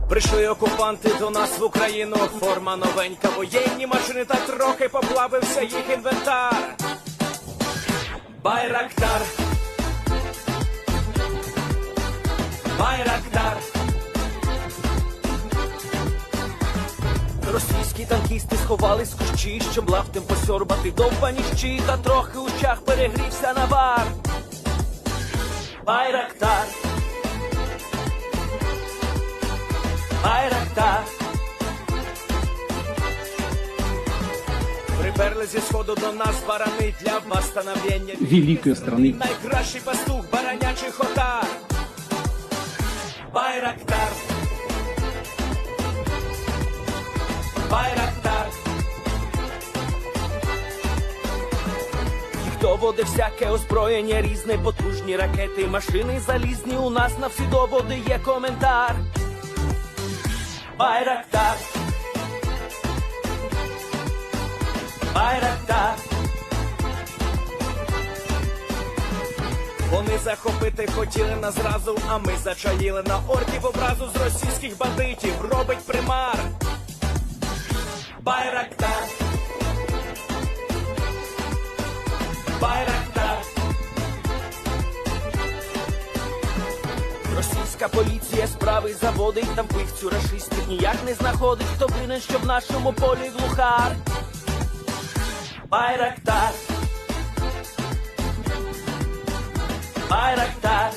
Прийшли окупанти до нас в Україну, форма новенька, воєнні машини, та трохи поплавився їх інвентар. Байрактар, Байрактар. Російські танкісти сховались з кущі, щоб лаптем посьорбати довбані щі, та трохи у чах перегрівся навар. Байрактар, Байрактар. Приперли зі сходу до нас барани для восстановлення великої страни. Найкращий пастух баранячих отар. Байрактар, Байрактар. Їх доводи всяке озброєння різне, потужні ракети, машини залізні, у нас на всі доводи є коментар. Байрактар, Байрактар. Вони захопити хотіли нас зразу, а ми зачаїли на орків образу з російських бандитів, робить примар. Байрактар, Байрактар. Російська поліція справи заводить, там вбивцю рашистів ніяк не знаходить, хто винен, що в нашому полі глухар. Байрактар, Байрактар.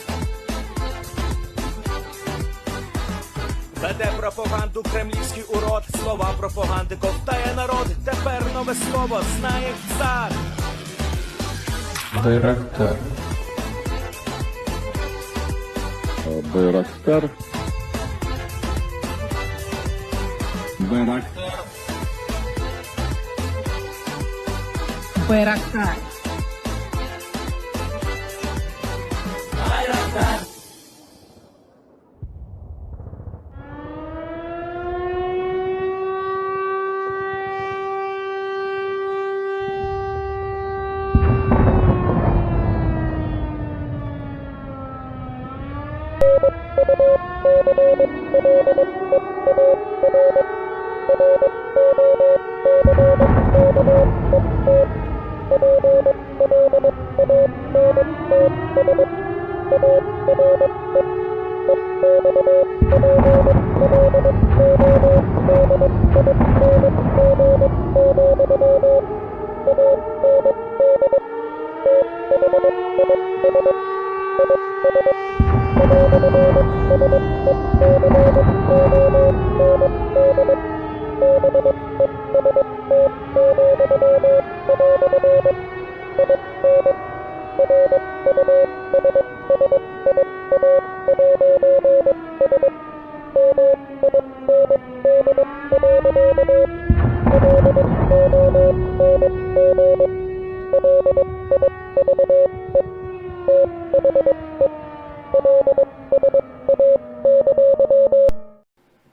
Веде пропаганду кремлівський урод, слова пропаганди ковтає народ, тепер нове слово знає цар. Байрактар. Байрактар. Байрактар. Байрактар. Байрактар.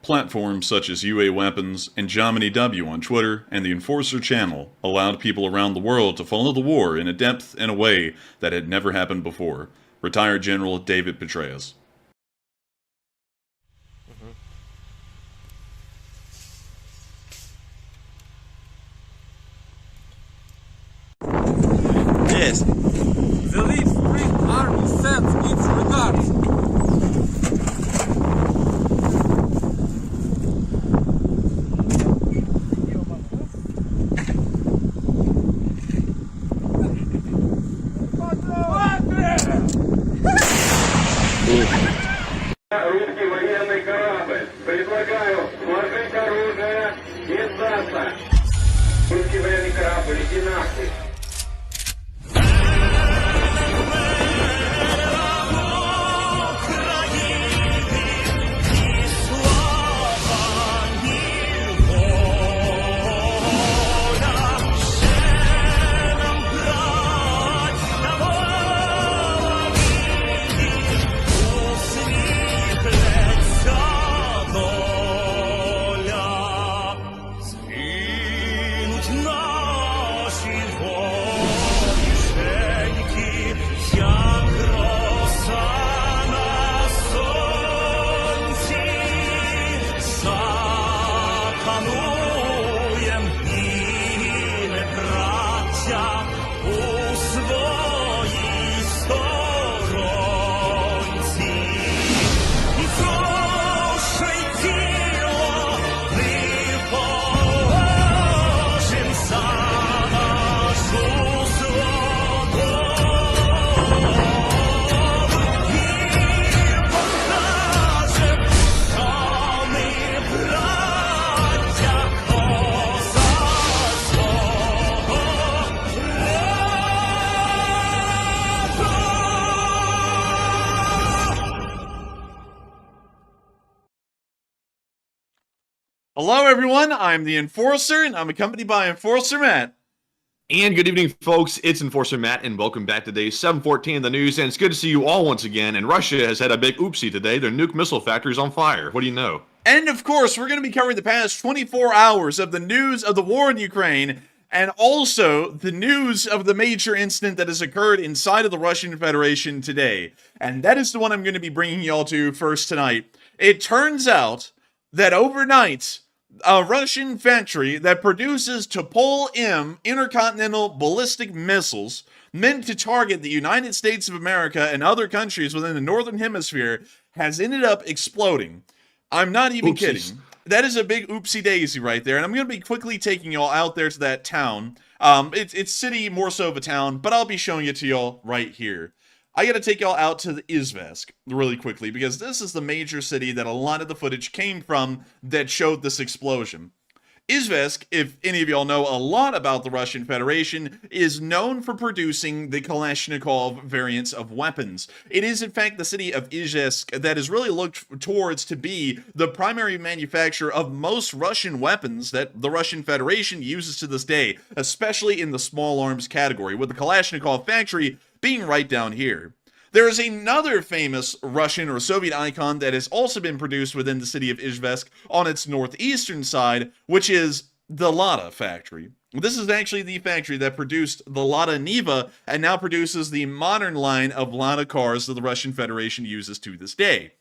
Platforms such as UA Weapons and JomanyW on Twitter and the Enforcer channel allowed people around the world to follow the war in a depth and a way that had never happened before. Retired General David Petraeus. Yes. The Leaf Spring Army sends its regards. Русский военный корабль. Предлагаю сложить оружие и сдаться. Русский военный корабль, иди нахуй. Наші шануєм і ми, браття, у своїй сторонці. І душу й тіло ми положим за нашу свободу. І покажем, що ми браття козацького роду. Hello, everyone. I'm the Enforcer, and I'm accompanied by Enforcer Matt. And good evening, folks. It's Enforcer Matt, and welcome back to day 714 of the news. And it's good to see you all once again. And Russia has had a big oopsie today. Their nuke missile factory is on fire. What do you know? And of course, we're going to be covering the past 24 hours of the news of the war in Ukraine, and also the news of the major incident that has occurred inside of the Russian Federation today. And that is the one I'm going to be bringing y'all to first tonight. It turns out that overnight, a Russian factory that produces Topol-M intercontinental ballistic missiles meant to target the United States of America and other countries within the Northern Hemisphere has ended up exploding. I'm not even Oopsies. kidding. That is a big oopsie daisy right there, and I'm going to be quickly taking y'all out there to that town. It's city more so of a town, but I'll be showing it to y'all right here. I gotta take y'all out to the Izhevsk really quickly, because this is the major city that a lot of the footage came from that showed this explosion. Izhevsk, if any of y'all know a lot about the Russian Federation, is known for producing the Kalashnikov variants of weapons. It is in fact the city of Izhevsk that is really looked towards to be the primary manufacturer of most Russian weapons that the Russian Federation uses to this day, especially in the small arms category, with the Kalashnikov factory being right down here. There is another famous Russian or Soviet icon that has also been produced within the city of Izhevsk on its northeastern side, which is the Lada factory. This is actually the factory that produced the Lada Niva and now produces the modern line of Lada cars that the Russian Federation uses to this day.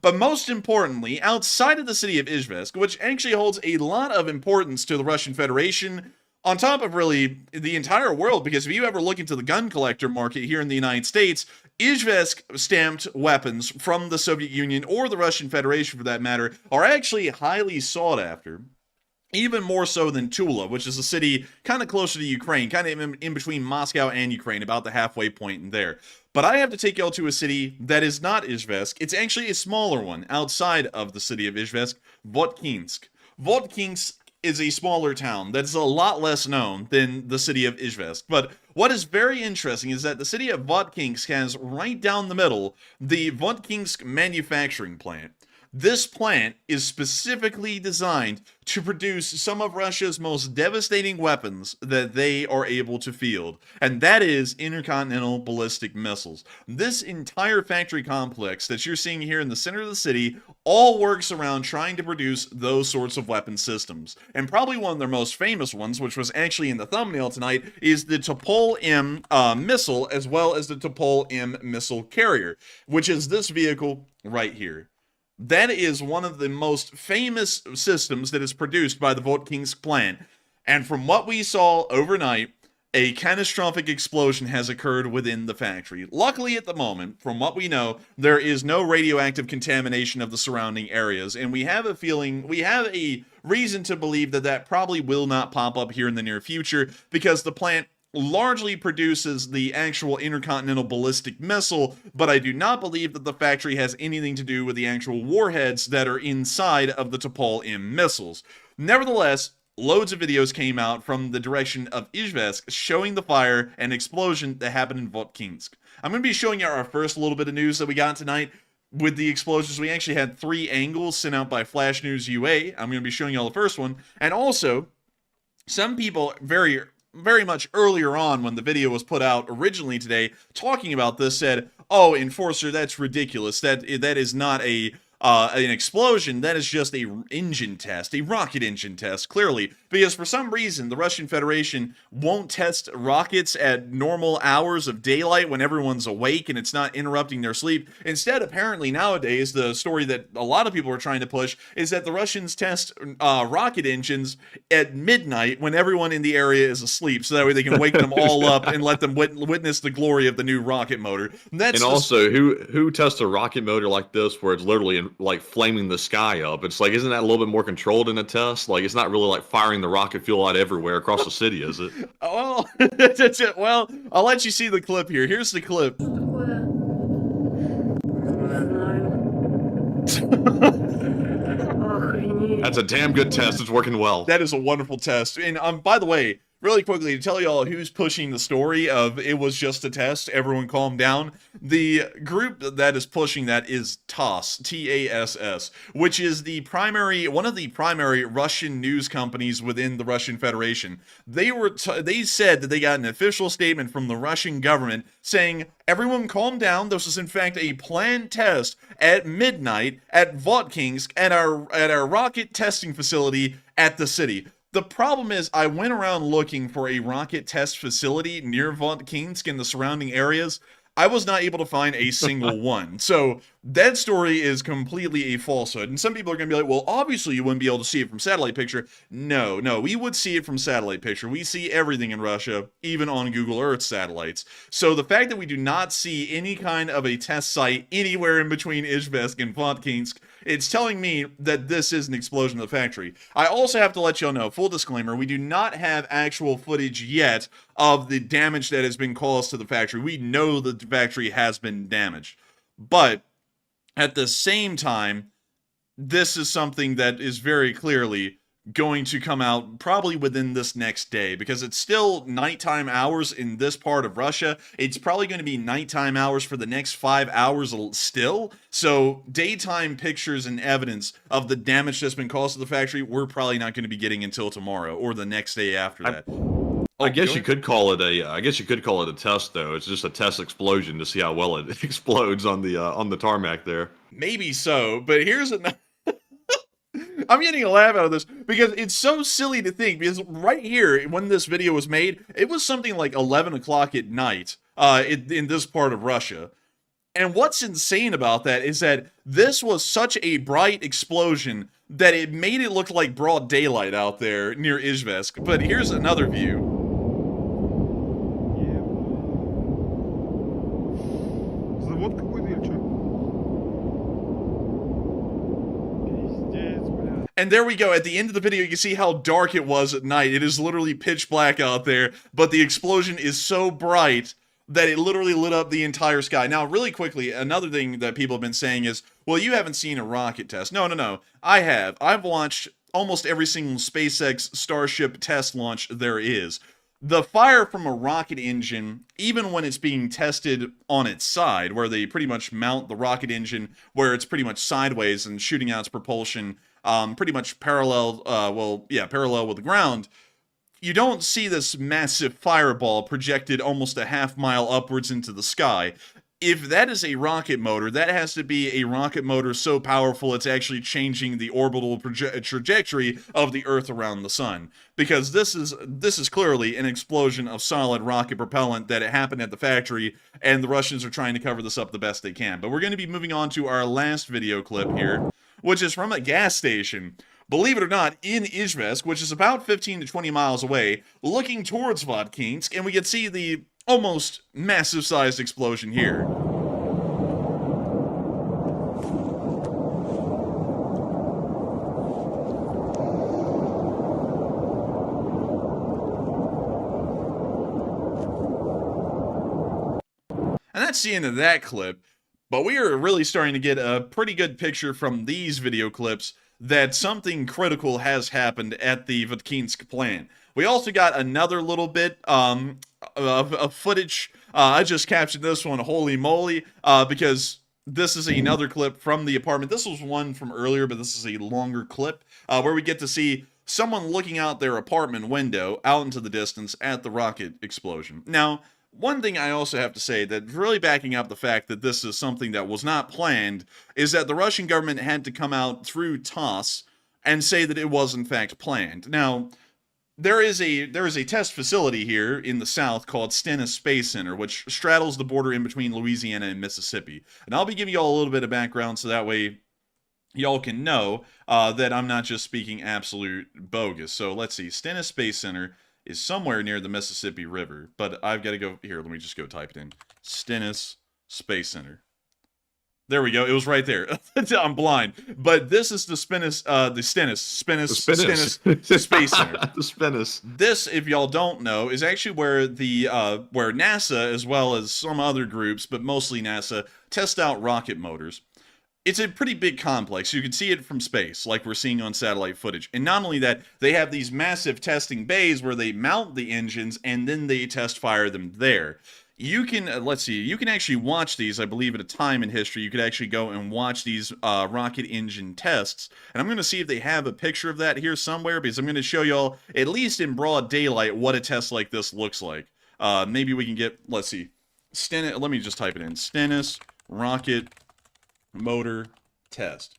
But most importantly, outside of the city of Izhevsk, which actually holds a lot of importance to the Russian Federation, on top of really the entire world, because if you ever look into the gun collector market here in the United States, Izhevsk stamped weapons from the Soviet Union, or the Russian Federation for that matter, are actually highly sought after. Even more so than Tula, which is a city kind of closer to Ukraine, kind of in between Moscow and Ukraine, about the halfway point in there. But I have to take y'all to a city that is not Izhevsk. It's actually a smaller one outside of the city of Izhevsk, Votkinsk. Votkinsk is a smaller town that is a lot less known than the city of Izhevsk. But what is very interesting is that the city of Votkinsk has right down the middle the Votkinsk manufacturing plant. This plant is specifically designed to produce some of Russia's most devastating weapons that they are able to field, and that is intercontinental ballistic missiles. This entire factory complex that you're seeing here in the center of the city all works around trying to produce those sorts of weapon systems. And probably one of their most famous ones, which was actually in the thumbnail tonight, is the Topol-M missile, as well as the Topol-M missile carrier, which is this vehicle right here. That is one of the most famous systems that is produced by the Votkinsk plant. And from what we saw overnight, a catastrophic explosion has occurred within the factory. Luckily at the moment, from what we know, there is no radioactive contamination of the surrounding areas. And we have a reason to believe that that probably will not pop up here in the near future, because the plant largely produces the actual intercontinental ballistic missile, but I do not believe that the factory has anything to do with the actual warheads that are inside of the Topol-M missiles. Nevertheless, loads of videos came out from the direction of Izhevsk showing the fire and explosion that happened in Votkinsk. I'm going to be showing you our first little bit of news that we got tonight with the explosions. We actually had 3 angles sent out by Flash News UA. I'm going to be showing you all the first one. And also, some people very much earlier on, when the video was put out originally today, talking about this, said, "Oh, Enforcer, that's ridiculous. That is not a an explosion, that is just a engine test, a rocket engine test, clearly, because for some reason the Russian Federation won't test rockets at normal hours of daylight when everyone's awake and it's not interrupting their sleep. Instead, apparently nowadays, the story that a lot of people are trying to push is that the Russians test rocket engines at midnight when everyone in the area is asleep, so that way they can wake them all up and let them witness the glory of the new rocket motor. And also, who tests a rocket motor like this where it's literally like flaming the sky up? It's like, isn't that a little bit more controlled in a test? Like, it's not really like firing the rocket fuel out everywhere across the city, is it? Well, well, I'll let you see the clip here. Here's the clip. That's a damn good test. It's working well. That is a wonderful test. And by the way, really quickly, to tell y'all who's pushing the story of it was just a test, everyone calm down. The group that is pushing that is TASS, T-A-S-S, which is one of the primary Russian news companies within the Russian Federation. They said that they got an official statement from the Russian government saying, everyone calm down, this is in fact a planned test at midnight at Votkinsk at our rocket testing facility at the city. The problem is, I went around looking for a rocket test facility near Votkinsk and the surrounding areas. I was not able to find a single one. So that story is completely a falsehood. And some people are going to be like, well, obviously you wouldn't be able to see it from satellite picture. No, we would see it from satellite picture. We see everything in Russia, even on Google Earth satellites. So the fact that we do not see any kind of a test site anywhere in between Izhevsk and Votkinsk, it's telling me that this is an explosion of the factory. I also have to let y'all know, full disclaimer, we do not have actual footage yet of the damage that has been caused to the factory. We know that the factory has been damaged. But at the same time, this is something that is very clearly going to come out probably within this next day, because it's still nighttime hours in this part of Russia. It's probably going to be nighttime hours for the next 5 hours still. So daytime pictures and evidence of the damage that's been caused to the factory, we're probably not going to be getting until tomorrow or the next day after that. I guess you could call it a test, though. It's just a test explosion to see how well it explodes on the tarmac there. Maybe so, but here's another. I'm getting a laugh out of this because it's so silly to think, because right here, when this video was made, it was something like 11 o'clock at night in this part of Russia. And what's insane about that is that this was such a bright explosion that it made it look like broad daylight out there near Izhevsk. But here's another view. And there we go. At the end of the video, you can see how dark it was at night. It is literally pitch black out there, but the explosion is so bright that it literally lit up the entire sky. Now, really quickly, another thing that people have been saying is, well, you haven't seen a rocket test. No. I have. I've launched almost every single SpaceX Starship test launch there is. The fire from a rocket engine, even when it's being tested on its side, where they pretty much mount the rocket engine where it's pretty much sideways and shooting out its propulsion pretty much parallel with the ground, you don't see this massive fireball projected almost a half-mile upwards into the sky. If that is a rocket motor, that has to be a rocket motor so powerful it's actually changing the orbital trajectory of the Earth around the sun. Because this is clearly an explosion of solid rocket propellant that happened at the factory, and the Russians are trying to cover this up the best they can. But we're going to be moving on to our last video clip here, which is from a gas station, believe it or not, in Izhevsk, which is about 15 to 20 miles away, looking towards Votkinsk, and we can see the almost massive-sized explosion here. And that's the end of that clip. But we are really starting to get a pretty good picture from these video clips that something critical has happened at the Votkinsk plant. We also got another little bit of footage. I just captured this one, holy moly, because this is another clip from the apartment. This was one from earlier, but this is a longer clip where we get to see someone looking out their apartment window out into the distance at the rocket explosion. Now, One thing I also have to say that really backing up the fact that this is something that was not planned is that the Russian government had to come out through TASS and say that it was in fact planned. Now, there is a test facility here in the south called Stennis Space Center, which straddles the border in between Louisiana and Mississippi. And I'll be giving y'all a little bit of background so that way y'all can know that I'm not just speaking absolute bogus. So let's see, Stennis Space Center is somewhere near the Mississippi River, but I've got to go here. Let me just go type it in. Stennis Space Center. There we go. It was right there. I'm blind, but this is the Stennis Space Center. The Stennis. This, if y'all don't know, is actually where where NASA, as well as some other groups, but mostly NASA, test out rocket motors. It's a pretty big complex. You can see it from space, like we're seeing on satellite footage. And not only that, they have these massive testing bays where they mount the engines and then they test fire them there. You can, let's see, you can actually watch these, I believe, at a time in history. You could actually go and watch these rocket engine tests. And I'm going to see if they have a picture of that here somewhere, because I'm going to show y'all, at least in broad daylight, what a test like this looks like. Maybe we can get, let's see, let me just type it in. Stennis rocket motor test.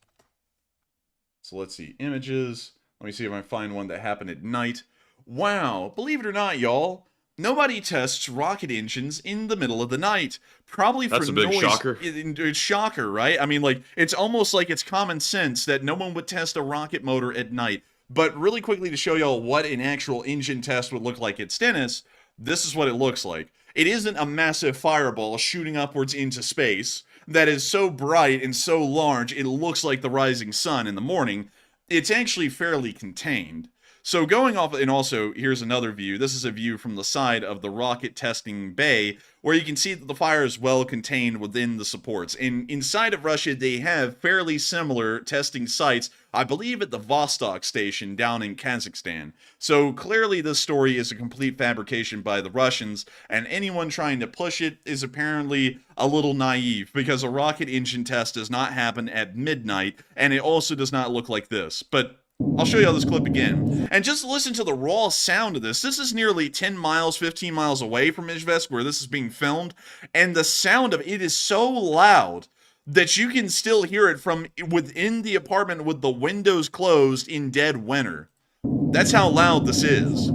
So let's see, images. Let me see if I find one that happened at night. Wow, believe it or not, y'all, nobody tests rocket engines in the middle of the night. Probably for That's a big noise. shocker. It's shocker, right? I mean, like, it's almost like it's common sense that no one would test a rocket motor at night. But really quickly to show y'all what an actual engine test would look like at Stennis, this is what it looks like. It isn't a massive fireball shooting upwards into space that is so bright and so large it looks like the rising sun in the morning. It's actually fairly contained. So going off, and also here's another view. This is a view from the side of the rocket testing bay where you can see that the fire is well contained within the supports. And inside of Russia, they have fairly similar testing sites, I believe at the Vostok station down in Kazakhstan. So clearly this story is a complete fabrication by the Russians, and anyone trying to push it is apparently a little naive, because a rocket engine test does not happen at midnight, and it also does not look like this. But I'll show you all this clip again. And just listen to the raw sound of this. This is nearly 10 miles, 15 miles away from Izhevsk, where this is being filmed. And the sound of it is so loud that you can still hear it from within the apartment with the windows closed in dead winter. That's how loud this is.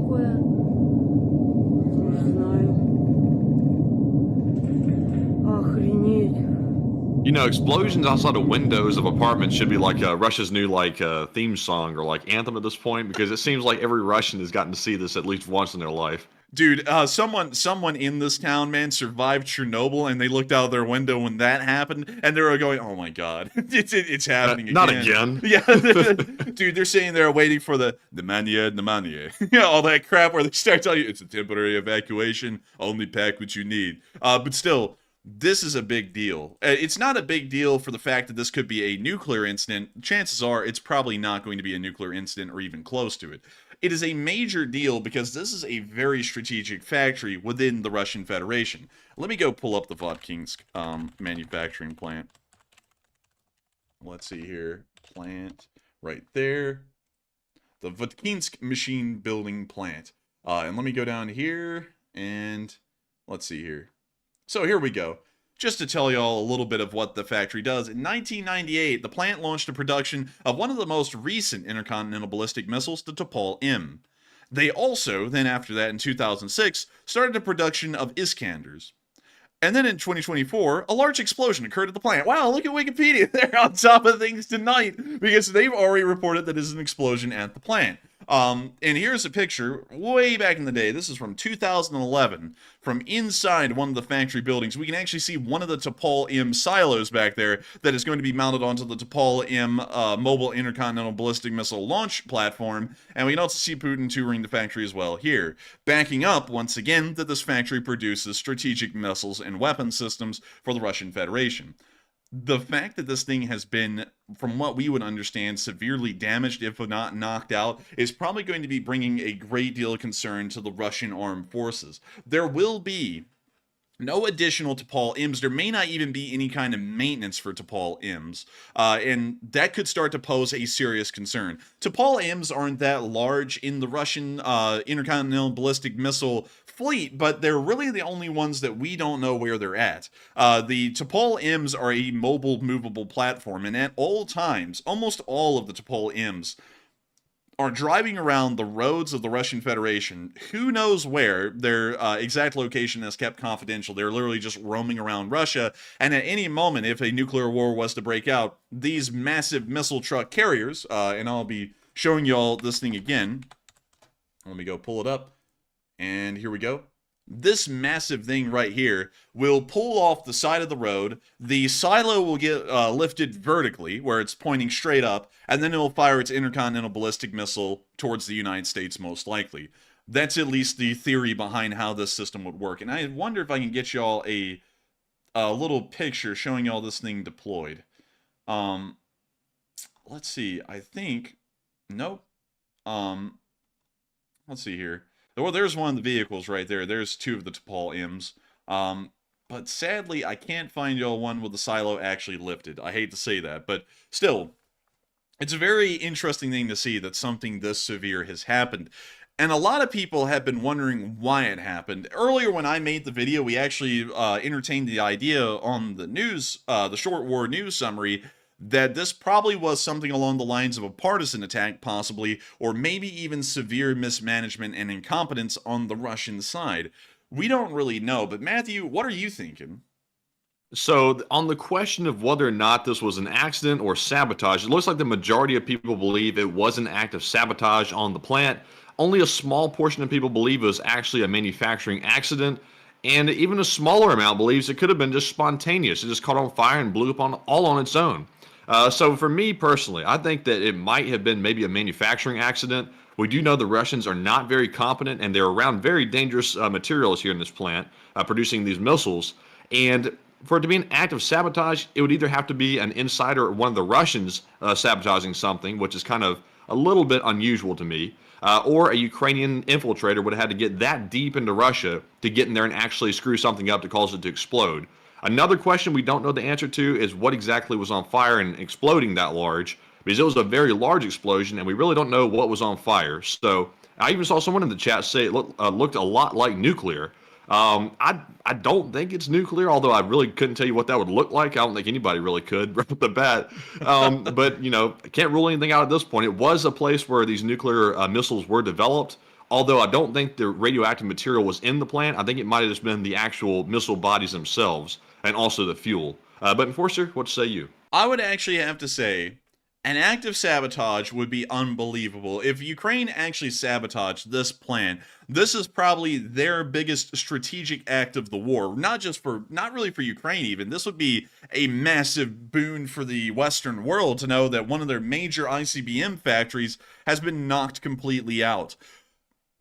You know, explosions outside of windows of apartments should be like Russia's new theme song or like anthem at this point, because it seems like every Russian has gotten to see this at least once in their life. Dude, someone in this town, man, survived Chernobyl, and they looked out their window when that happened, and they were going, "Oh my God, it's happening again." Not again. Yeah, dude, they're sitting there waiting for the mania, all that crap where they start telling you it's a temporary evacuation, only pack what you need. But still, this is a big deal. It's not a big deal for the fact that this could be a nuclear incident. Chances are it's probably not going to be a nuclear incident or even close to it. It is a major deal because this is a very strategic factory within the Russian Federation. Let me go pull up the Vodkinsk manufacturing plant. Let's see here. Plant right there. The Vodkinsk machine building plant. And let me go down here and let's see here. So here we go. Just to tell y'all a little bit of what the factory does, in 1998, the plant launched a production of one of the most recent intercontinental ballistic missiles, the Topol-M. They also, then after that in 2006, started a production of Iskanders. And then in 2024, a large explosion occurred at the plant. Wow, look at Wikipedia. They're on top of things tonight, because they've already reported that there's an explosion at the plant. And here's a picture way back in the day. This is from 2011. From inside one of the factory buildings, we can actually see one of the Topol-M silos back there that is going to be mounted onto the Topol-M mobile intercontinental ballistic missile launch platform. And we can also see Putin touring the factory as well here. Backing up, once again, that this factory produces strategic missiles and weapon systems for the Russian Federation. The fact that this thing has been, from what we would understand, severely damaged, if not knocked out, is probably going to be bringing a great deal of concern to the Russian armed forces. There will be No additional T'Pol IMs. There may not even be any kind of maintenance for T'Pol IMs. And that could start to pose a serious concern. T'Pol IMs aren't that large in the Russian intercontinental ballistic missile fleet, but they're really the only ones that we don't know where they're at. The T'Pol IMs are a mobile, movable platform, and at all times, almost all of the T'Pol IMs are driving around the roads of the Russian Federation. Who knows where? Their exact location is kept confidential. They're literally just roaming around Russia, and at any moment, if a nuclear war was to break out, these massive missile truck carriers, and I'll be showing y'all this thing again. Let me go pull it up, and here we go. This massive thing right here will pull off the side of the road. The silo will get lifted vertically, where it's pointing straight up, and then it will fire its intercontinental ballistic missile towards the United States, most likely. That's at least the theory behind how this system would work. And I wonder if I can get y'all a little picture showing y'all this thing deployed. Let's see. I think... Nope. Let's see here. Well, there's one of the vehicles right there. There's two of the T'Pol IMs. But sadly, I can't find y'all one with the silo actually lifted. I hate to say that, but still, it's a very interesting thing to see that something this severe has happened. And a lot of people have been wondering why it happened. Earlier when I made the video, we actually entertained the idea on the news, the short war news summary, that this probably was something along the lines of a partisan attack, possibly, or maybe even severe mismanagement and incompetence on the Russian side. We don't really know, but Matthew, what are you thinking? So, on the question of whether or not this was an accident or sabotage, it looks like the majority of people believe it was an act of sabotage on the plant. Only a small portion of people believe it was actually a manufacturing accident, and even a smaller amount believes it could have been just spontaneous. It just caught on fire and blew up all on its own. So for me personally, I think that it might have been maybe a manufacturing accident. We do know the Russians are not very competent, and they're around very dangerous materials here in this plant, producing these missiles. And for it to be an act of sabotage, it would either have to be an insider or one of the Russians sabotaging something, which is kind of a little bit unusual to me, or a Ukrainian infiltrator would have had to get that deep into Russia to get in there and actually screw something up to cause it to explode. Another question we don't know the answer to is what exactly was on fire and exploding that large, because it was a very large explosion and we really don't know what was on fire. So I even saw someone in the chat say it looked a lot like nuclear. I don't think it's nuclear, although I really couldn't tell you what that would look like. I don't think anybody really could right off the bat. But, you know, I can't rule anything out at this point. It was a place where these nuclear missiles were developed. Although I don't think the radioactive material was in the plant, I think it might have just been the actual missile bodies themselves and also the fuel. But Enforcer, what say you? I would actually have to say an act of sabotage would be unbelievable. If Ukraine actually sabotaged this plan, this is probably their biggest strategic act of the war. Not really for Ukraine even. This would be a massive boon for the Western world to know that one of their major ICBM factories has been knocked completely out.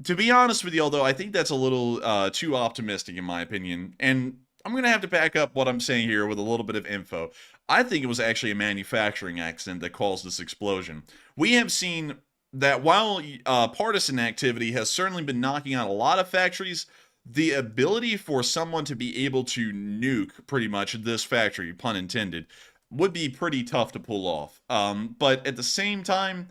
To be honest with you, although, I think that's a little too optimistic in my opinion, and I'm going to have to back up what I'm saying here with a little bit of info. I think it was actually a manufacturing accident that caused this explosion. We have seen that while partisan activity has certainly been knocking out a lot of factories, the ability for someone to be able to nuke pretty much this factory, pun intended, would be pretty tough to pull off. But at the same time,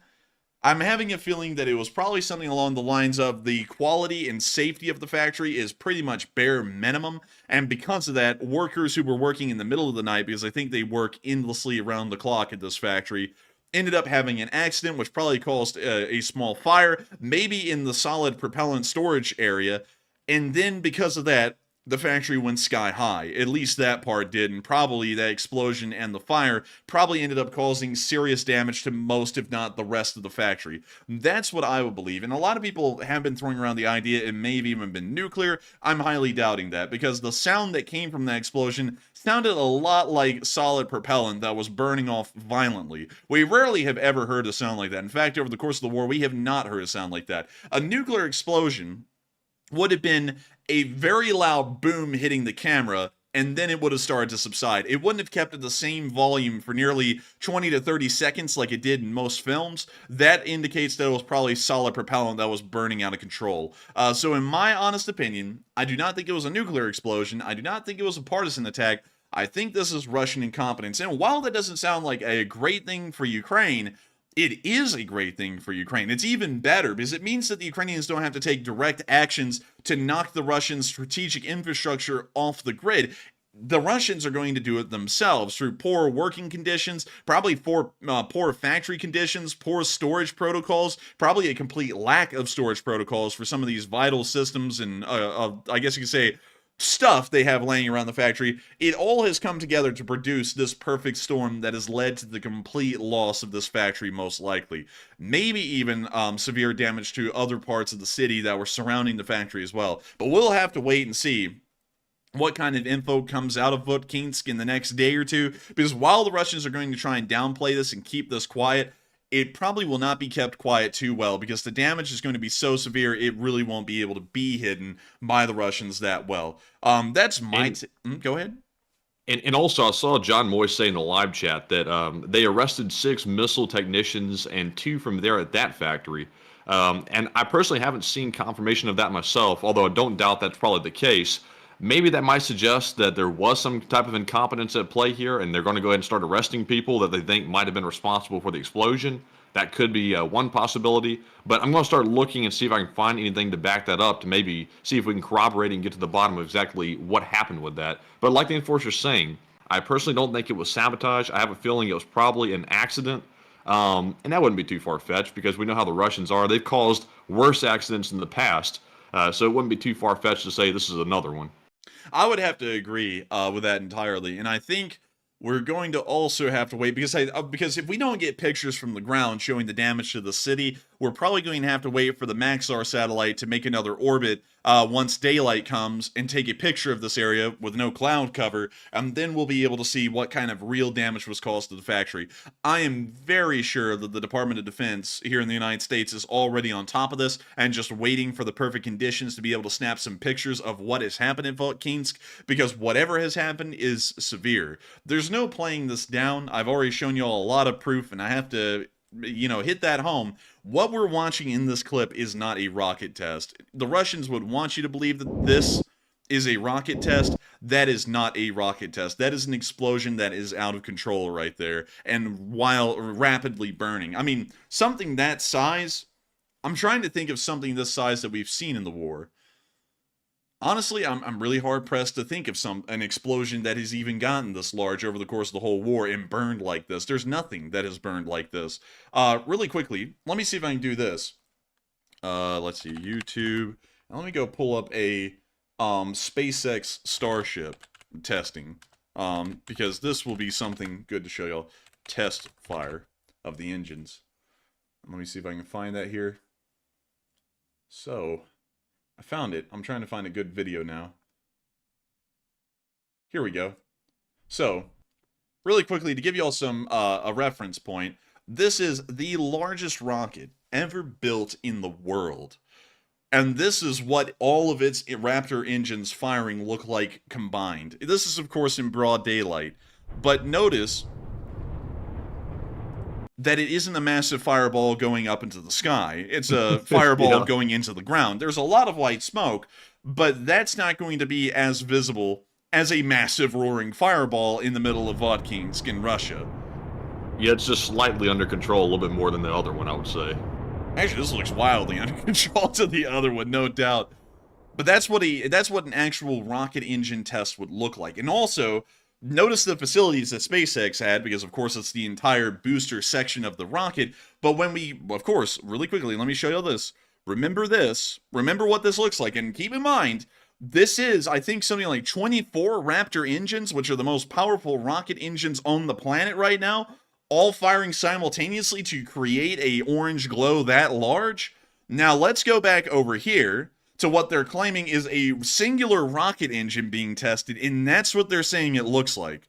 I'm having a feeling that it was probably something along the lines of the quality and safety of the factory is pretty much bare minimum, and because of that, workers who were working in the middle of the night, because I think they work endlessly around the clock at this factory, ended up having an accident, which probably caused a small fire, maybe in the solid propellant storage area, and then because of that, the factory went sky high. At least that part did, and probably that explosion and the fire probably ended up causing serious damage to most, if not the rest of the factory. That's what I would believe, and a lot of people have been throwing around the idea it may have even been nuclear. I'm highly doubting that, because the sound that came from that explosion sounded a lot like solid propellant that was burning off violently. We rarely have ever heard a sound like that. In fact, over the course of the war, we have not heard a sound like that. A nuclear explosion would have been a very loud boom hitting the camera, and then it would have started to subside. It wouldn't have kept at the same volume for nearly 20 to 30 seconds like it did in most films. That indicates that it was probably solid propellant that was burning out of control. So in my honest opinion, I do not think it was a nuclear explosion. I do not think it was a partisan attack. I think this is Russian incompetence. And while that doesn't sound like a great thing for Ukraine, it is a great thing for Ukraine. It's even better because it means that the Ukrainians don't have to take direct actions to knock the Russian strategic infrastructure off the grid. The Russians are going to do it themselves through poor working conditions, probably poor factory conditions, poor storage protocols, probably a complete lack of storage protocols for some of these vital systems and, I guess you could say, stuff they have laying around the factory. It all has come together to produce this perfect storm that has led to the complete loss of this factory, most likely. Maybe even severe damage to other parts of the city that were surrounding the factory as well. But we'll have to wait and see what kind of info comes out of Votkinsk in the next day or two, because while the Russians are going to try and downplay this and keep this quiet, it probably will not be kept quiet too well, because the damage is going to be so severe it really won't be able to be hidden by the Russians that well. That's my... Go ahead. And also, I saw John Moyes say in the live chat that they arrested 6 missile technicians and 2 from there at that factory. And I personally haven't seen confirmation of that myself, although I don't doubt that's probably the case. Maybe that might suggest that there was some type of incompetence at play here, and they're going to go ahead and start arresting people that they think might have been responsible for the explosion. That could be one possibility, but I'm going to start looking and see if I can find anything to back that up, to maybe see if we can corroborate and get to the bottom of exactly what happened with that. But like the Enforcer's saying, I personally don't think it was sabotage. I have a feeling it was probably an accident, and that wouldn't be too far-fetched, because we know how the Russians are. They've caused worse accidents in the past, so it wouldn't be too far-fetched to say this is another one. I would have to agree with that entirely, and I think we're going to also have to wait, because if we don't get pictures from the ground showing the damage to the city, we're probably going to have to wait for the Maxar satellite to make another orbit once daylight comes and take a picture of this area with no cloud cover, and then we'll be able to see what kind of real damage was caused to the factory. I am very sure that the Department of Defense here in the United States is already on top of this and just waiting for the perfect conditions to be able to snap some pictures of what has happened in Votkinsk, because whatever has happened is severe. There's no playing this down. I've already shown you all a lot of proof, and I have to hit that home. What we're watching in this clip is not a rocket test. The Russians would want you to believe that this is a rocket test. That is not a rocket test. That is an explosion that is out of control right there, and while rapidly burning. I mean, something that size, I'm trying to think of something this size that we've seen in the war. Honestly, I'm really hard-pressed to think of an explosion that has even gotten this large over the course of the whole war and burned like this. There's nothing that has burned like this. Really quickly, let me see if I can do this. Let's see, YouTube. Now let me go pull up a SpaceX Starship testing, because this will be something good to show y'all. Test fire of the engines. Let me see if I can find that here. So... I found it. I'm trying to find a good video now. Here we go. So, really quickly, to give you all some a reference point, this is the largest rocket ever built in the world. And this is what all of its Raptor engines firing look like combined. This is, of course, in broad daylight. But notice that it isn't a massive fireball going up into the sky. It's a fireball going into the ground. There's a lot of white smoke, but that's not going to be as visible as a massive roaring fireball in the middle of Votkinsk in Russia. Yeah, it's just slightly under control, a little bit more than the other one, I would say. Actually, this looks wildly under control to the other one, no doubt. But that's what an actual rocket engine test would look like. And also, notice the facilities that SpaceX had, because of course it's the entire booster section of the rocket. But when we, of course, really quickly, let me show you this. Remember this. Remember what this looks like. And keep in mind, this is, I think, something like 24 Raptor engines, which are the most powerful rocket engines on the planet right now, all firing simultaneously to create a orange glow that large. Now let's go back over here to what they're claiming is a singular rocket engine being tested, and that's what they're saying it looks like.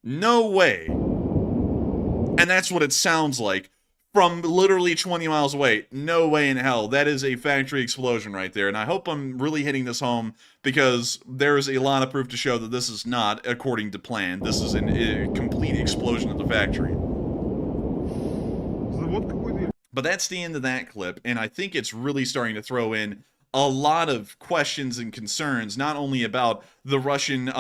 No way. And that's what it sounds like from literally 20 miles away. No way in hell. That is a factory explosion right there. And I hope I'm really hitting this home because there's a lot of proof to show that this is not according to plan. This is a complete explosion at the factory. But that's the end of that clip, and I think it's really starting to throw in a lot of questions and concerns, not only about the Russian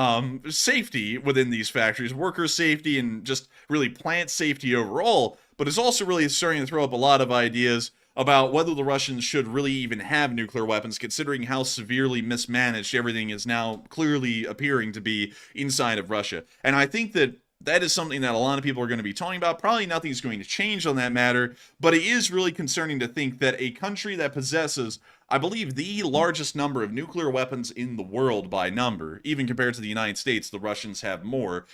safety within these factories, worker safety, and just really plant safety overall, but it's also really starting to throw up a lot of ideas about whether the Russians should really even have nuclear weapons, considering how severely mismanaged everything is now clearly appearing to be inside of Russia. And I think that is something that a lot of people are going to be talking about. Probably nothing's going to change on that matter, but it is really concerning to think that a country that possesses, I believe, the largest number of nuclear weapons in the world by number, even compared to the United States, the Russians have more,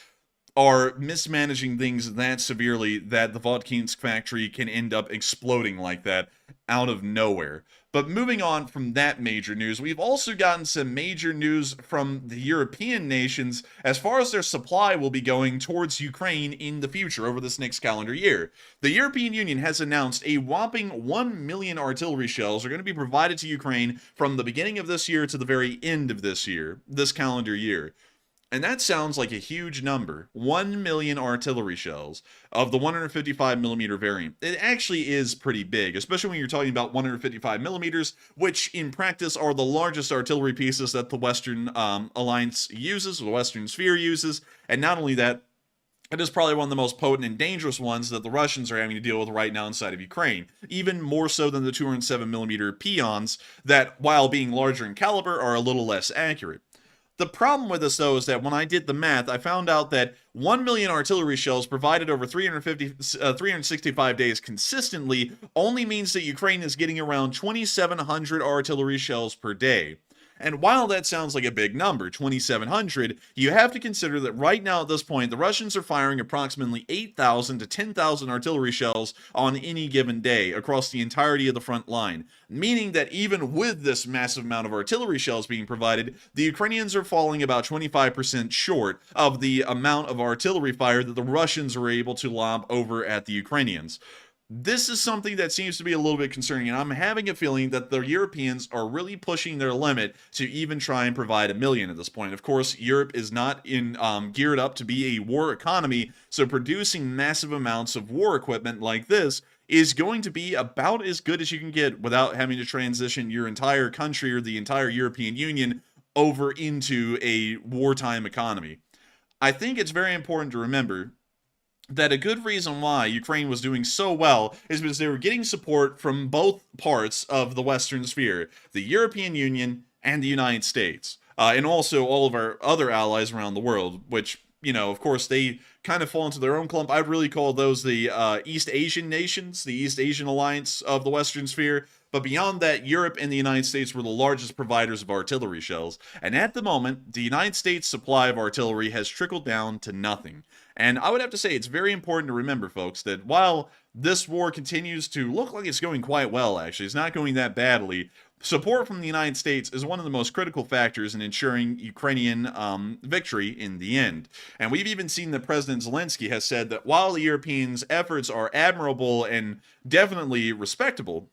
are mismanaging things that severely that the Vodkinsk factory can end up exploding like that out of nowhere. But moving on from that major news, we've also gotten some major news from the European nations as far as their supply will be going towards Ukraine in the future over this next calendar year. The European Union has announced a whopping 1 million artillery shells are going to be provided to Ukraine from the beginning of this year to the very end of this year, this calendar year. And that sounds like a huge number. 1 million artillery shells of the 155 millimeter variant. It actually is pretty big, especially when you're talking about 155 millimeters, which in practice are the largest artillery pieces that the Western Alliance uses, or the Western Sphere uses. And not only that, it is probably one of the most potent and dangerous ones that the Russians are having to deal with right now inside of Ukraine. Even more so than the 207 millimeter peons that, while being larger in caliber, are a little less accurate. The problem with this, though, is that when I did the math, I found out that 1 million artillery shells provided over 365 days consistently only means that Ukraine is getting around 2,700 artillery shells per day. And while that sounds like a big number, 2,700, you have to consider that right now at this point, the Russians are firing approximately 8,000 to 10,000 artillery shells on any given day across the entirety of the front line. Meaning that even with this massive amount of artillery shells being provided, the Ukrainians are falling about 25% short of the amount of artillery fire that the Russians are able to lob over at the Ukrainians. This is something that seems to be a little bit concerning, and I'm having a feeling that the Europeans are really pushing their limit to even try and provide 1 million at this point. Of course, Europe is not geared up to be a war economy, so producing massive amounts of war equipment like this is going to be about as good as you can get without having to transition your entire country or the entire European Union over into a wartime economy. I think it's very important to remember that a good reason why Ukraine was doing so well is because they were getting support from both parts of the Western Sphere, the European Union and the United States, and also all of our other allies around the world, which, you know, of course, they kind of fall into their own clump. I'd really call those the East Asian nations, the East Asian alliance of the Western Sphere. But beyond that, Europe and the United States were the largest providers of artillery shells. And at the moment, the United States' supply of artillery has trickled down to nothing. And I would have to say it's very important to remember, folks, that while this war continues to look like it's going quite well, actually, it's not going that badly, support from the United States is one of the most critical factors in ensuring Ukrainian victory in the end. And we've even seen that President Zelenskyy has said that while the Europeans' efforts are admirable and definitely respectable,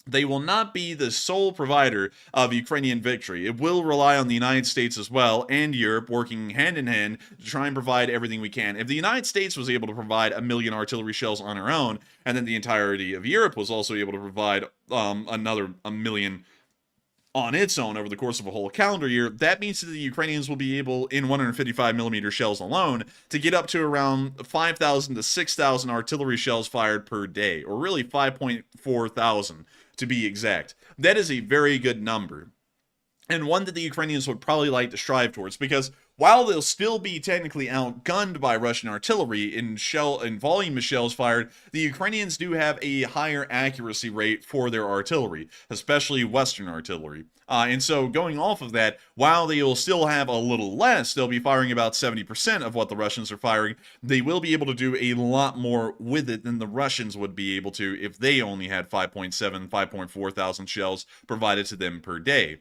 they will not be the sole provider of Ukrainian victory. It will rely on the United States as well and Europe working hand in hand to try and provide everything we can. If the United States was able to provide 1 million artillery shells on our own, and then the entirety of Europe was also able to provide another 1 million on its own over the course of a whole calendar year, that means that the Ukrainians will be able, in 155 millimeter shells alone, to get up to around 5,000 to 6,000 artillery shells fired per day, or really 5.4 thousand to be exact. That is a very good number, and one that the Ukrainians would probably like to strive towards, because while they'll still be technically outgunned by Russian artillery in volume of shells fired, the Ukrainians do have a higher accuracy rate for their artillery, especially Western artillery. And so going off of that, while they will still have a little less, they'll be firing about 70% of what the Russians are firing, they will be able to do a lot more with it than the Russians would be able to if they only had 5.7, 5.4 thousand shells provided to them per day.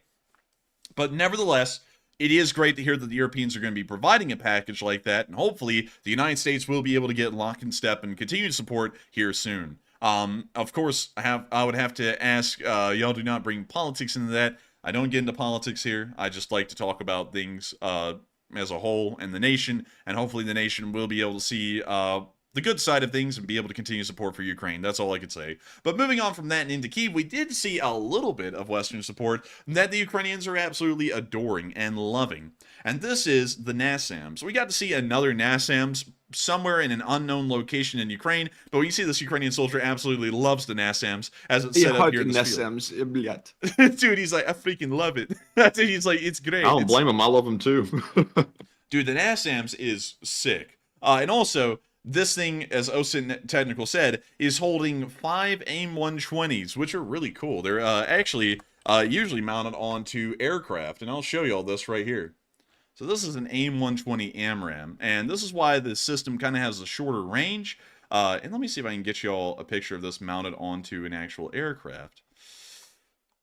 But nevertheless, it is great to hear that the Europeans are going to be providing a package like that, and hopefully the United States will be able to get lock and step and continue to support here soon. Of course, I would have to ask, y'all do not bring politics into that. I don't get into politics here. I just like to talk about things as a whole and the nation, and hopefully the nation will be able to see the good side of things and be able to continue support for Ukraine. That's all I could say. But moving on from that and into Kyiv, we did see a little bit of Western support that the Ukrainians are absolutely adoring and loving. And this is the NASAMS. We got to see another NASAMS somewhere in an unknown location in Ukraine, but we see this Ukrainian soldier absolutely loves the NASAMS as it's set up here in this field. Dude, he's like, I freaking love it. He's like, it's great. I don't blame him. I love him too. Dude, the NASAMS is sick. And also, this thing, as OSINT Technical said, is holding 5 AIM-120s, which are really cool. They're actually usually mounted onto aircraft, and I'll show you all this right here. So this is an AIM-120 AMRAAM, and this is why the system kind of has a shorter range. And let me see if I can get you all a picture of this mounted onto an actual aircraft.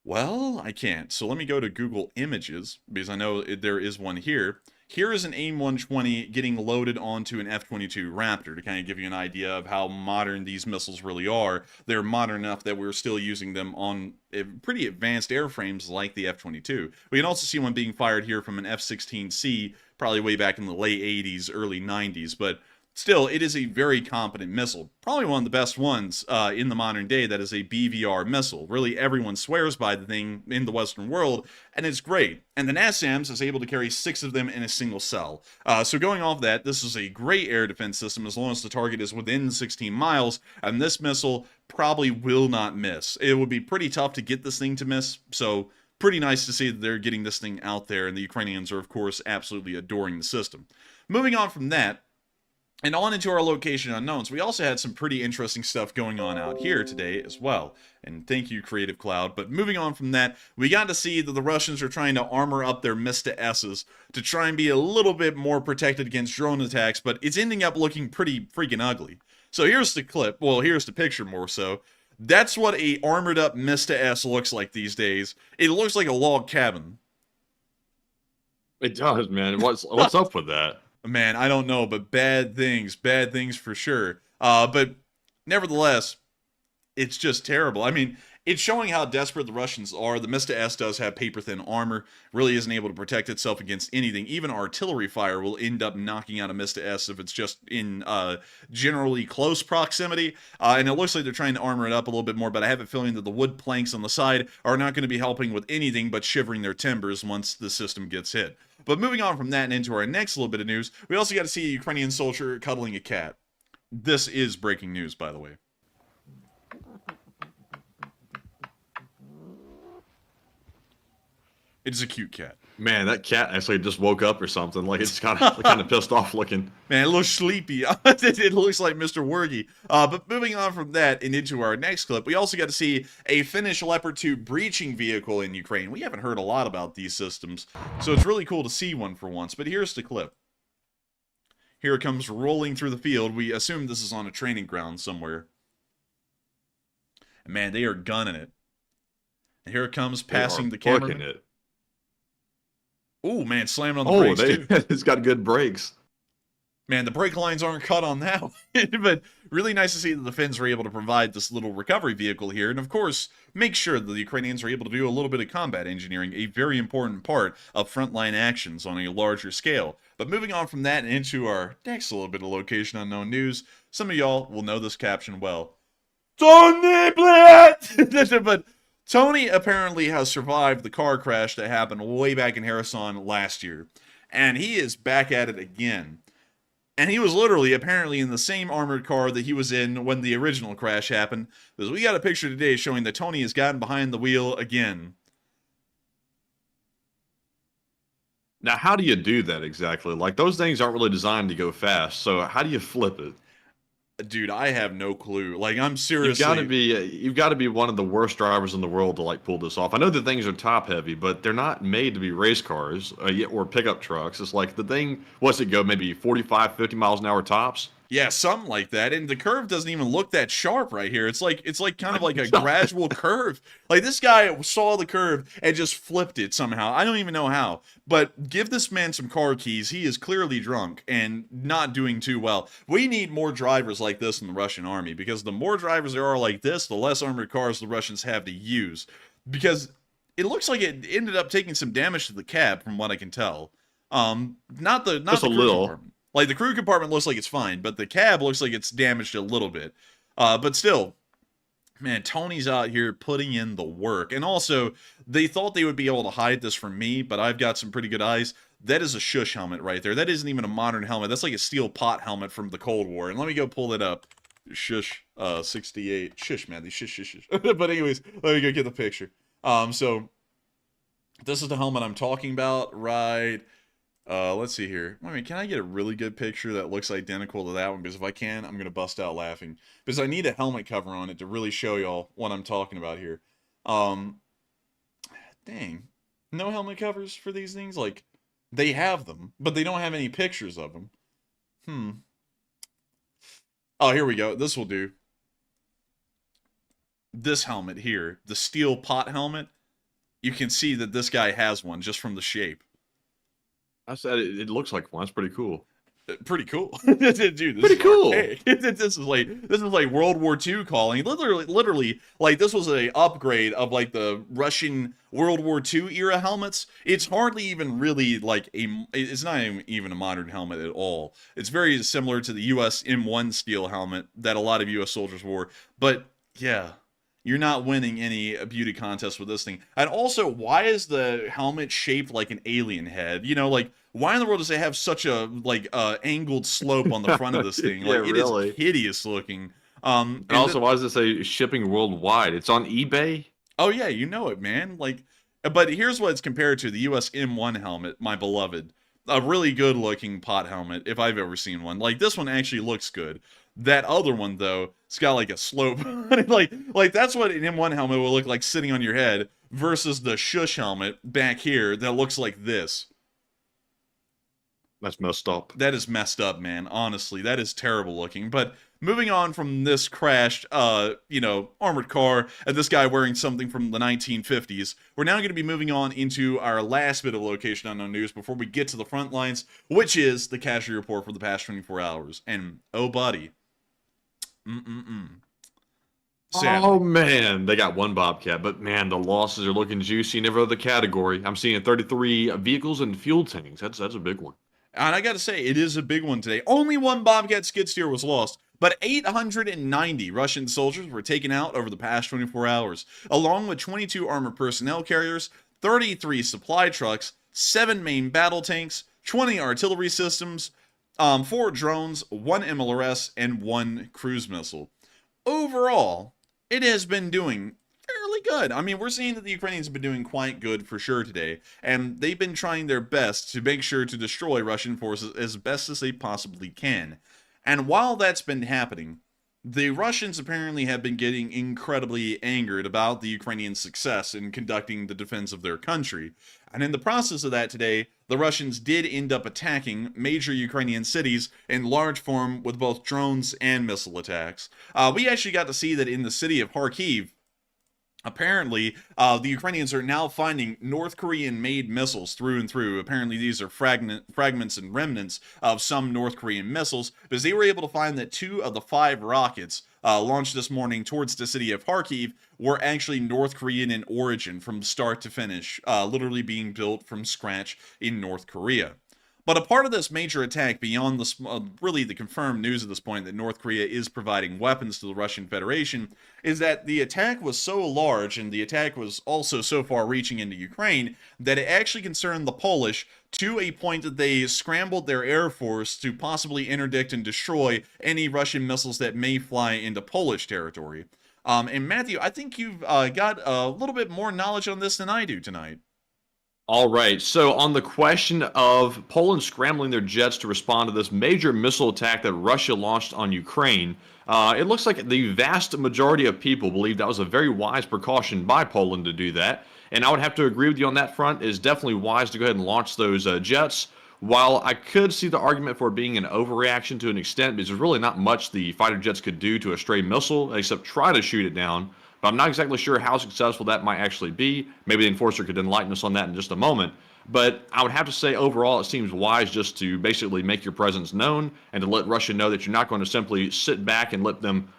Well, I can't. So let me go to Google Images, because I know there is one here. Here is an AIM-120 getting loaded onto an F-22 Raptor to kind of give you an idea of how modern these missiles really are. They're modern enough that we're still using them on pretty advanced airframes like the F-22. We can also see one being fired here from an F-16C, probably way back in the late 80s, early 90s, but still, it is a very competent missile. Probably one of the best ones in the modern day that is a BVR missile. Really, everyone swears by the thing in the Western world, and it's great. And the NASAMS is able to carry 6 of them in a single cell. So going off that, this is a great air defense system as long as the target is within 16 miles, and this missile probably will not miss. It would be pretty tough to get this thing to miss, so pretty nice to see that they're getting this thing out there, and the Ukrainians are, of course, absolutely adoring the system. Moving on from that, and on into our location unknowns, we also had some pretty interesting stuff going on out here today as well. And thank you, Creative Cloud. But moving on from that, we got to see that the Russians are trying to armor up their Mista S's to try and be a little bit more protected against drone attacks, but it's ending up looking pretty freaking ugly. So here's the clip. Well, here's the picture more so. That's what a armored up Mista S looks like these days. It looks like a log cabin. It does, man. What's up with that? Man, I don't know, but bad things for sure. But nevertheless, it's just terrible. I mean, it's showing how desperate the Russians are. The Mista S does have paper-thin armor, really isn't able to protect itself against anything. Even artillery fire will end up knocking out a Mista S if it's just in generally close proximity. And it looks like they're trying to armor it up a little bit more, but I have a feeling that the wood planks on the side are not going to be helping with anything but shivering their timbers once the system gets hit. But moving on from that and into our next little bit of news, we also got to see a Ukrainian soldier cuddling a cat. This is breaking news, by the way. It is a cute cat. Man, that cat actually just woke up or something. Like, it's kind of pissed off looking. Man, it looks sleepy. It looks like Mr. Wergy. But moving on from that and into our next clip, we also got to see a Finnish Leopard 2 breaching vehicle in Ukraine. We haven't heard a lot about these systems, so it's really cool to see one for once. But here's the clip. Here it comes rolling through the field. We assume this is on a training ground somewhere. And man, they are gunning it. And here it comes, passing the camera. It. Oh, man, slamming on the brakes, too. It's got good brakes. Man, the brake lines aren't cut on that one. But really nice to see that the Finns were able to provide this little recovery vehicle here. And, of course, make sure that the Ukrainians are able to do a little bit of combat engineering, a very important part of frontline actions on a larger scale. But moving on from that and into our next little bit of location unknown news, some of y'all will know this caption well. Tony Blatt! But Tony apparently has survived the car crash that happened way back in Kherson last year. And he is back at it again. And he was literally apparently in the same armored car that he was in when the original crash happened. Because we got a picture today showing that Tony has gotten behind the wheel again. Now, how do you do that exactly? Like, those things aren't really designed to go fast. So how do you flip it? Dude, I have no clue. Like, I'm seriously... You've got to be one of the worst drivers in the world to, like, pull this off. I know that things are top-heavy, but they're not made to be race cars or pickup trucks. It's like the thing, what's it go, maybe 45, 50 miles an hour tops? Yeah, something like that. And the curve doesn't even look that sharp right here. It's like kind of like a gradual curve. Like this guy saw the curve and just flipped it somehow. I don't even know how. But give this man some car keys. He is clearly drunk and not doing too well. We need more drivers like this in the Russian army, because the more drivers there are like this, the less armored cars the Russians have to use. Because it looks like it ended up taking some damage to the cab, from what I can tell. Not the Just a crew little. compartment. Like, the crew compartment looks like it's fine, but the cab looks like it's damaged a little bit. But still, man, Tony's out here putting in the work. And also, they thought they would be able to hide this from me, but I've got some pretty good eyes. That is a shush helmet right there. That isn't even a modern helmet. That's like a steel pot helmet from the Cold War. And let me go pull it up. Shush, 68. Shush, man. These shush. But anyways, let me go get the picture. So, this is the helmet I'm talking about, right? Let's see here. I mean, can I get a really good picture that looks identical to that one? Because if I can, I'm going to bust out laughing. Because I need a helmet cover on it to really show y'all what I'm talking about here. Dang. No helmet covers for these things? Like, they have them, but they don't have any pictures of them. Oh, here we go. This will do. This helmet here, the steel pot helmet, you can see that this guy has one just from the shape. I said it looks like one. That's pretty cool. Pretty cool. Dude, this Pretty is cool. archaic. This is like World War II calling. Literally, like this was a upgrade of like the Russian World War II era helmets. It's hardly even really like it's not even a modern helmet at all. It's very similar to the US M1 steel helmet that a lot of US soldiers wore. But yeah, you're not winning any beauty contest with this thing. And also, why is the helmet shaped like an alien head? You know, like, why in the world does it have such a, like, angled slope on the front of this thing? Like, Yeah, it is really. hideous looking. And also, why does it say shipping worldwide? It's on eBay? Oh, yeah, you know it, man. Like, but here's what it's compared to. The US M1 helmet, my beloved. A really good looking pot helmet, if I've ever seen one. Like, this one actually looks good. That other one, though, it's got like a slope. like that's what an M1 helmet will look like sitting on your head versus the shush helmet back here that looks like this. That's messed up. That is messed up, man. Honestly, that is terrible looking. But moving on from this crashed, armored car and this guy wearing something from the 1950s, we're now going to be moving on into our last bit of location unknown news before we get to the front lines, which is the casualty report for the past 24 hours. And, oh, buddy. Sadly. Oh, man. They got one Bobcat, but, man, the losses are looking juicy in every other category. I'm seeing 33 vehicles and fuel tanks. That's a big one. And I gotta say, it is a big one today. Only one Bobcat skid steer was lost, but 890 Russian soldiers were taken out over the past 24 hours, along with 22 armored personnel carriers, 33 supply trucks, 7 main battle tanks, 20 artillery systems, 4 drones, 1 MLRS, and 1 cruise missile. Overall, it has been doing fairly good. I mean, we're seeing that the Ukrainians have been doing quite good for sure today, and they've been trying their best to make sure to destroy Russian forces as best as they possibly can. And while that's been happening, the Russians apparently have been getting incredibly angered about the Ukrainian success in conducting the defense of their country. And in the process of that today, the Russians did end up attacking major Ukrainian cities in large form with both drones and missile attacks. We actually got to see that in the city of Kharkiv. Apparently, the Ukrainians are now finding North Korean-made missiles through and through. Apparently, these are fragments and remnants of some North Korean missiles, because they were able to find that 2 of the 5 rockets launched this morning towards the city of Kharkiv were actually North Korean in origin from start to finish, literally being built from scratch in North Korea. But a part of this major attack, beyond really the confirmed news at this point that North Korea is providing weapons to the Russian Federation, is that the attack was so large and the attack was also so far reaching into Ukraine that it actually concerned the Polish to a point that they scrambled their air force to possibly interdict and destroy any Russian missiles that may fly into Polish territory. And Matthew, I think you've got a little bit more knowledge on this than I do tonight. All right. So on the question of Poland scrambling their jets to respond to this major missile attack that Russia launched on Ukraine, it looks like the vast majority of people believe that was a very wise precaution by Poland to do that. And I would have to agree with you on that front. It is definitely wise to go ahead and launch those jets. while I could see the argument for it being an overreaction to an extent, because there's really not much the fighter jets could do to a stray missile except try to shoot it down. But I'm not exactly sure how successful that might actually be. Maybe the enforcer could enlighten us on that in just a moment. But I would have to say overall it seems wise just to basically make your presence known and to let Russia know that you're not going to simply sit back and let them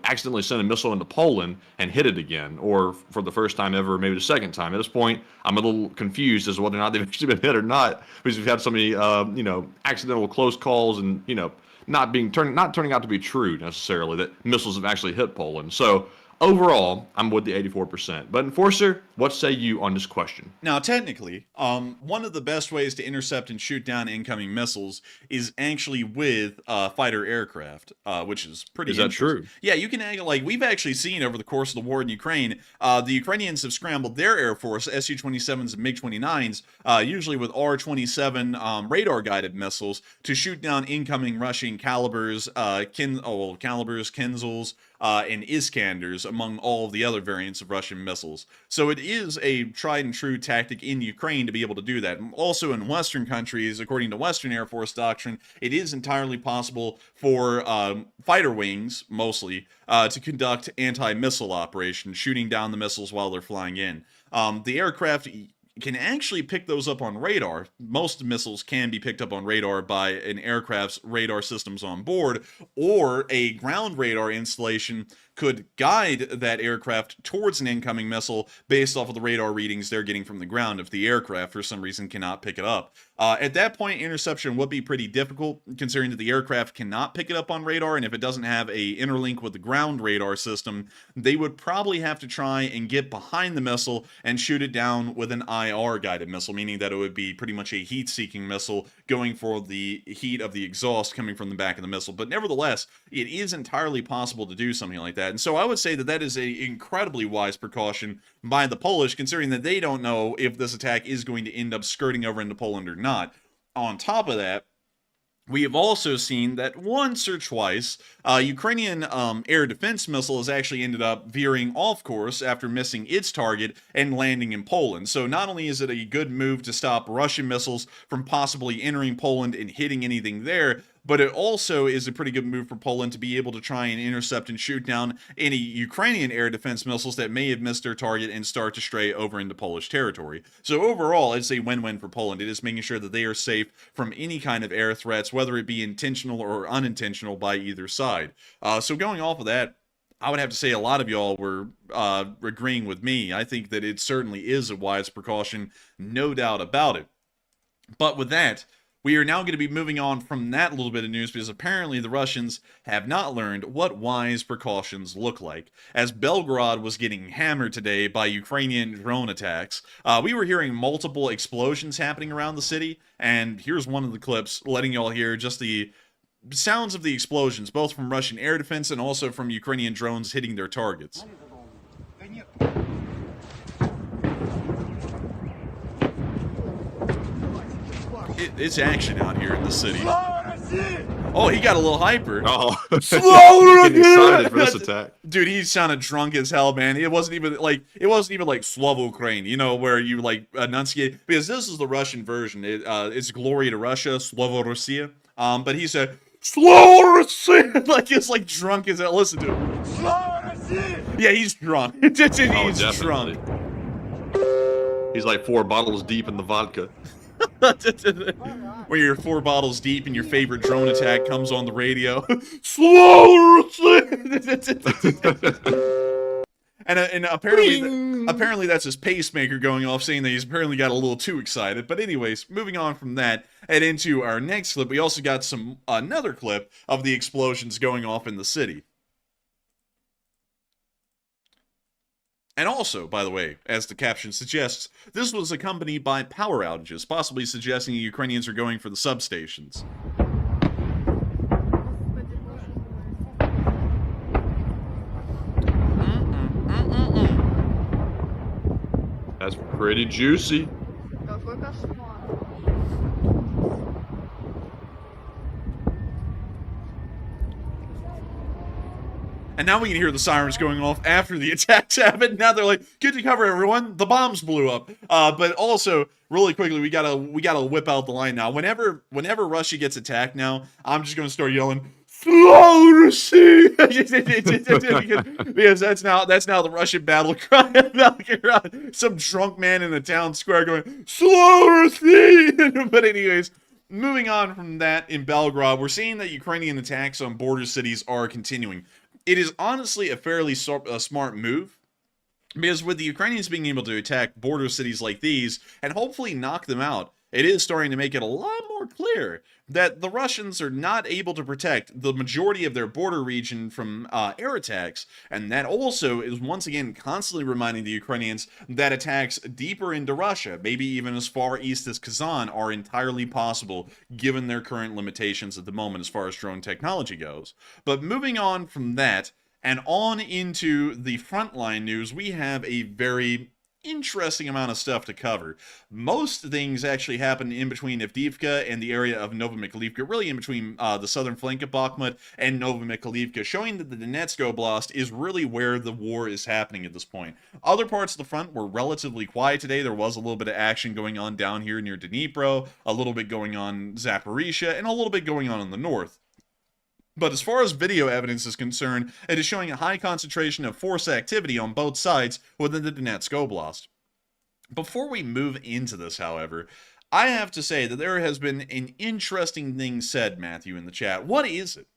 accidentally send a missile into Poland and hit it again, or for the first time ever, maybe the second time. At this point, I'm a little confused as to whether or not they've actually been hit or not, because we've had so many, accidental close calls and, not turning out to be true necessarily, that missiles have actually hit Poland. So overall, I'm with the 84%. But Enforcer, what say you on this question? Now, technically, one of the best ways to intercept and shoot down incoming missiles is actually with fighter aircraft, which is pretty interesting. Is that true? Yeah, you can we've actually seen over the course of the war in Ukraine, the Ukrainians have scrambled their Air Force, Su-27s and MiG-29s, usually with R-27 radar-guided missiles, to shoot down incoming Russian Calibers, Kinzels, and Iskanders, among all of the other variants of Russian missiles. So it is a tried and true tactic in Ukraine to be able to do that. Also in Western countries, according to Western Air Force doctrine, it is entirely possible for fighter wings, mostly, to conduct anti-missile operations, shooting down the missiles while they're flying in. The aircraft can actually pick those up on radar. Most missiles can be picked up on radar by an aircraft's radar systems on board, or a ground radar installation could guide that aircraft towards an incoming missile based off of the radar readings they're getting from the ground if the aircraft for some reason cannot pick it up. At that point, interception would be pretty difficult, considering that the aircraft cannot pick it up on radar, and if it doesn't have a interlink with the ground radar system, they would probably have to try and get behind the missile and shoot it down with an IR-guided missile, meaning that it would be pretty much a heat-seeking missile going for the heat of the exhaust coming from the back of the missile. But nevertheless, it is entirely possible to do something like that. And so I would say that that is an incredibly wise precaution by the Polish, considering that they don't know if this attack is going to end up skirting over into Poland or not. On top of that, we have also seen that once or twice, Ukrainian air defense missile has actually ended up veering off course after missing its target and landing in Poland. So not only is it a good move to stop Russian missiles from possibly entering Poland and hitting anything there, but it also is a pretty good move for Poland to be able to try and intercept and shoot down any Ukrainian air defense missiles that may have missed their target and start to stray over into Polish territory. So overall, it's a win-win for Poland. It is making sure that they are safe from any kind of air threats, whether it be intentional or unintentional by either side. So going off of that, I would have to say a lot of y'all were agreeing with me. I think that it certainly is a wise precaution, no doubt about it. But with that, we are now going to be moving on from that little bit of news, because apparently the Russians have not learned what wise precautions look like. As Belgorod was getting hammered today by Ukrainian drone attacks, we were hearing multiple explosions happening around the city, and here's one of the clips letting y'all hear just the sounds of the explosions, both from Russian air defense and also from Ukrainian drones hitting their targets. It's action out here in the city. Oh, he got a little hyper. Oh, getting excited for this attack. Dude, he sounded drunk as hell, man. It wasn't even like Slava Ukraine, you know, where you like enunciate, because this is the Russian version. It's Glory to Russia, Slava Russia. But he said Slava Russia, like it's like drunk as hell. Listen to him. Slava Russia. Yeah, he's drunk. He's drunk. He's like 4 bottles deep in the vodka. Where you're 4 bottles deep and your favorite drone attack comes on the radio. and apparently that's his pacemaker going off, saying that he's apparently got a little too excited. But anyways, moving on from that and into our next clip, we also got another clip of the explosions going off in the city. And also, by the way, as the caption suggests, this was accompanied by power outages, possibly suggesting the Ukrainians are going for the substations. That's pretty juicy. And now we can hear the sirens going off after the attacks happened. Now they're like, "Get to cover, everyone! The bombs blew up." But also, really quickly, we gotta whip out the line now. Whenever Russia gets attacked, now I'm just gonna start yelling, "Slow receive," because that's now the Russian battle cry. Some drunk man in the town square going, "Slow receive." But anyways. Moving on from that, in Belgrade, we're seeing that Ukrainian attacks on border cities are continuing. It is honestly a fairly smart move, because with the Ukrainians being able to attack border cities like these, and hopefully knock them out, it is starting to make it a lot more clear that the Russians are not able to protect the majority of their border region from air attacks, and that also is once again constantly reminding the Ukrainians that attacks deeper into Russia, maybe even as far east as Kazan, are entirely possible given their current limitations at the moment as far as drone technology goes. But moving on from that, and on into the Frontline news, we have a very interesting amount of stuff to cover. Most things actually happen in between Avdiivka and the area of Novomykhailivka, really in between the southern flank of Bakhmut and Novomykhailivka, showing that the Donetsk Oblast is really where the war is happening at this point. Other parts of the front were relatively quiet today. There was a little bit of action going on down here near Dnipro, a little bit going on Zaporizhia, and a little bit going on in the north. But as far as video evidence is concerned, it is showing a high concentration of force activity on both sides within the Donetsk Oblast. Before we move into this, however, I have to say that there has been an interesting thing said, Matthew, in the chat. What is it?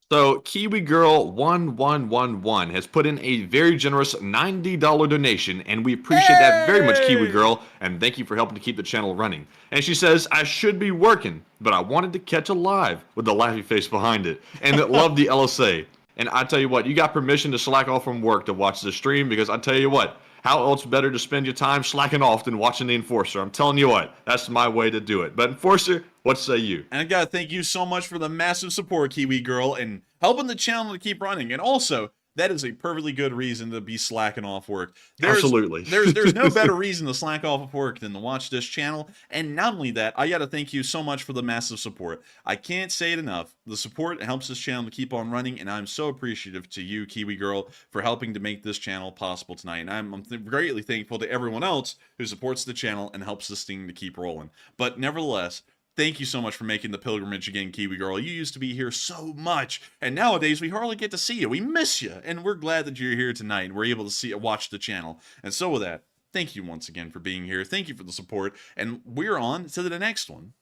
So, Kiwi Girl 1111 has put in a very generous $90 donation, and we appreciate that very much, Kiwi Girl, and thank you for helping to keep the channel running. And she says, "I should be working, but I wanted to catch a live," with the laughy face behind it, and that love the LSA. And I tell you what, you got permission to slack off from work to watch the stream, because I tell you what, how else better to spend your time slacking off than watching the Enforcer? I'm telling you what, that's my way to do it. But Enforcer, what say you? And I gotta thank you so much for the massive support, Kiwi Girl, and helping the channel to keep running. And also, that is a perfectly good reason to be slacking off work. Absolutely. There's no better reason to slack off of work than to watch this channel. And not only that, I gotta thank you so much for the massive support. I can't say it enough. The support helps this channel to keep on running, and I'm so appreciative to you, Kiwi Girl, for helping to make this channel possible tonight. And I'm greatly thankful to everyone else who supports the channel and helps this thing to keep rolling. But nevertheless, thank you so much for making the pilgrimage again, Kiwi Girl. You used to be here so much, and nowadays we hardly get to see you. We miss you, and we're glad that you're here tonight and we're able to watch the channel. And so with that, thank you once again for being here. Thank you for the support, and we're on to the next one.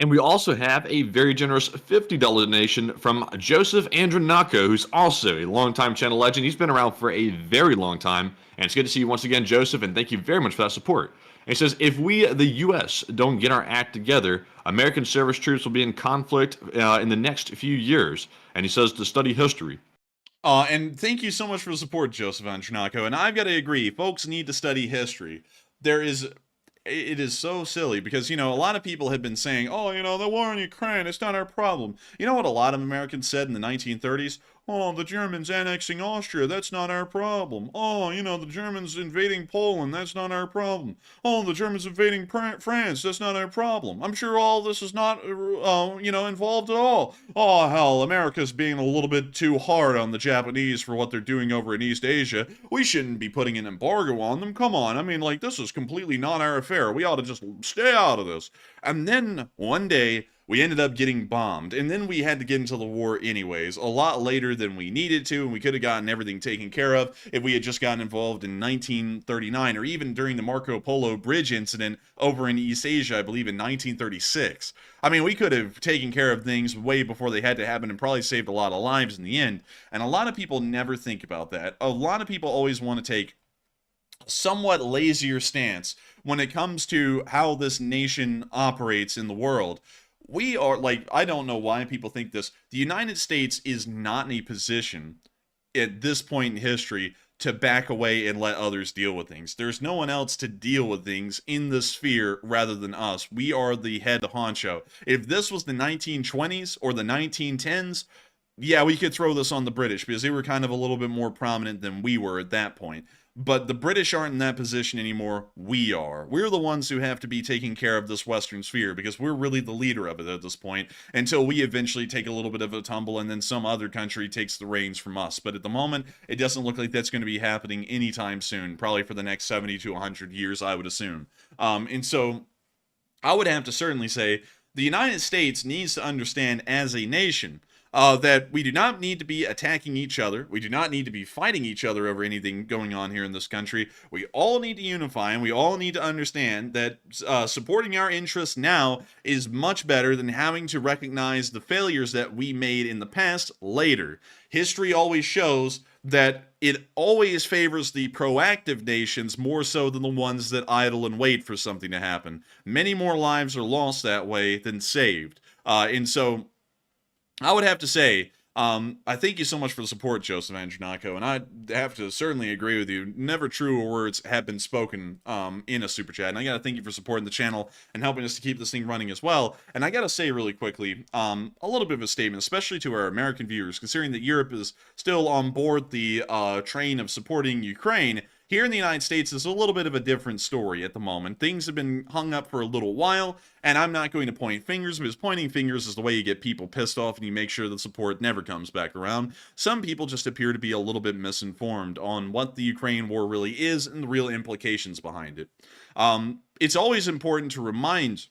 And we also have a very generous $50 donation from Joseph Andronako, who's also a longtime channel legend. He's been around for a very long time, and it's good to see you once again, Joseph, and thank you very much for that support. And he says, "If we, the U.S., don't get our act together, American service troops will be in conflict in the next few years." And he says to study history. And thank you so much for the support, Joseph Andronako. And I've got to agree, folks need to study history. It is so silly because, a lot of people have been saying, "Oh, the war in Ukraine, it's not our problem." You know what a lot of Americans said in the 1930s? "Oh, the Germans annexing Austria, that's not our problem. Oh, the Germans invading Poland, that's not our problem. Oh, the Germans invading France, that's not our problem. I'm sure all this is not, involved at all. Oh, hell, America's being a little bit too hard on the Japanese for what they're doing over in East Asia. We shouldn't be putting an embargo on them. Come on, this is completely not our affair. We ought to just stay out of this." And then, one day, we ended up getting bombed, and then we had to get into the war anyways, a lot later than we needed to, and we could have gotten everything taken care of if we had just gotten involved in 1939, or even during the Marco Polo Bridge incident over in East Asia, I believe in 1936. We could have taken care of things way before they had to happen and probably saved a lot of lives in the end, and a lot of people never think about that. A lot of people always want to take somewhat lazier stance when it comes to how this nation operates in the world. We are, I don't know why people think this. The United States is not in a position at this point in history to back away and let others deal with things. There's no one else to deal with things in the sphere rather than us. We are the head honcho. If this was the 1920s or the 1910s, yeah, we could throw this on the British because they were kind of a little bit more prominent than we were at that point. But the British aren't in that position anymore. We are. We're the ones who have to be taking care of this Western sphere because we're really the leader of it at this point until we eventually take a little bit of a tumble and then some other country takes the reins from us. But at the moment, it doesn't look like that's going to be happening anytime soon, probably for the next 70 to 100 years, I would assume. And so I would have to certainly say the United States needs to understand as a nation that we do not need to be attacking each other. We do not need to be fighting each other over anything going on here in this country. We all need to unify, and we all need to understand that supporting our interests now is much better than having to recognize the failures that we made in the past later. History always shows that it always favors the proactive nations more so than the ones that idle and wait for something to happen. Many more lives are lost that way than saved. And so I would have to say, I thank you so much for the support, Joseph Andronako, and I have to certainly agree with you. Never truer words have been spoken in a super chat, and I got to thank you for supporting the channel and helping us to keep this thing running as well. And I got to say really quickly, a little bit of a statement, especially to our American viewers, considering that Europe is still on board the train of supporting Ukraine. Here in the United States, it's a little bit of a different story at the moment. Things have been hung up for a little while, and I'm not going to point fingers, because pointing fingers is the way you get people pissed off and you make sure the support never comes back around. Some people just appear to be a little bit misinformed on what the Ukraine war really is and the real implications behind it. It's always important to remind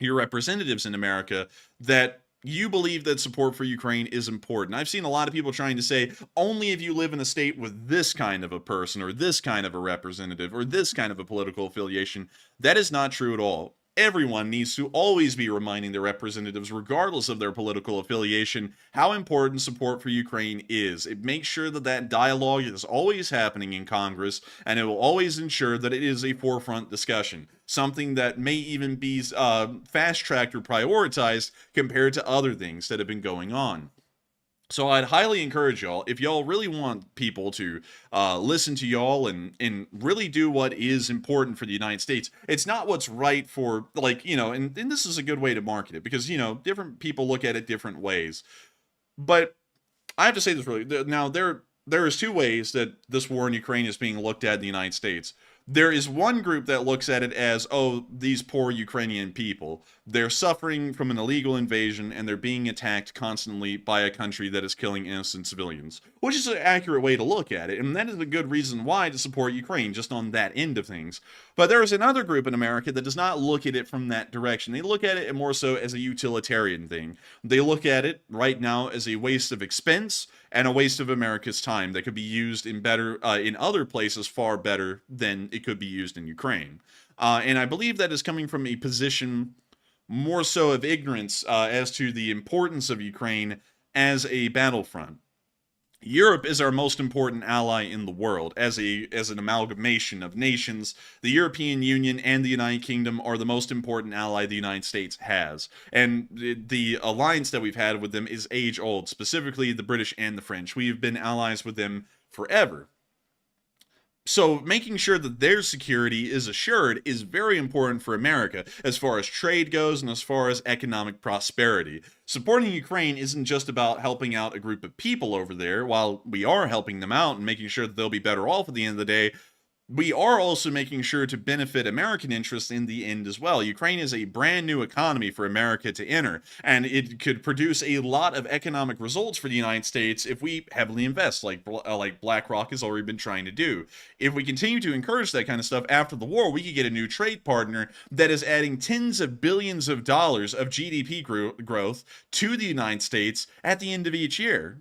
your representatives in America that you believe that support for Ukraine is important. I've seen a lot of people trying to say, only if you live in a state with this kind of a person, or this kind of a representative, or this kind of a political affiliation. That is not true at all. Everyone needs to always be reminding their representatives, regardless of their political affiliation, how important support for Ukraine is. It makes sure that that dialogue is always happening in Congress, and it will always ensure that it is a forefront discussion. Something that may even be fast-tracked or prioritized compared to other things that have been going on. So I'd highly encourage y'all, if y'all really want people to listen to y'all and really do what is important for the United States, it's not what's right for, like, you know, and this is a good way to market it, because, you know, different people look at it different ways. But I have to say this really, now there is two ways that this war in Ukraine is being looked at in the United States. There is one group that looks at it as, oh, these poor Ukrainian people, they're suffering from an illegal invasion and they're being attacked constantly by a country that is killing innocent civilians, which is an accurate way to look at it, and that is a good reason why to support Ukraine, just on that end of things. But there is another group in America that does not look at it from that direction. They look at it more so as a utilitarian thing. They look at it right now as a waste of expense and a waste of America's time that could be used in in other places far better than it could be used in Ukraine. And I believe that is coming from a position more so of ignorance as to the importance of Ukraine as a battlefront. Europe is our most important ally in the world. As an amalgamation of nations, the European Union and the United Kingdom are the most important ally the United States has. And the alliance that we've had with them is age-old, specifically the British and the French. We've been allies with them forever. So making sure that their security is assured is very important for America as far as trade goes and as far as economic prosperity. Supporting Ukraine isn't just about helping out a group of people over there. While we are helping them out and making sure that they'll be better off at the end of the day, we are also making sure to benefit American interests in the end as well. Ukraine is a brand new economy for America to enter, and it could produce a lot of economic results for the United States if we heavily invest, like BlackRock has already been trying to do. If we continue to encourage that kind of stuff after the war, we could get a new trade partner that is adding tens of billions of dollars of GDP growth to the United States at the end of each year.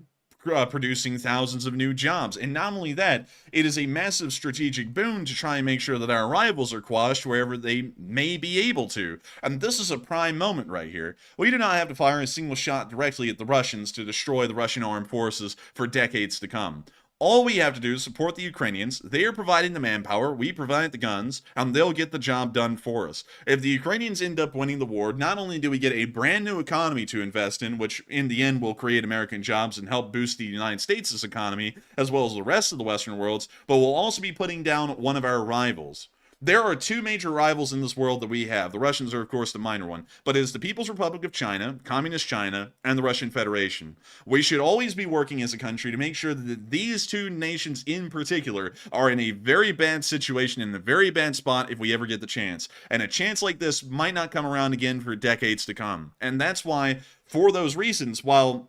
Producing thousands of new jobs. And not only that, it is a massive strategic boon to try and make sure that our rivals are quashed wherever they may be able to. And this is a prime moment right here. We do not have to fire a single shot directly at the Russians to destroy the Russian armed forces for decades to come. All we have to do is support the Ukrainians. They are providing the manpower, we provide the guns, and they'll get the job done for us. If the Ukrainians end up winning the war, not only do we get a brand new economy to invest in, which in the end will create American jobs and help boost the United States' economy, as well as the rest of the Western worlds, but we'll also be putting down one of our rivals. There are two major rivals in this world that we have. The Russians are, of course, the minor one, but it is the People's Republic of China, Communist China, and the Russian Federation. We should always be working as a country to make sure that these two nations in particular are in a very bad situation, in a very bad spot if we ever get the chance. And a chance like this might not come around again for decades to come. And that's why, for those reasons, while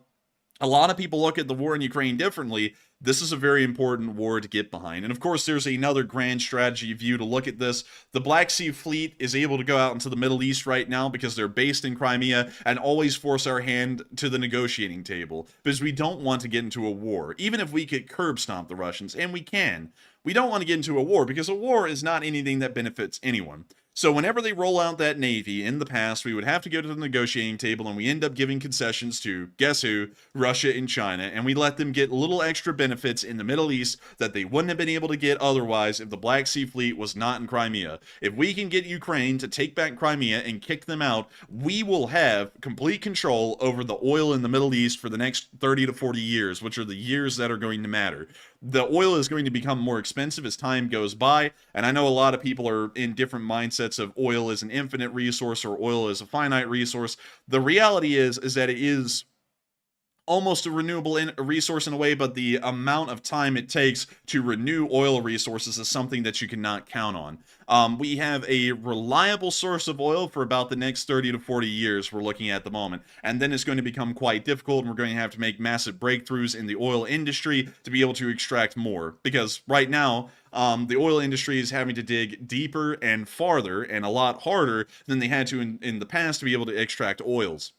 a lot of people look at the war in Ukraine differently, this is a very important war to get behind. And of course, there's another grand strategy view to look at this. The Black Sea Fleet is able to go out into the Middle East right now because they're based in Crimea and always force our hand to the negotiating table because we don't want to get into a war. Even if we could curb stomp the Russians, and we can, we don't want to get into a war because a war is not anything that benefits anyone. So whenever they roll out that Navy, in the past, we would have to go to the negotiating table and we end up giving concessions to, guess who, Russia and China, and we let them get little extra benefits in the Middle East that they wouldn't have been able to get otherwise if the Black Sea Fleet was not in Crimea. If we can get Ukraine to take back Crimea and kick them out, we will have complete control over the oil in the Middle East for the next 30 to 40 years, which are the years that are going to matter. The oil is going to become more expensive as time goes by, and I know a lot of people are in different mindsets of oil as an infinite resource or oil as a finite resource. The reality is that it is almost a renewable resource in a way, but the amount of time it takes to renew oil resources is something that you cannot count on. We have a reliable source of oil for about the next 30 to 40 years we're looking at the moment, and then it's going to become quite difficult, and we're going to have to make massive breakthroughs in the oil industry to be able to extract more, because right now the oil industry is having to dig deeper and farther and a lot harder than they had to in the past to be able to extract oils.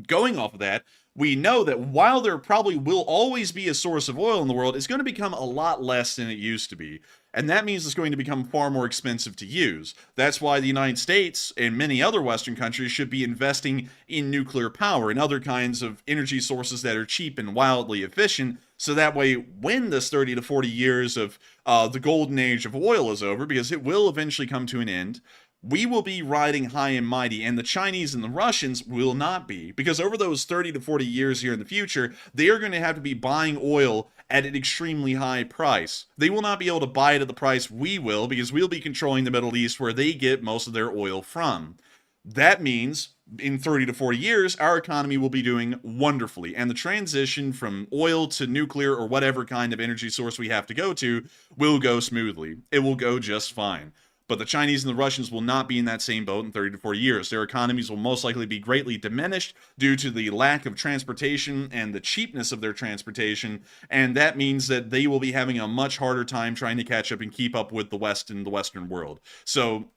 Going off of that, we know that while there probably will always be a source of oil in the world, it's going to become a lot less than it used to be. And that means it's going to become far more expensive to use. That's why the United States and many other Western countries should be investing in nuclear power and other kinds of energy sources that are cheap and wildly efficient. So that way, when this 30 to 40 years of the golden age of oil is over, because it will eventually come to an end, we will be riding high and mighty, and the Chinese and the Russians will not be, because over those 30 to 40 years here in the future, they are going to have to be buying oil at an extremely high price. They will not be able to buy it at the price we will, because we'll be controlling the Middle East where they get most of their oil from. That means in 30 to 40 years, our economy will be doing wonderfully, and the transition from oil to nuclear or whatever kind of energy source we have to go to will go smoothly. It will go just fine. But the Chinese and the Russians will not be in that same boat in 30 to 40 years. Their economies will most likely be greatly diminished due to the lack of transportation and the cheapness of their transportation, and that means that they will be having a much harder time trying to catch up and keep up with the West and the Western world. So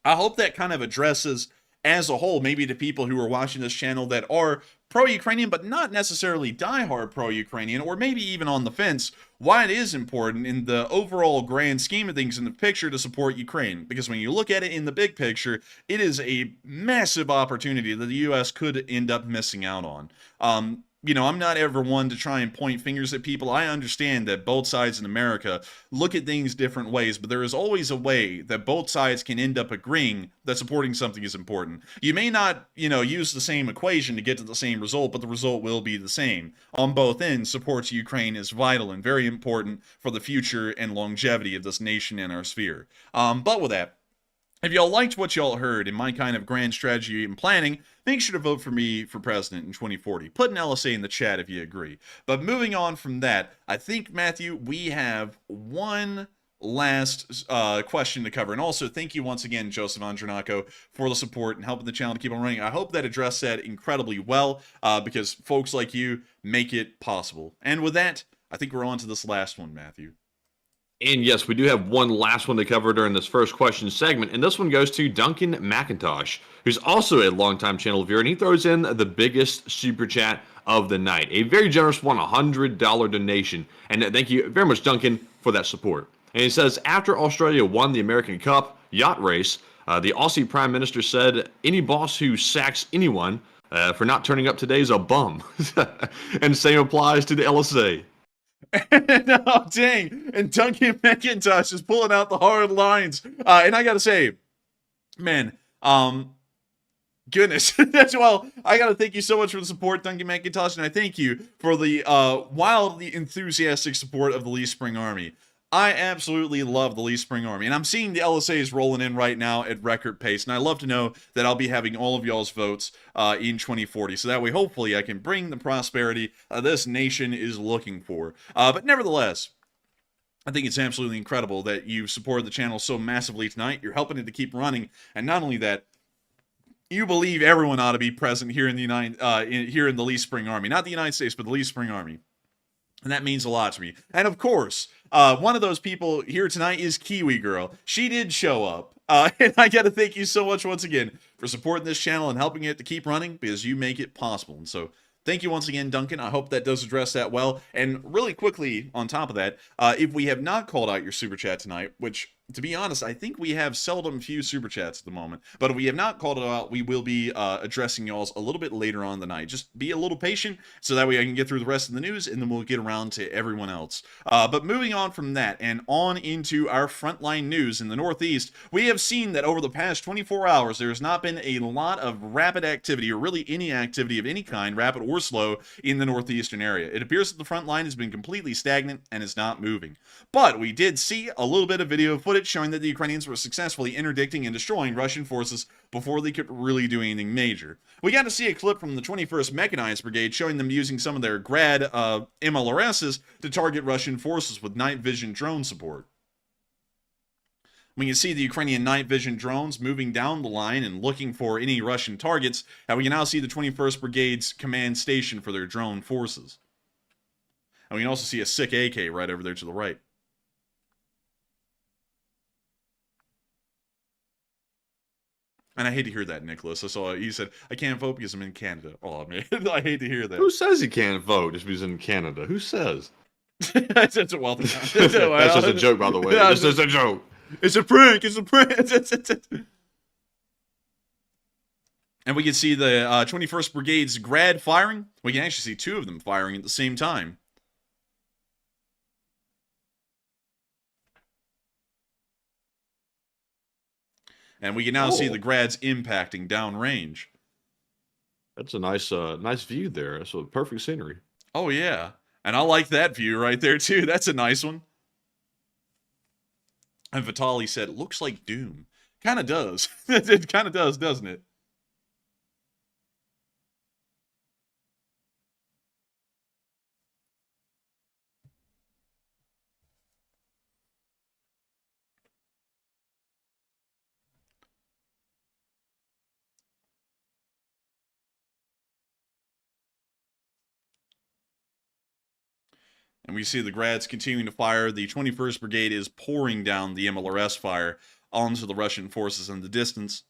I hope that kind of addresses, as a whole, maybe to people who are watching this channel that are pro-Ukrainian, but not necessarily diehard pro-Ukrainian, or maybe even on the fence, why it is important in the overall grand scheme of things in the picture to support Ukraine. Because when you look at it in the big picture, it is a massive opportunity that the U.S. could end up missing out on. You know, I'm not ever one to try and point fingers at people. I understand that both sides in America look at things different ways, but there is always a way that both sides can end up agreeing that supporting something is important. You may not, use the same equation to get to the same result, but the result will be the same. On both ends, support to Ukraine is vital and very important for the future and longevity of this nation and our sphere. But with that, if y'all liked what y'all heard in my kind of grand strategy and planning, make sure to vote for me for president in 2040. Put an LSA in the chat if you agree. But moving on from that, I think, Matthew, we have one last question to cover. And also, thank you once again, Joseph Andronaco, for the support and helping the channel to keep on running. I hope that addressed that incredibly well, because folks like you make it possible. And with that, I think we're on to this last one, Matthew. And yes, we do have one last one to cover during this first question segment, and this one goes to Duncan McIntosh, who's also a longtime channel viewer, and he throws in the biggest super chat of the night. A very generous one, $100 donation. And thank you very much, Duncan, for that support. And he says, after Australia won the American Cup yacht race, the Aussie Prime Minister said, any boss who sacks anyone for not turning up today is a bum. And the same applies to the LSA. Oh, dang. And Duncan McIntosh is pulling out the hard lines. And I gotta say, man, goodness. Well, I gotta thank you so much for the support, Duncan McIntosh, and I thank you for the wildly enthusiastic support of the Lee Spring Army. I absolutely love the Lee Spring Army, and I'm seeing the LSAs rolling in right now at record pace, and I love to know that I'll be having all of y'all's votes in 2040, so that way, hopefully, I can bring the prosperity this nation is looking for. But nevertheless, I think it's absolutely incredible that you've supported the channel so massively tonight. You're helping it to keep running, and not only that, you believe everyone ought to be present here in the here in the Lee Spring Army, not the United States, but the Lee Spring Army. And that means a lot to me. And of course, one of those people here tonight is Kiwi Girl. She did show up. And I got to thank you so much once again for supporting this channel and helping it to keep running, because you make it possible. And so thank you once again, Duncan. I hope that does address that well. And really quickly, on top of that, if we have not called out your super chat tonight, which, to be honest, I think we have seldom few super chats at the moment, but if we have not called it out, we will be addressing y'all's a little bit later on the night. Just be a little patient, so that way I can get through the rest of the news, and then we'll get around to everyone else. But moving on from that, and on into our frontline news in the Northeast, we have seen that over the past 24 hours, there has not been a lot of rapid activity, or really any activity of any kind, rapid or slow, in the northeastern area. It appears that the front line has been completely stagnant and is not moving. But we did see a little bit of video footage showing that the Ukrainians were successfully interdicting and destroying Russian forces before they could really do anything major. We got to see a clip from the 21st Mechanized Brigade showing them using some of their grad MLRSs to target Russian forces with night vision drone support. We can see the Ukrainian night vision drones moving down the line and looking for any Russian targets, and we can now see the 21st Brigade's command station for their drone forces. And we can also see a sick AK right over there to the right. And I hate to hear that, Nicholas. I saw he said, I can't vote because I'm in Canada. Oh, man, I hate to hear that. Who says he can't vote just because he's in Canada? Who says? That's a wealthy. That's just a joke, by the way. Yeah, It's just a joke. It's a prank. It's a prank. And we can see the 21st Brigade's grad firing. We can actually see two of them firing at the same time. And we can now see the grads impacting downrange. That's a nice view there. That's a perfect scenery. Oh, yeah. And I like that view right there, too. That's a nice one. And Vitali said, looks like Doom. Kind of does. It kind of does, doesn't it? And we see the grads continuing to fire. The 21st Brigade is pouring down the MLRS fire onto the Russian forces in the distance.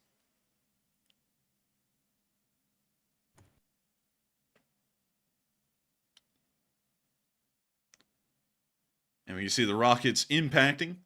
And we see the rockets impacting.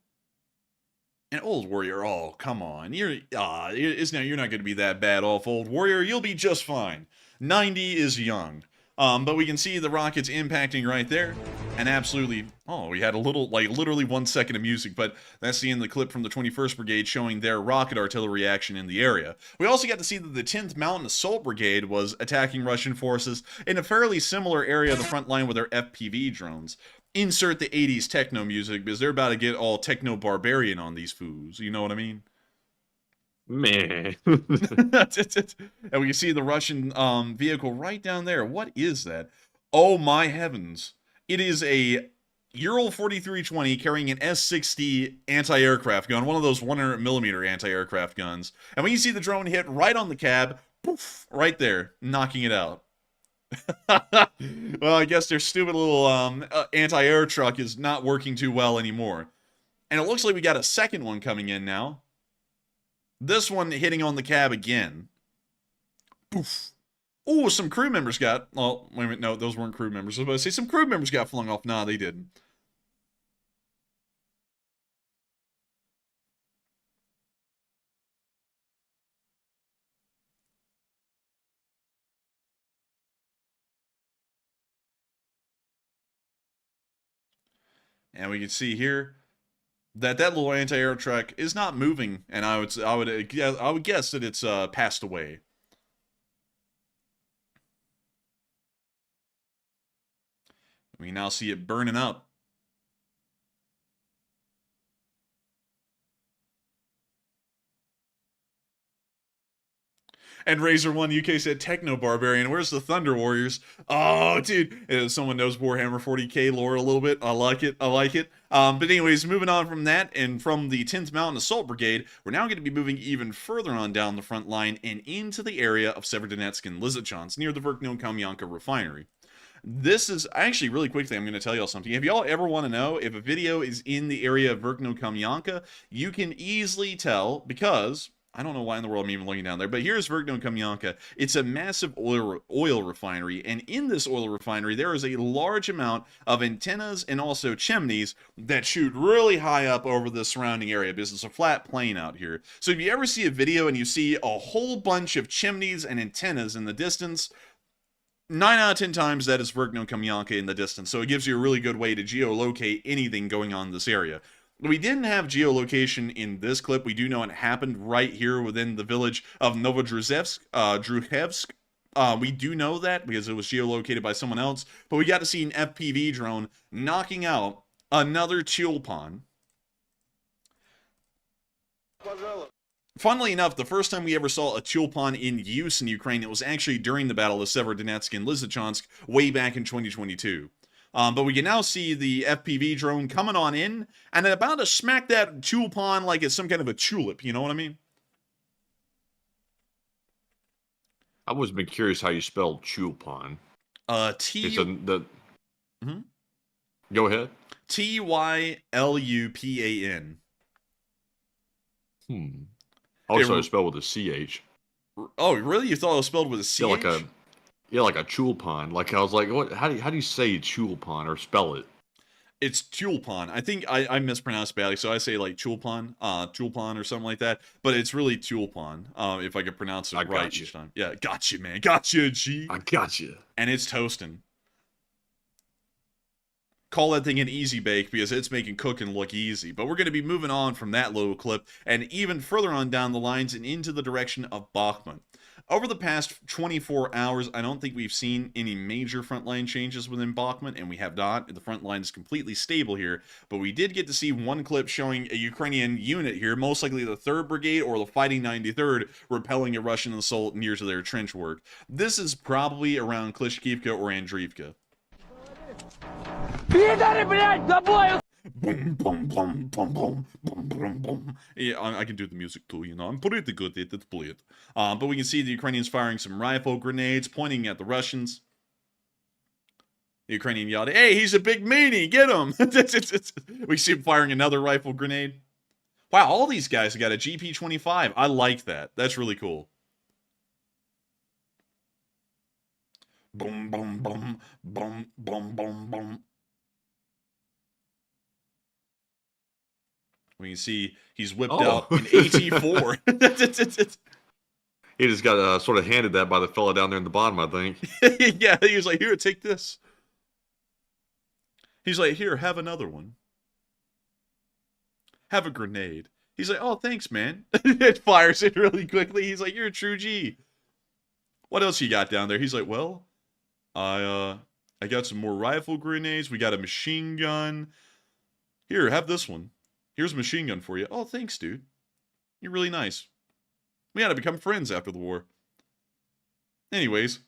And Old Warrior, oh, come on. You're not going to be that bad off, Old Warrior. You'll be just fine. 90 is young. But we can see the rockets impacting right there. And absolutely, oh, we had a little, like, literally 1 second of music, but that's the end of the clip from the 21st Brigade showing their rocket artillery action in the area. We also got to see that the 10th Mountain Assault Brigade was attacking Russian forces in a fairly similar area of the front line with their FPV drones. Insert the 80s techno music, because they're about to get all techno-barbarian on these fools, you know what I mean? Man. And we can see the Russian vehicle right down there. What is that? Oh my heavens. It is a Ural 4320 carrying an S-60 anti-aircraft gun, one of those 100mm anti-aircraft guns. And when you see the drone hit right on the cab, poof, right there, knocking it out. Well, I guess their stupid little anti-air truck is not working too well anymore. And it looks like we got a second one coming in now. This one hitting on the cab again. Poof. Oh, some crew members got... Oh, wait a minute. No, those weren't crew members. I was about to say some crew members got flung off. Nah, they didn't. And we can see here that little anti-air truck is not moving, and I would guess that it's passed away. We now see it burning up. And Razor1 UK said, Techno Barbarian, where's the Thunder Warriors? Oh, dude. Someone knows Warhammer 40k lore a little bit. I like it. But anyways, moving on from that, and from the 10th Mountain Assault Brigade, we're now going to be moving even further on down the front line and into the area of Severodonetsk and Lysychansk, near the Verkno-Kamyanka refinery. This is, actually, really quickly, I'm going to tell y'all something. If y'all ever want to know if a video is in the area of Verkno-Kamyanka, you can easily tell, because I don't know why in the world I'm even looking down there, but here's Verkno-Kamyanka. It's a massive oil refinery, and in this oil refinery, there is a large amount of antennas and also chimneys that shoot really high up over the surrounding area, because it's a flat plain out here. So if you ever see a video and you see a whole bunch of chimneys and antennas in the distance, 9 out of 10 times that is Verkno-Kamyanka in the distance, so it gives you a really good way to geolocate anything going on in this area. We didn't have geolocation in this clip. We do know it happened right here within the village of Novodruzhevsk. We do know that because it was geolocated by someone else, but we got to see an FPV drone knocking out another Tulpan. Funnily enough, the first time we ever saw a Tulpan in use in Ukraine, it was actually during the Battle of Severodonetsk and Lysychansk way back in 2022. But we can now see the FPV drone coming on in, and about to smack that Tulpan like it's some kind of a tulip, you know what I mean? I've always been curious how you spell Tulpan. Go ahead. Tylupan. Also, it's spelled with a CH. Oh, really? You thought it was spelled with a CH? Yeah, like a Tulpan. Like, I was like, what? How do you say Tulpan or spell it? It's Tulpan. I think I mispronounced badly, so I say like Tulpan, Tulpan or something like that. But it's really Tulpan, if I could pronounce it right each time. Yeah, gotcha, man. Gotcha, G. I gotcha. And it's toasting. Call that thing an easy bake because it's making cooking look easy. But we're going to be moving on from that little clip and even further on down the lines and into the direction of Bakhmut. Over the past 24 hours, I don't think we've seen any major frontline changes within Bakhmut, and we have not. The front line is completely stable here, but we did get to see one clip showing a Ukrainian unit here, most likely the 3rd Brigade or the Fighting 93rd, repelling a Russian assault near to their trench work. This is probably around Klishkivka or Avdiivka. Boom, boom, boom, boom, boom, boom, boom, boom. Yeah, I can do the music too, you know. I'm pretty good at it, play it. But we can see the Ukrainians firing some rifle grenades, pointing at the Russians. The Ukrainian yelled, "Hey, he's a big meanie, get him!" We see him firing another rifle grenade. Wow, all these guys have got a GP-25. I like that. That's really cool. Boom, boom, boom, boom, boom, boom, boom. We can see he's whipped out an AT-4. He just got sort of handed that by the fella down there in the bottom, I think. Yeah, he was like, "Here, take this." He's like, "Here, have another one. Have a grenade." He's like, "Oh, thanks, man." It fires it really quickly. He's like, "You're a true G." What else you got down there? He's like, "Well, I got some more rifle grenades. We got a machine gun. Here, have this one. Here's a machine gun for you." "Oh, thanks, dude. You're really nice. We had to become friends after the war." Anyways,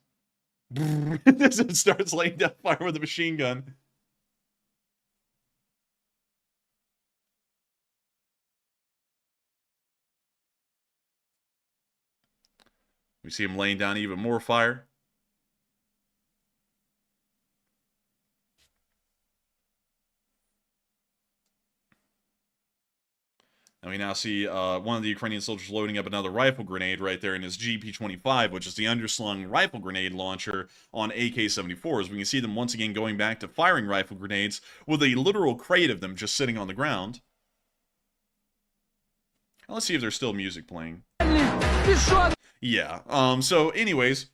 it starts laying down fire with a machine gun. We see him laying down even more fire. And we now see one of the Ukrainian soldiers loading up another rifle grenade right there in his GP-25, which is the underslung rifle grenade launcher on AK-74s. We can see them once again going back to firing rifle grenades with a literal crate of them just sitting on the ground. Now, let's see if there's still music playing. Yeah. So anyways,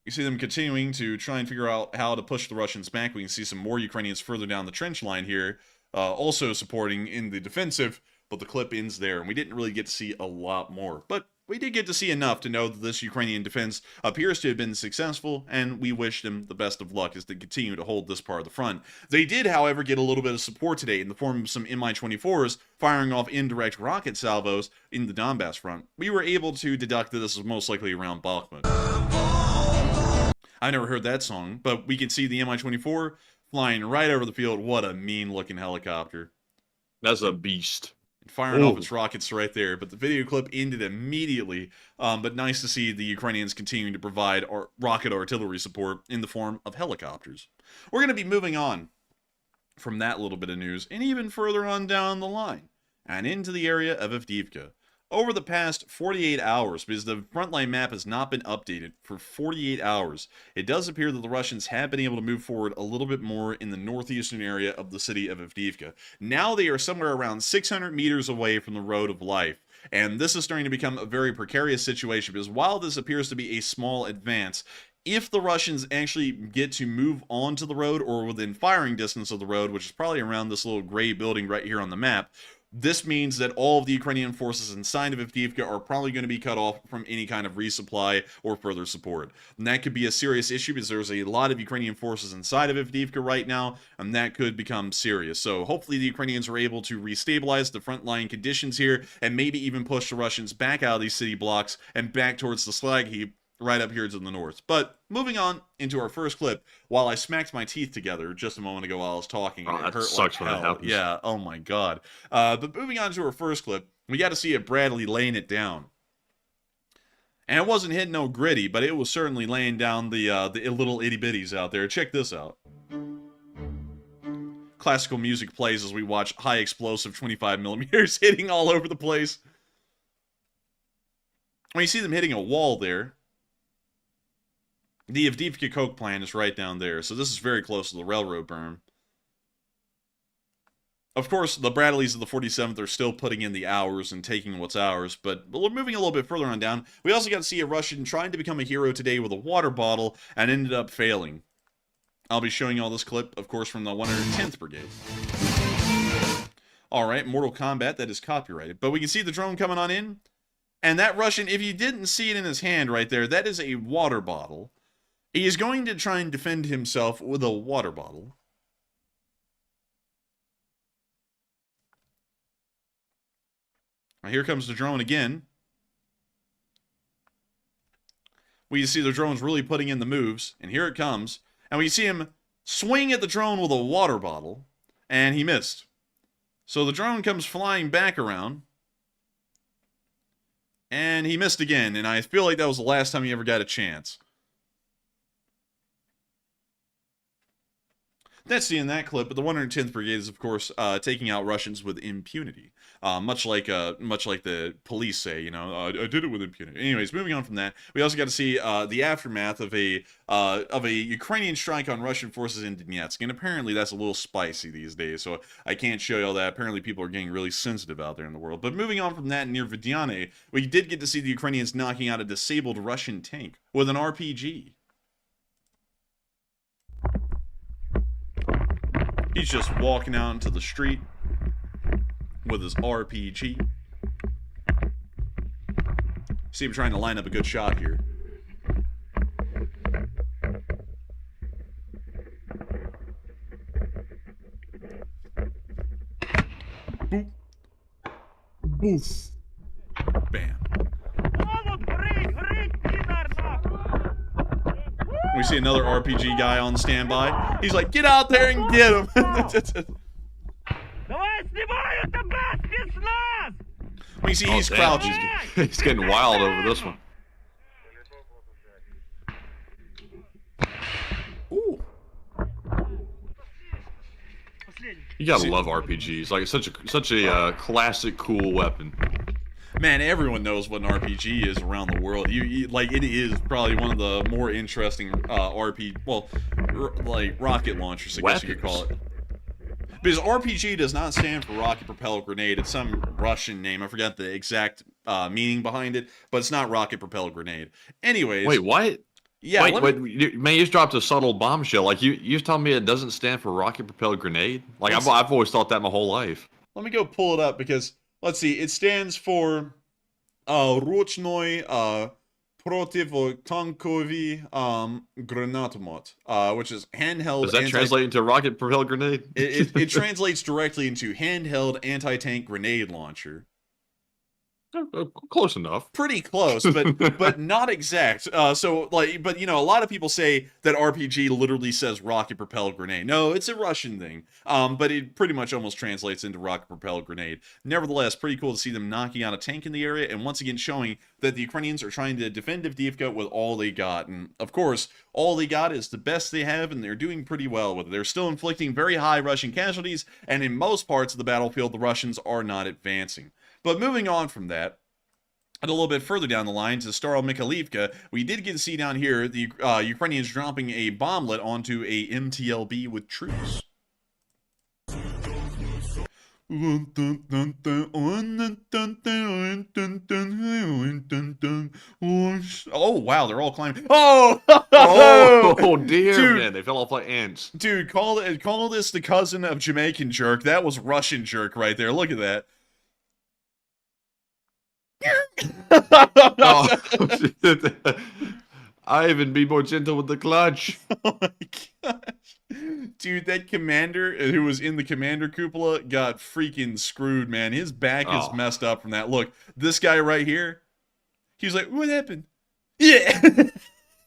you see them continuing to try and figure out how to push the Russians back. We can see some more Ukrainians further down the trench line here, also supporting in the defensive. But the clip ends there, and we didn't really get to see a lot more. But we did get to see enough to know that this Ukrainian defense appears to have been successful, and we wish them the best of luck as they continue to hold this part of the front. They did, however, get a little bit of support today in the form of some Mi-24s firing off indirect rocket salvos in the Donbass front. We were able to deduct that this was most likely around Bakhmut. I never heard that song, but we can see the Mi-24 flying right over the field. What a mean-looking helicopter. That's a beast. Firing off its rockets right there, but the video clip ended immediately. But nice to see the Ukrainians continuing to provide rocket artillery support in the form of helicopters. We're going to be moving on from that little bit of news and even further on down the line and into the area of Avdiivka. Over the past 48 hours, because the Frontline map has not been updated for 48 hours, it does appear that the Russians have been able to move forward a little bit more in the northeastern area of the city of Avdiivka. Now they are somewhere around 600 meters away from the Road of Life, and this is starting to become a very precarious situation, because while this appears to be a small advance, if the Russians actually get to move onto the road or within firing distance of the road, which is probably around this little gray building right here on the map, this means that all of the Ukrainian forces inside of Avdiivka are probably going to be cut off from any kind of resupply or further support. And that could be a serious issue because there's a lot of Ukrainian forces inside of Avdiivka right now, and that could become serious. So hopefully the Ukrainians are able to restabilize the frontline conditions here and maybe even push the Russians back out of these city blocks and back towards the slag heap right up here to the north. But moving on into our first clip, while I smacked my teeth together just a moment ago while I was talking, and it hurt sucks like when that hell. happens. Yeah, oh my god. But moving on to our first clip, we got to see it Bradley laying it down. And it wasn't hitting no gritty, but it was certainly laying down the little itty bitties out there. Check this out. Classical music plays as we watch high explosive 25 millimeters hitting all over the place. When you see them hitting a wall there, the Avdiivka coke plant is right down there, so this is very close to the railroad berm. Of course, the Bradleys of the 47th are still putting in the hours and taking what's ours, but we're moving a little bit further on down. We also got to see a Russian trying to become a hero today with a water bottle and ended up failing. I'll be showing you all this clip, of course, from the 110th Brigade. Alright, Mortal Kombat, that is copyrighted. But we can see the drone coming on in, and that Russian, if you didn't see it in his hand right there, that is a water bottle. He is going to try and defend himself with a water bottle. Now here comes the drone again. We see the drone's really putting in the moves, and here it comes. And we see him swing at the drone with a water bottle, and he missed. So the drone comes flying back around, and he missed again, and I feel like that was the last time he ever got a chance. That's the end of that clip, but the 110th Brigade is, of course, taking out Russians with impunity. Much like the police say, you know, I did it with impunity. Anyways, moving on from that, we also got to see the aftermath of a Ukrainian strike on Russian forces in Donetsk, and apparently that's a little spicy these days, so I can't show you all that. Apparently people are getting really sensitive out there in the world. But moving on from that, near Vdiane, we did get to see the Ukrainians knocking out a disabled Russian tank with an RPG. He's just walking out into the street with his RPG. See him trying to line up a good shot here. Boop. Boof. Bam. We see another RPG guy on standby. He's like, get out there and get him. We see he's crouching. He's getting wild over this one. Ooh. You gotta love RPGs. Like, it's such a classic, cool weapon. Man, everyone knows what an RPG is around the world. Like, it is probably one of the more interesting like rocket launchers, I guess you could call it. Because RPG does not stand for rocket propelled grenade. It's some Russian name. I forgot the exact meaning behind it, but it's not rocket propelled grenade. Anyways. Wait, what? Yeah. Wait, man, you just dropped a subtle bombshell. Like, you telling me it doesn't stand for rocket propelled grenade? Like, I've always thought that my whole life. Let me go pull it up because, let's see, it stands for Ручной противотанковый гранатомет, which is handheld. Does that translate into rocket propelled grenade? It translates directly into handheld anti-tank grenade launcher. Close enough. Pretty close, but not exact. But you know, a lot of people say that RPG literally says rocket propelled grenade. No, it's a Russian thing. But it pretty much almost translates into rocket propelled grenade. Nevertheless, pretty cool to see them knocking out a tank in the area, and once again showing that the Ukrainians are trying to defend Avdiivka with all they got. And of course, all they got is the best they have, and they're doing pretty well with it. They're still inflicting very high Russian casualties, and in most parts of the battlefield, the Russians are not advancing. But moving on from that, and a little bit further down the line to Staro-Mikhailivka, we did get to see down here the Ukrainians dropping a bomblet onto a MTLB with troops. Oh, wow, they're all climbing. Oh! Oh, dear, Dude. man, they fell off like ants. Dude, call this the cousin of Jamaican jerk. That was Russian jerk right there. Look at that. Oh, Ivan, be more gentle with the clutch. Oh my gosh. Dude, that commander who was in the commander cupola got freaking screwed, man. His back is messed up from that. Look, this guy right here, he's like, what happened? Yeah.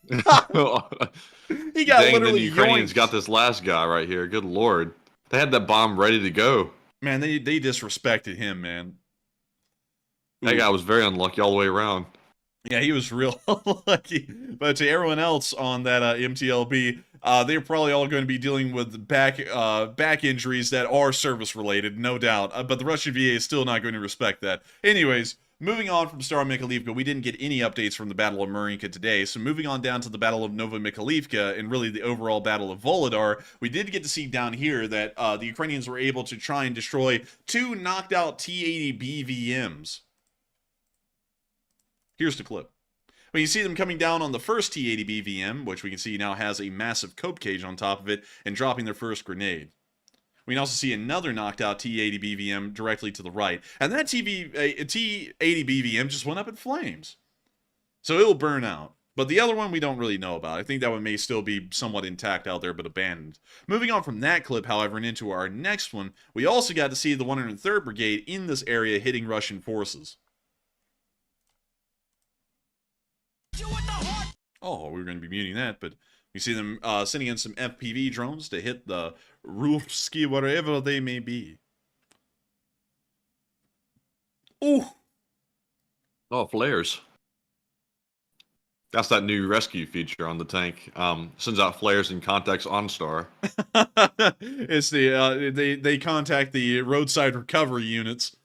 He got Dang, literally the Ukrainians yoinked. got this last guy right here. Good lord. They had that bomb ready to go. Man, they disrespected him, man. That guy was very unlucky all the way around. Yeah, he was real lucky. But to everyone else on that MTLB, they're probably all going to be dealing with back injuries that are service related, no doubt. But the Russian VA is still not going to respect that. Anyways, moving on from Staro-Mikhailivka, we didn't get any updates from the Battle of Marinka today. So moving on down to the Battle of Novomikhailivka and really the overall Battle of Volodar, we did get to see down here that the Ukrainians were able to try and destroy 2 knocked out T-80 BVMs. Here's the clip. When you see them coming down on the first T-80 BVM, which we can see now has a massive cope cage on top of it, and dropping their first grenade. We can also see another knocked out T-80 BVM directly to the right. And that T-80 BVM just went up in flames. So it'll burn out. But the other one we don't really know about. I think that one may still be somewhat intact out there, but abandoned. Moving on from that clip, however, and into our next one, we also got to see the 103rd Brigade in this area hitting Russian forces. Oh, we were going to be muting that, but you see them sending in some FPV drones to hit the Ruski wherever they may be. Ooh! Oh, flares. That's that new rescue feature on the tank. Sends out flares and contacts OnStar. It's the they contact the roadside recovery units.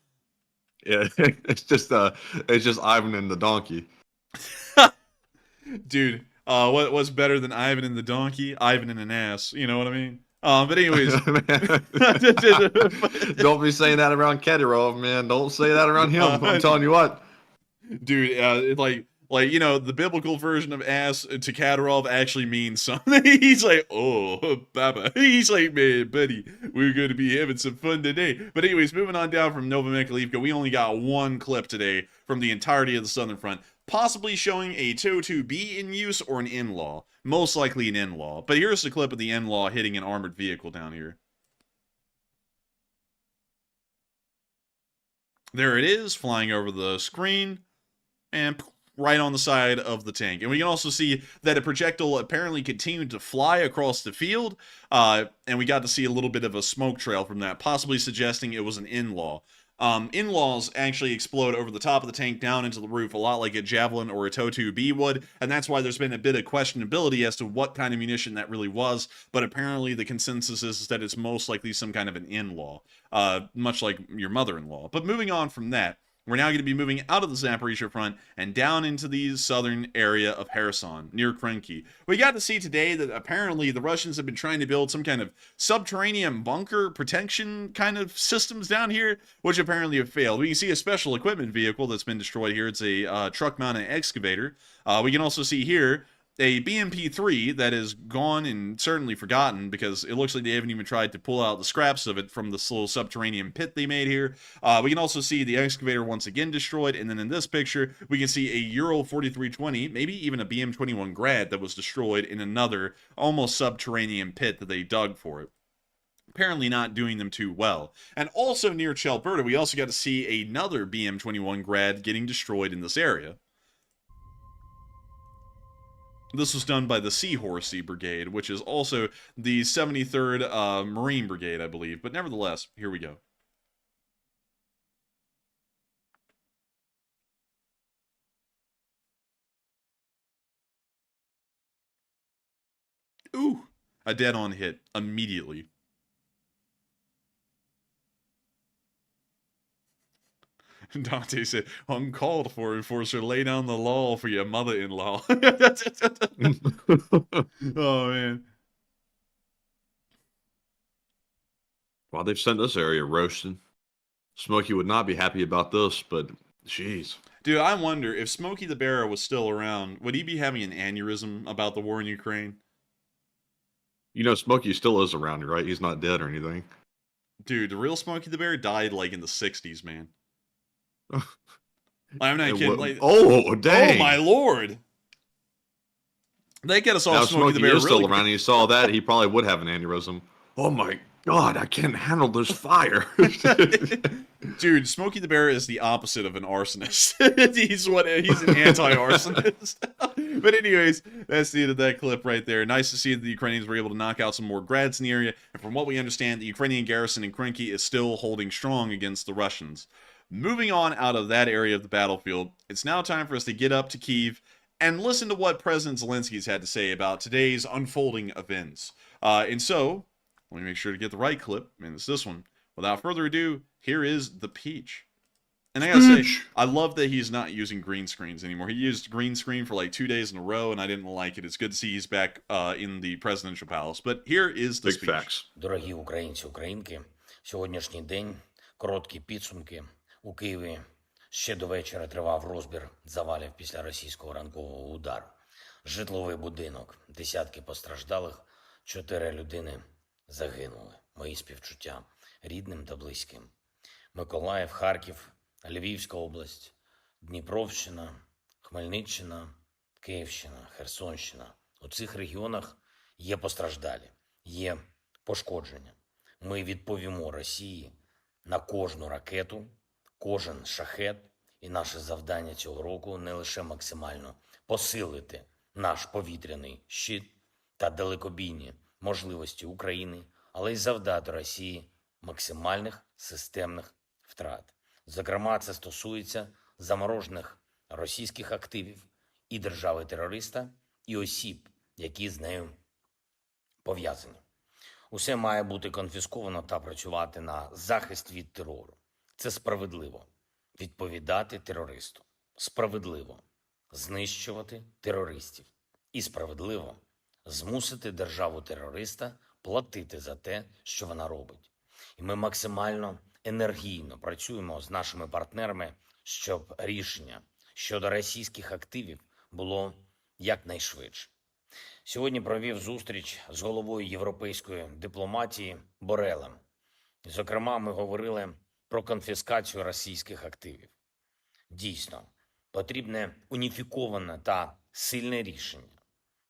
Yeah, it's just Ivan and the donkey. Dude, what's better than Ivan and the donkey? Ivan and an ass. You know what I mean? But anyways. Don't be saying that around Kadyrov, man. Don't say that around him. I'm telling you what. Dude, like you know, the biblical version of ass to Kadyrov actually means something. He's like, oh, Baba. He's like, man, buddy, we're going to be having some fun today. But anyways, moving on down from Novomikhailivka, we only got one clip today from the entirety of the Southern Front, possibly showing a 202B in use or an in-law. Most likely an in-law. But here's the clip of the in-law hitting an armored vehicle down here. There it is, flying over the screen, and right on the side of the tank. And we can also see that a projectile apparently continued to fly across the field, and we got to see a little bit of a smoke trail from that, possibly suggesting it was an in-law. In-laws actually explode over the top of the tank down into the roof, a lot like a Javelin or a TOW-2B would, and that's why there's been a bit of questionability as to what kind of munition that really was, but apparently the consensus is that it's most likely some kind of an in-law, much like your mother-in-law. But moving on from that, we're now going to be moving out of the Zaporizhia front and down into the southern area of Kherson, near Krenki. We got to see today that apparently the Russians have been trying to build some kind of subterranean bunker protection kind of systems down here, which apparently have failed. We can see a special equipment vehicle that's been destroyed here. It's a truck-mounted excavator. We can also see here a BMP-3 that is gone and certainly forgotten because it looks like they haven't even tried to pull out the scraps of it from this little subterranean pit they made here. We can also see the excavator once again destroyed, and then in this picture, we can see a Ural 4320, maybe even a BM-21 Grad that was destroyed in another almost subterranean pit that they dug for it. Apparently not doing them too well. And also near Chelberta, we also got to see another BM-21 Grad getting destroyed in this area. This was done by the Seahorsey Brigade, which is also the 73rd Marine Brigade, I believe. But nevertheless, here we go. Ooh, a dead-on hit immediately. Dante said, uncalled for, enforcer, lay down the law for your mother-in-law. Oh, man. Well, they've sent this area roasting. Smokey would not be happy about this, but jeez. Dude, I wonder if Smokey the Bear was still around, would he be having an aneurysm about the war in Ukraine? You know, Smokey still is around, right? He's not dead or anything. Dude, the real Smokey the Bear died like in the 60s, man. I'm not kidding. Like, oh, dang. Oh, my lord. They get us all now, Smokey the Bear is really still around, and he saw that, he probably would have an aneurysm. Oh, my God, I can't handle this fire. Dude, Smokey the Bear is the opposite of an arsonist. He's an anti-arsonist. But anyways, that's the end of that clip right there. Nice to see that the Ukrainians were able to knock out some more grads in the area. And from what we understand, the Ukrainian garrison in Krinky is still holding strong against the Russians. Moving on out of that area of the battlefield, it's now time for us to get up to Kyiv and listen to what President Zelensky's had to say about today's unfolding events. And so, let me make sure to get the right clip, and it's this one. Without further ado, here is the Peach. And I gotta say, I love that he's not using green screens anymore. He used green screen for like 2 days in a row, and I didn't like it. It's good to see he's back in the presidential palace. But here is the speech. Facts. Дорогі українці, українки, сьогоднішній день, короткі підсумки. У Києві ще до вечора тривав розбір завалів після російського ранкового удару. Житловий будинок, десятки постраждалих, 4 людини загинули. Мої співчуття рідним та близьким. Миколаїв, Харків, Львівська область, Дніпровщина, Хмельниччина, Київщина, Херсонщина. У цих регіонах є постраждалі, є пошкодження. Ми відповімо Росії на кожну ракету, кожен шахет, і наше завдання цього року не лише максимально посилити наш повітряний щит та далекобійні можливості України, але й завдати Росії максимальних системних втрат. Зокрема, це стосується заморожених російських активів і держави-терориста, і осіб, які з нею пов'язані. Усе має бути конфісковано та працювати на захист від терору. Це справедливо – відповідати терористу. Справедливо – знищувати терористів. І справедливо – змусити державу-терориста платити за те, що вона робить. І ми максимально енергійно працюємо з нашими партнерами, щоб рішення щодо російських активів було якнайшвидше. Сьогодні провів зустріч з головою європейської дипломатії Борелем. Зокрема, ми говорили про конфіскацію російських активів. Дійсно, потрібне уніфіковане та сильне рішення.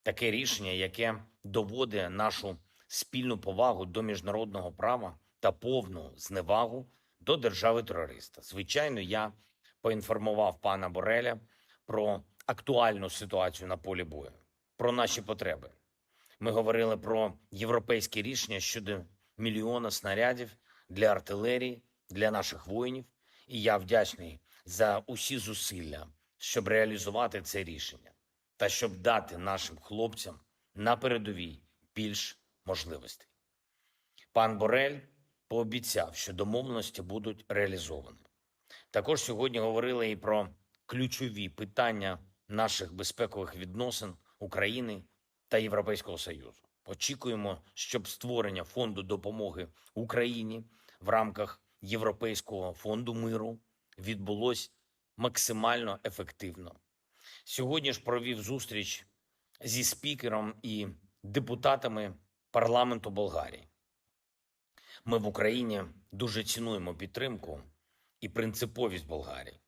Таке рішення, яке доводить нашу спільну повагу до міжнародного права та повну зневагу до держави-терориста. Звичайно, я поінформував пана Бореля про актуальну ситуацію на полі бою, про наші потреби. Ми говорили про європейське рішення щодо 1 мільйона снарядів для артилерії, для наших воїнів. І я вдячний за усі зусилля, щоб реалізувати це рішення та щоб дати нашим хлопцям на передовій більш можливостей. Пан Борель пообіцяв, що домовленості будуть реалізовані. Також сьогодні говорили і про ключові питання наших безпекових відносин України та Європейського Союзу. Очікуємо, щоб створення фонду допомоги Україні в рамках Європейського фонду миру відбулось максимально ефективно. Сьогодні ж провів зустріч зі спікером і депутатами парламенту Болгарії. Ми в Україні дуже цінуємо підтримку і принциповість Болгарії.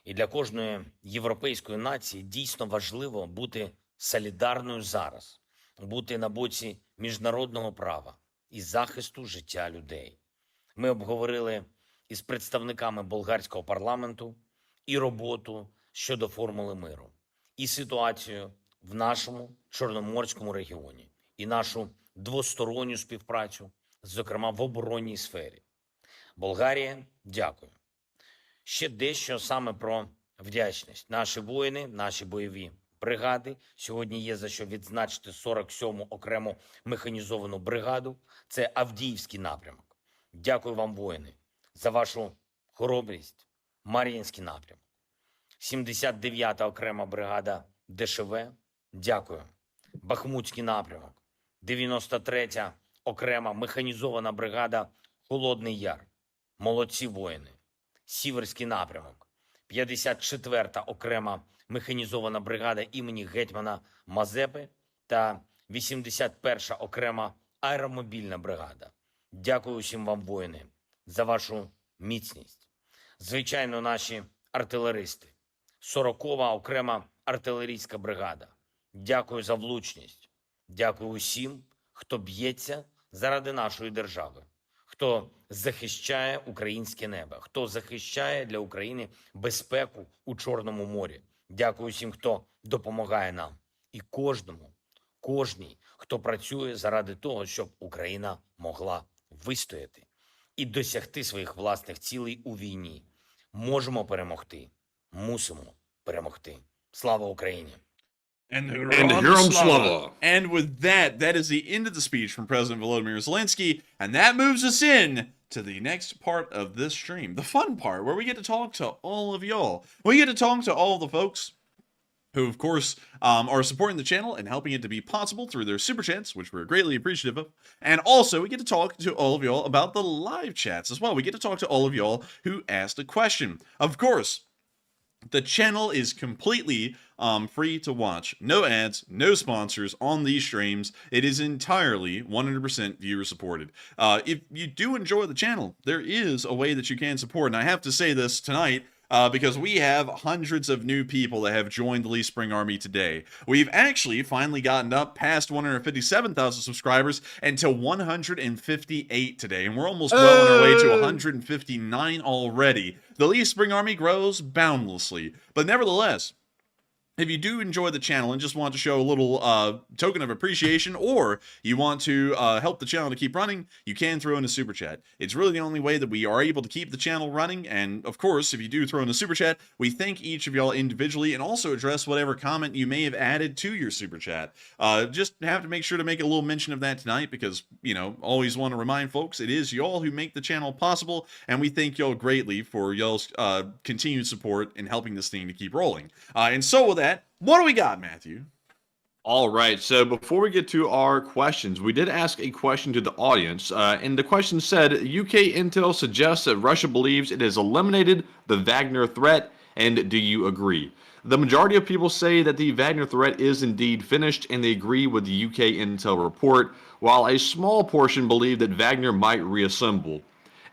І для кожної європейської нації дійсно важливо бути солідарною зараз, бути на боці міжнародного права і захисту життя людей. Ми обговорили із представниками болгарського парламенту і роботу щодо формули миру, і ситуацію в нашому Чорноморському регіоні, і нашу двосторонню співпрацю, зокрема в оборонній сфері. Болгарія, дякую. Ще дещо саме про вдячність. Наші воїни, наші бойові бригади. Сьогодні є за що відзначити 47-му окрему механізовану бригаду. Це Авдіївський напрямок. Дякую вам, воїни, за вашу хоробрість. Мар'їнський напрямок. 79-та окрема бригада ДШВ. Дякую. Бахмутський напрямок. 93-я окрема механізована бригада Холодний Яр. Молодці воїни. Сіверський напрямок. 54-та окрема механізована бригада імені гетьмана Мазепи та 81-ша окрема аеромобільна бригада. Дякую усім вам, воїни, за вашу міцність. Звичайно, наші артилеристи. 40-ва окрема артилерійська бригада. Дякую за влучність. Дякую усім, хто б'ється заради нашої держави, хто захищає українське небо, хто захищає для України безпеку у Чорному морі. Дякую всім, хто допомагає нам. І кожній, хто працює заради того, щоб Україна могла вистояти і досягти своїх власних цілей у війні. Можемо перемогти. Мусимо перемогти. Слава Україні! And Herom Slava. And with that, that is the end of the speech from President Volodymyr Zelenskyy, and that moves us in to the next part of this stream, the fun part, where we get to talk to all of y'all. We get to talk to all of the folks who, of course, are supporting the channel and helping it to be possible through their super chats, which we're greatly appreciative of. And also, we get to talk to all of y'all about the live chats as well. We get to talk to all of y'all who asked a question. Of course, the channel is completely free to watch. No ads, no sponsors on these streams. It is entirely 100% viewer supported. If you do enjoy the channel, there is a way that you can support. And I have to say this tonight, because we have hundreds of new people that have joined the Lee Spring Army today. We've actually finally gotten up past 157,000 subscribers and to 158 today, and we're almost well on our way to 159 already. The Lee Spring Army grows boundlessly, but nevertheless, if you do enjoy the channel and just want to show a little token of appreciation, or you want to help the channel to keep running, you can throw in a super chat. It's really the only way that we are able to keep the channel running. And of course, if you do throw in a super chat, we thank each of y'all individually and also address whatever comment you may have added to your super chat. Just have to make sure to make a little mention of that tonight because, you know, always want to remind folks, it is y'all who make the channel possible. And we thank y'all greatly for y'all's continued support in helping this thing to keep rolling. And so with that, what do we got, Matthew? All right, so before we get to our questions, we did ask a question to the audience, and the question said, UK intel suggests that Russia believes it has eliminated the Wagner threat, and do you agree? The majority of people say that the Wagner threat is indeed finished, and they agree with the UK intel report, while a small portion believe that Wagner might reassemble.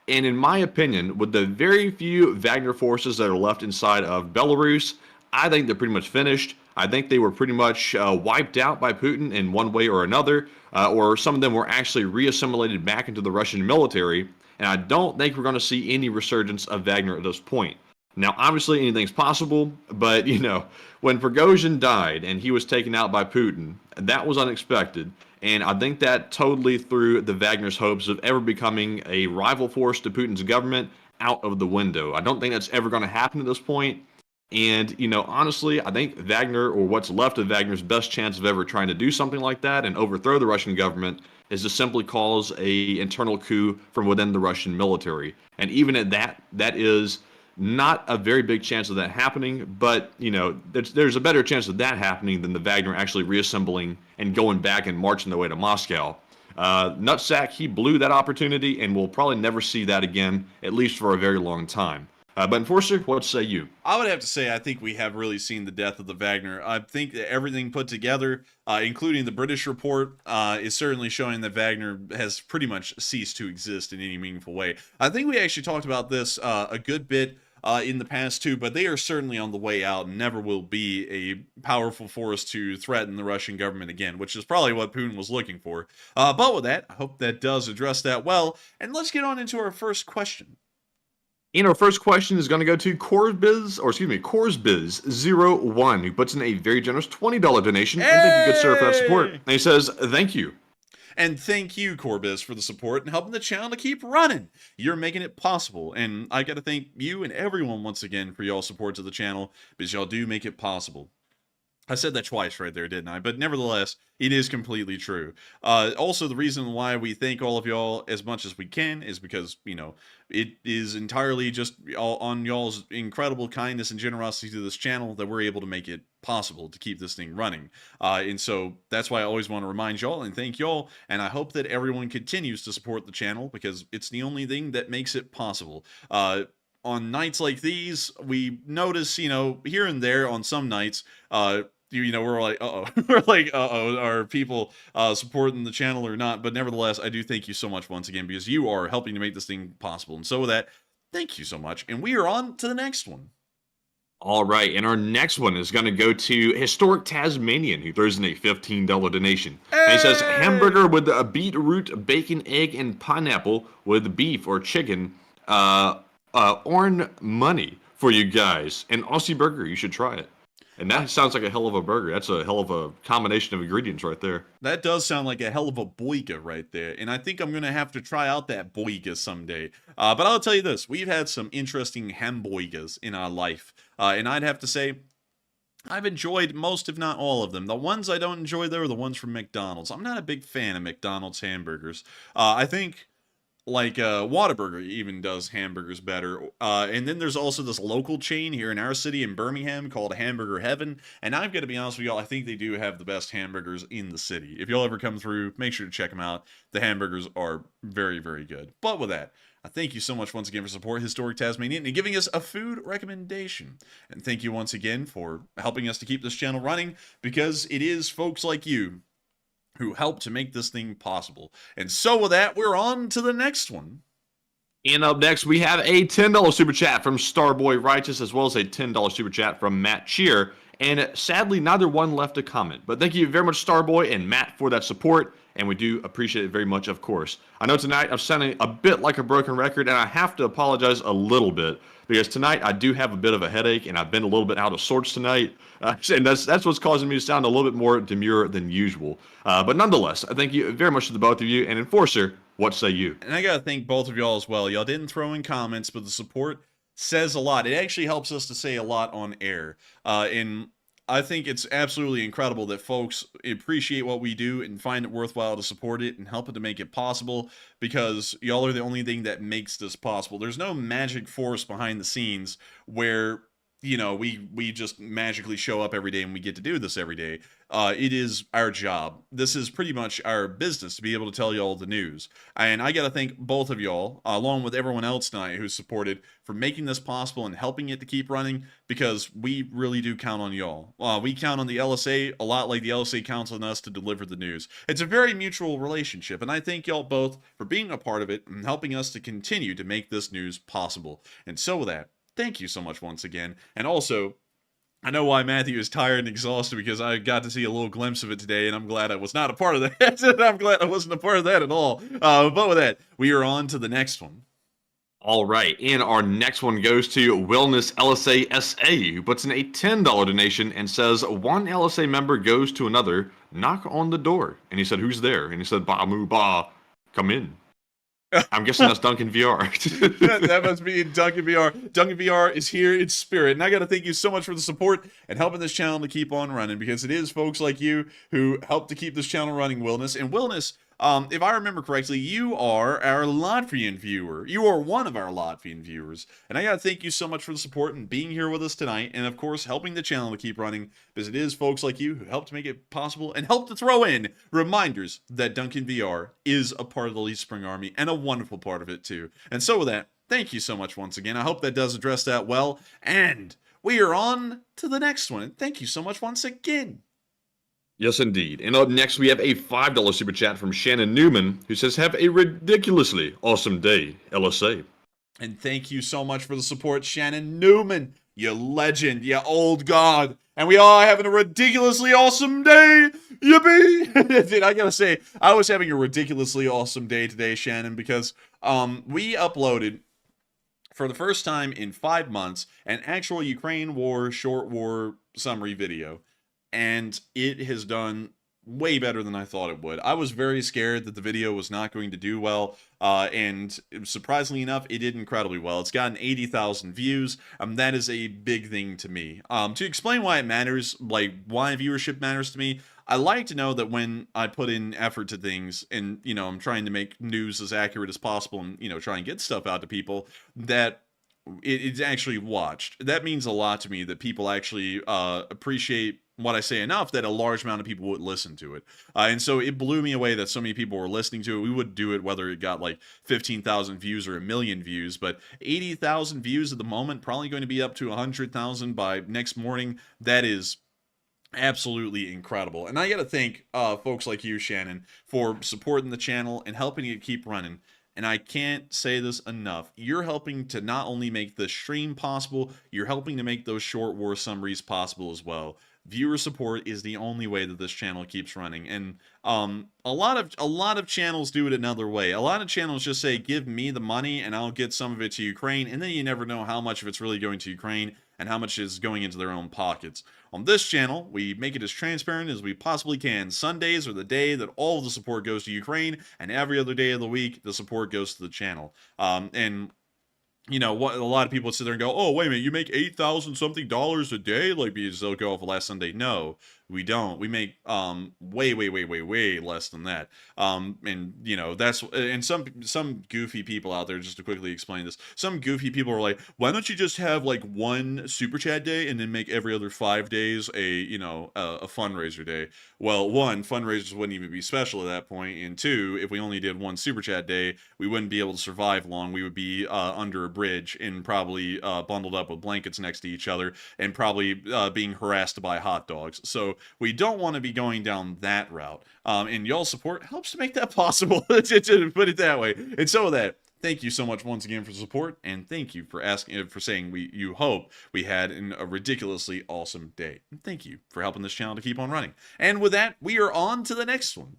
And in my opinion, with the very few Wagner forces that are left inside of Belarus, I think they're pretty much finished. I think they were pretty much wiped out by Putin in one way or another, or some of them were actually reassimilated back into the Russian military, and I don't think we're going to see any resurgence of Wagner at this point. Now, obviously, anything's possible, but, you know, when Prigozhin died and he was taken out by Putin, that was unexpected, and I think that totally threw the Wagner's hopes of ever becoming a rival force to Putin's government out of the window. I don't think that's ever going to happen at this point. And, you know, honestly, I think Wagner, or what's left of Wagner's best chance of ever trying to do something like that and overthrow the Russian government is to simply cause a internal coup from within the Russian military. And even at that, that is not a very big chance of that happening. But, you know, there's a better chance of that happening than the Wagner actually reassembling and going back and marching their way to Moscow. Nutsack, he blew that opportunity, and we'll probably never see that again, at least for a very long time. But Enforcer, what say you? I would have to say I think we have really seen the death of the Wagner. I think that everything put together, including the British report, is certainly showing that Wagner has pretty much ceased to exist in any meaningful way. I think we actually talked about this a good bit in the past too, but they are certainly on the way out and never will be a powerful force to threaten the Russian government again, which is probably what Putin was looking for. But with that, I hope that does address that well. And let's get on into our first question. And our first question is going to go to Corsbiz01, who puts in a very generous $20 donation. And thank you, good sir, for that support. And he says, thank you. And thank you, Corbiz, for the support and helping the channel to keep running. You're making it possible. And I got to thank you and everyone once again for y'all support to the channel, because y'all do make it possible. I said that twice right there, didn't I? But nevertheless, it is completely true. Also, the reason why we thank all of y'all as much as we can is because, you know, it is entirely just on y'all's incredible kindness and generosity to this channel that we're able to make it possible to keep this thing running. And so that's why I always want to remind y'all and thank y'all. And I hope that everyone continues to support the channel, because it's the only thing that makes it possible. On nights like these, we notice, you know, here and there on some nights, you know, we're like, we're like, are people supporting the channel or not? But nevertheless, I do thank you so much once again, because you are helping to make this thing possible. And so with that, thank you so much. And we are on to the next one. All right, and our next one is going to go to Historic Tasmanian, who throws in a $15 donation. And he says, hamburger with a beetroot, bacon, egg, and pineapple with beef or chicken. Orange money for you guys. An Aussie burger, you should try it. And that sounds like a hell of a burger. That's a hell of a combination of ingredients right there. That does sound like a hell of a boiga right there. And I think I'm going to have to try out that boiga someday. But I'll tell you this. We've had some interesting hamboigas in our life. And I'd have to say, I've enjoyed most, if not all of them. The ones I don't enjoy, though, are the ones from McDonald's. I'm not a big fan of McDonald's hamburgers. I think, like, Whataburger even does hamburgers better. And then there's also this local chain here in our city in Birmingham called Hamburger Heaven. And I've got to be honest with y'all, I think they do have the best hamburgers in the city. If y'all ever come through, make sure to check them out. The hamburgers are very, very good. But with that, I thank you so much once again for support Historic Tasmanian and giving us a food recommendation. And thank you once again for helping us to keep this channel running, because it is folks like you who helped to make this thing possible. And so with that, we're on to the next one. And up next, we have a $10 super chat from Starboy Righteous, as well as a $10 super chat from Matt Cheer. And sadly, neither one left a comment. But thank you very much, Starboy and Matt, for that support. And we do appreciate it very much, of course. I know tonight I'm sounding a bit like a broken record, and I have to apologize a little bit, because tonight I do have a bit of a headache, and I've been a little bit out of sorts tonight. And that's what's causing me to sound a little bit more demure than usual. But nonetheless, I thank you very much to the both of you. And Enforcer, what say you? And I gotta thank both of y'all as well. Y'all didn't throw in comments, but the support says a lot. It actually helps us to say a lot on air. And I think it's absolutely incredible that folks appreciate what we do and find it worthwhile to support it and help it to make it possible, because y'all are the only thing that makes this possible. There's no magic force behind the scenes where, you know, we just magically show up every day and we get to do this every day. It is our job. This is pretty much our business, to be able to tell y'all the news. And I got to thank both of y'all, along with everyone else tonight who supported, for making this possible and helping it to keep running, because we really do count on y'all. We count on the LSA a lot, like the LSA counts on us to deliver the news. It's a very mutual relationship, and I thank y'all both for being a part of it and helping us to continue to make this news possible. And so with that, thank you so much once again. And also, I know why Matthew is tired and exhausted, because I got to see a little glimpse of it today, and I'm glad I was not a part of that. I'm glad I wasn't a part of that at all. But with that, we are on to the next one. All right, and our next one goes to Wellness LSA SA, who puts in a $10 donation and says, one LSA member goes to another, knock on the door. And he said, who's there? And he said, ba moo ba, come in. I'm guessing that's Duncan VR. That must be Duncan VR. Duncan VR is here in spirit. And I got to thank you so much for the support and helping this channel to keep on running, because it is folks like you who help to keep this channel running, Wellness. And Wellness, if I remember correctly, you are our Latvian viewer. You are one of our Latvian viewers. And I got to thank you so much for the support and being here with us tonight. And of course, helping the channel to keep running, because it is folks like you who help to make it possible and help to throw in reminders that Duncan VR is a part of the Leaf Spring Army, and a wonderful part of it too. And so with that, thank you so much once again. I hope that does address that well. And we are on to the next one. And thank you so much once again. Yes, indeed. And up next, we have a $5 super chat from Shannon Newman, who says, "Have a ridiculously awesome day, LSA." And thank you so much for the support, Shannon Newman. You legend, you old god. And we are having a ridiculously awesome day. Yippee! Dude, I gotta say, I was having a ridiculously awesome day today, Shannon, because we uploaded, for the first time in 5 months, an actual Ukraine war, short war summary video. And it has done way better than I thought it would. I was very scared that the video was not going to do well, and surprisingly enough, it did incredibly well. It's gotten 80,000 views, that is a big thing to me. To explain why it matters, like why viewership matters to me, I like to know that when I put in effort to things, and, you know, I'm trying to make news as accurate as possible, and, you know, try and get stuff out to people, that it's actually watched. That means a lot to me, that people actually appreciate what I say enough that a large amount of people would listen to it. And so it blew me away that so many people were listening to it. We would do it whether it got like 15,000 views or 1 million views, but 80,000 views at the moment, probably going to be up to 100,000 by next morning. That is absolutely incredible. And I got to thank folks like you, Shannon, for supporting the channel and helping it keep running. And I can't say this enough. You're helping to not only make the stream possible, you're helping to make those short war summaries possible as well. Viewer support is the only way that this channel keeps running, and a lot of channels do it another way. A lot of channels just say, "Give me the money, and I'll get some of it to Ukraine," and then you never know how much of it's really going to Ukraine and how much is going into their own pockets. On this channel, we make it as transparent as we possibly can. Sundays are the day that all of the support goes to Ukraine, and every other day of the week, the support goes to the channel. And you know what? A lot of people sit there and go, "Oh, wait a minute, you make $8,000 something a day?" Like, because they'll go off last Sunday. No, we don't. We make way less than that. And you know, that's, and some goofy people out there, just to quickly explain this, some goofy people are like, "Why don't you just have like one super chat day and then make every other 5 days a fundraiser day?" Well, one, fundraisers wouldn't even be special at that point, and two, if we only did one super chat day, we wouldn't be able to survive long. We would be under a bridge and probably bundled up with blankets next to each other, and probably being harassed by hot dogs. So we don't want to be going down that route. And y'all's support helps to make that possible, to put it that way. And so with that, thank you so much once again for support, and thank you for saying you hope we had a ridiculously awesome day. And thank you for helping this channel to keep on running. And with that, we are on to the next one.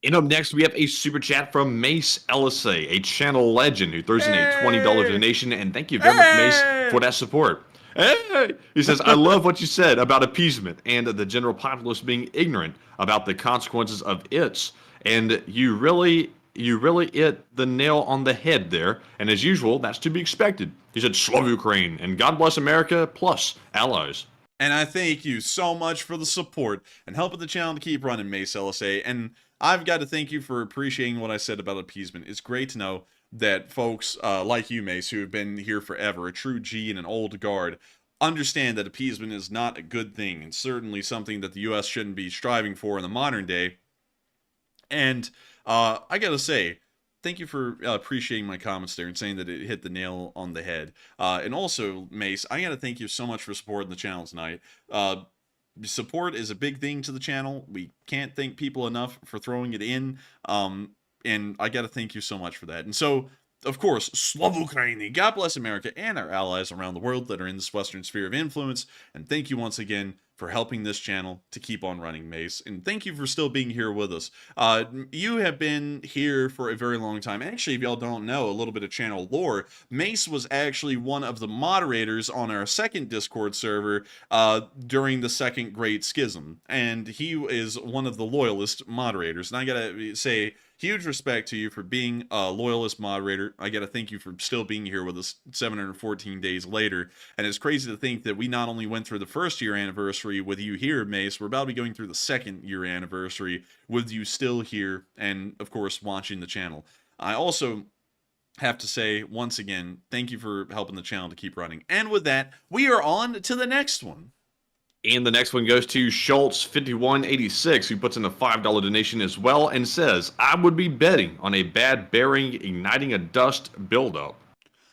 And up next, we have a super chat from Mace LSA, a channel legend who throws in a $20 donation, and thank you very much, Mace, for that support. Hey! He says, "I love what you said about appeasement and the general populace being ignorant about the consequences of its, and you really hit the nail on the head there, and as usual, that's to be expected." He said, "Slava Ukraine, and God bless America, plus allies." And I thank you so much for the support and helping the channel to keep running, Mace LSA. And I've got to thank you for appreciating what I said about appeasement. It's great to know that folks like you, Mace, who have been here forever, a true G and an old guard, understand that appeasement is not a good thing, and certainly something that the U.S. shouldn't be striving for in the modern day. And I gotta say, thank you for appreciating my comments there and saying that it hit the nail on the head. And also, Mace, I gotta thank you so much for supporting the channel tonight. Support is a big thing to the channel. We can't thank people enough for throwing it in. And I gotta thank you so much for that. And so, of course, Slava Ukraini, God bless America and our allies around the world that are in this Western sphere of influence. And thank you once again for helping this channel to keep on running, Mace. And thank you for still being here with us. You have been here for a very long time. Actually, if y'all don't know a little bit of channel lore, Mace was actually one of the moderators on our second Discord server during the Second Great Schism. And he is one of the loyalist moderators. And I gotta say, huge respect to you for being a loyalist moderator. I gotta thank you for still being here with us 714 days later. And it's crazy to think that we not only went through the first year anniversary with you here, Mace, we're about to be going through the second year anniversary with you still here and, of course, watching the channel. I also have to say, once again, thank you for helping the channel to keep running. And with that, we are on to the next one. And the next one goes to Schultz5186, who puts in a $5 donation as well and says, "I would be betting on a bad bearing igniting a dust buildup."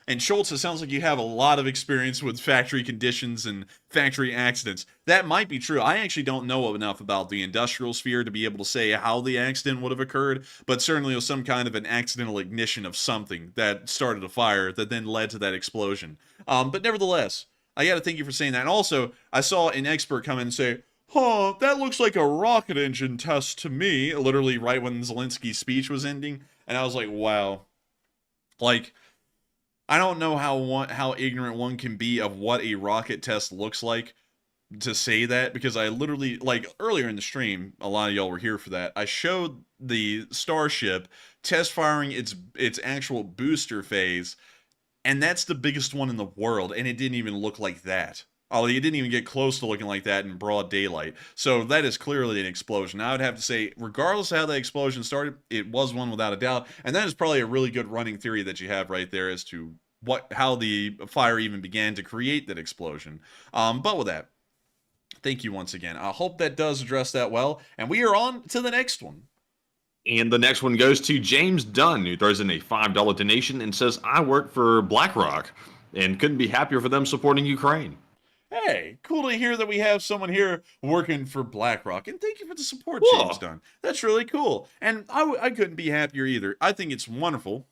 And Schultz, it sounds like you have a lot of experience with factory conditions and factory accidents. That might be true. I actually don't know enough about the industrial sphere to be able to say how the accident would have occurred, but certainly it was some kind of an accidental ignition of something that started a fire that then led to that explosion. But nevertheless, I gotta thank you for saying that. And also, I saw an expert come in and say, "Huh, that looks like a rocket engine test to me," literally right when Zelensky's speech was ending. And I was like, wow. Like, I don't know how ignorant one can be of what a rocket test looks like to say that, because I literally, like, earlier in the stream, a lot of y'all were here for that, I showed the Starship test firing its actual booster phase, and that's the biggest one in the world, and it didn't even look like that. Oh, it didn't even get close to looking like that in broad daylight. So that is clearly an explosion. I would have to say, regardless of how that explosion started, it was one without a doubt. And that is probably a really good running theory that you have right there as to how the fire even began to create that explosion. But with that, thank you once again. I hope that does address that well. And we are on to the next one. And the next one goes to James Dunn, who throws in a $5 donation and says, I work for BlackRock and couldn't be happier for them supporting Ukraine. Hey, cool to hear that we have someone here working for BlackRock. And thank you for the support, Cool. James Dunn. That's really cool. And I couldn't be happier either. I think it's wonderful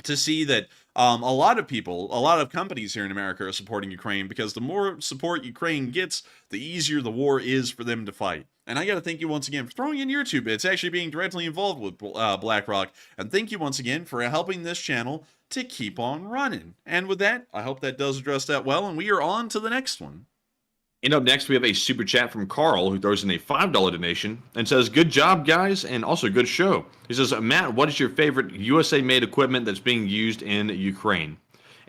to see that a lot of people, a lot of companies here in America are supporting Ukraine, because the more support Ukraine gets, the easier the war is for them to fight. And I got to thank you once again for throwing in your 2 bits, actually being directly involved with BlackRock. And thank you once again for helping this channel to keep on running. And with that, I hope that does address that well, and we are on to the next one. And up next, we have a super chat from Carl, who throws in a $5 donation and says, good job, guys, and also good show. He says, Matt, what is your favorite USA-made equipment that's being used in Ukraine?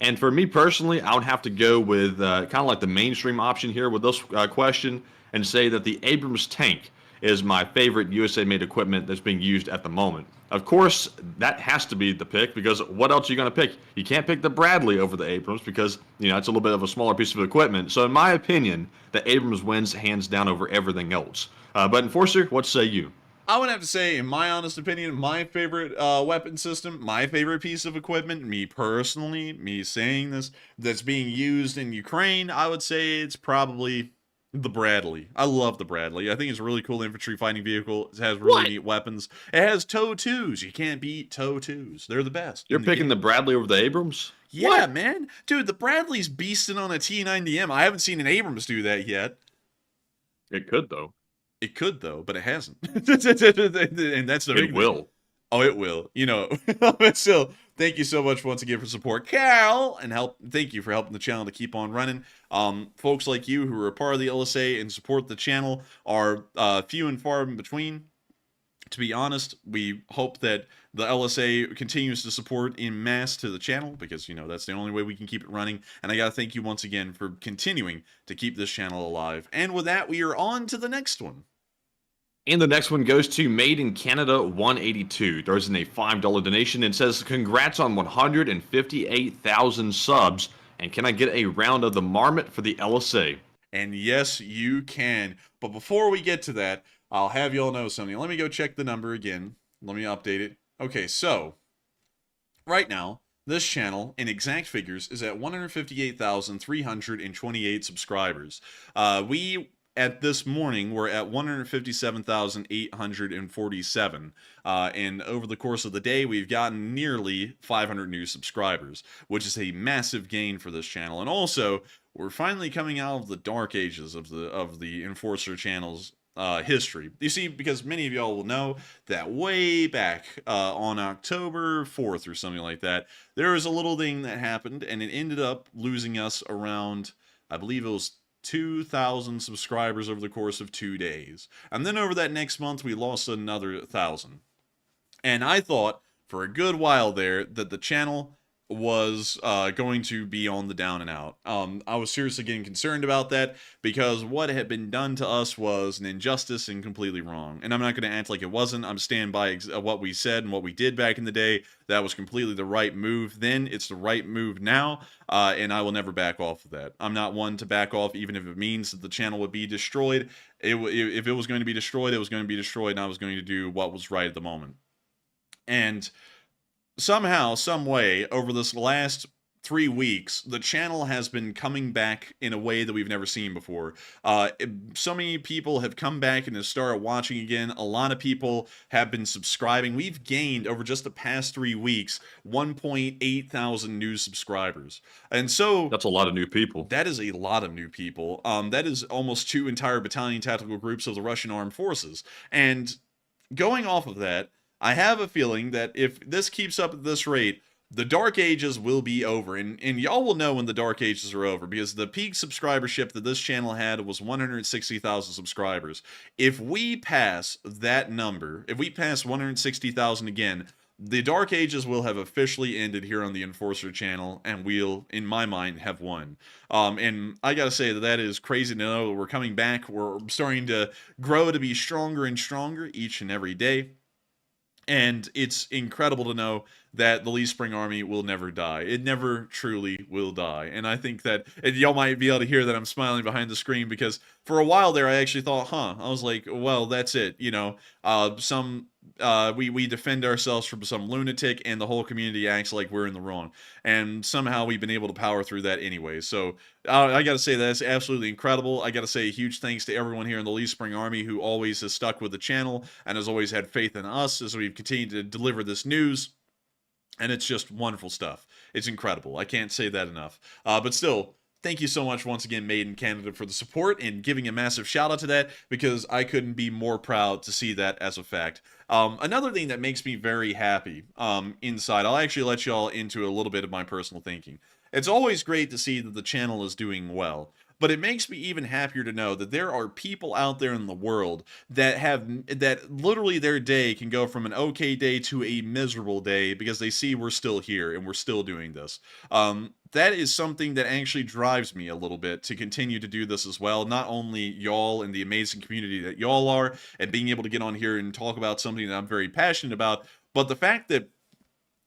And for me personally, I would have to go with kind of like the mainstream option here with this question and say that the Abrams tank is my favorite USA-made equipment that's being used at the moment. Of course, that has to be the pick, because what else are you going to pick? You can't pick the Bradley over the Abrams because, you know, it's a little bit of a smaller piece of equipment. So in my opinion, the Abrams wins hands down over everything else. But Enforcer, what say you? I would have to say, in my honest opinion, my favorite weapon system, my favorite piece of equipment, me personally, me saying this, that's being used in Ukraine, I would say it's probably the Bradley. I love the Bradley. I think it's a really cool infantry fighting vehicle. It has really neat weapons. It has TOW2s. You can't beat TOW2s. They're the best. You're picking the Bradley over the Abrams? Yeah, What? man. Dude, the Bradley's beasting on a T90M. I haven't seen an Abrams do that yet. It could, though. It could, though, but it hasn't. And that's the big It will. Oh, it will. You know, but still, thank you so much once again for support, Carol, and thank you for helping the channel to keep on running. Folks like you who are a part of the LSA and support the channel are few and far in between. To be honest, we hope that the LSA continues to support in mass to the channel, because, you know, that's the only way we can keep it running. And I got to thank you once again for continuing to keep this channel alive. And with that, we are on to the next one. And the next one goes to Made in Canada 182. Throws in a $5 donation and says, congrats on 158,000 subs. And can I get a round of the Marmot for the LSA? And yes, you can. But before we get to that, I'll have y'all know something. Let me go check the number again. Let me update it. Okay, so right now, this channel, in exact figures, is at 158,328 subscribers. At this morning, we're at 157,847. And over the course of the day, we've gotten nearly 500 new subscribers, which is a massive gain for this channel. And also, we're finally coming out of the dark ages of the Enforcer channel's history. You see, because many of y'all will know that way back on October 4th or something like that, there was a little thing that happened, and it ended up losing us around, I believe it was 2,000 subscribers over the course of 2 days. And then over that next month, we lost another 1,000. And I thought for a good while there that the channel was going to be on the down and out. I was seriously getting concerned about that, because what had been done to us was an injustice and completely wrong. And I'm not going to act like it wasn't. I'm standing by what we said and what we did back in the day. That was completely the right move then. It's the right move now, and I will never back off of that. I'm not one to back off, even if it means that the channel would be destroyed. If it was going to be destroyed, it was going to be destroyed, and I was going to do what was right at the moment. And somehow, some way, over this last 3 weeks, the channel has been coming back in a way that we've never seen before. So many people have come back and have started watching again. A lot of people have been subscribing. We've gained, over just the past 3 weeks, 1.8 thousand new subscribers. And so That's a lot of new people. that is a lot of new people. That is almost 2 entire battalion tactical groups of the Russian armed forces. And going off of that, I have a feeling that if this keeps up at this rate, the Dark Ages will be over, and y'all will know when the Dark Ages are over, because the peak subscribership that this channel had was 160,000 subscribers. If we pass that number, if we pass 160,000 again, the Dark Ages will have officially ended here on the Enforcer channel, and we'll, in my mind, have won. And I gotta say that is crazy to know that we're coming back. We're starting to grow to be stronger and stronger each and every day. And it's incredible to know that the Lee Spring Army will never die. It never truly will die. And I think that, and y'all might be able to hear that I'm smiling behind the screen, because for a while there, I actually thought, I was like, well, that's it. You know, we defend ourselves from some lunatic, and the whole community acts like we're in the wrong. And somehow we've been able to power through that anyway. So I got to say that's absolutely incredible. I got to say a huge thanks to everyone here in the Lee Spring Army who always has stuck with the channel and has always had faith in us as we've continued to deliver this news. And it's just wonderful stuff. It's incredible. I can't say that enough. But still, thank you so much once again, Made in Canada, for the support, and giving a massive shout out to that, because I couldn't be more proud to see that as a fact. Another thing that makes me very happy inside, I'll actually let y'all into a little bit of my personal thinking. It's always great to see that the channel is doing well, but it makes me even happier to know that there are people out there in the world that literally their day can go from an okay day to a miserable day because they see we're still here and we're still doing this. That is something that actually drives me a little bit to continue to do this as well. Not only y'all and the amazing community that y'all are, and being able to get on here and talk about something that I'm very passionate about, but the fact that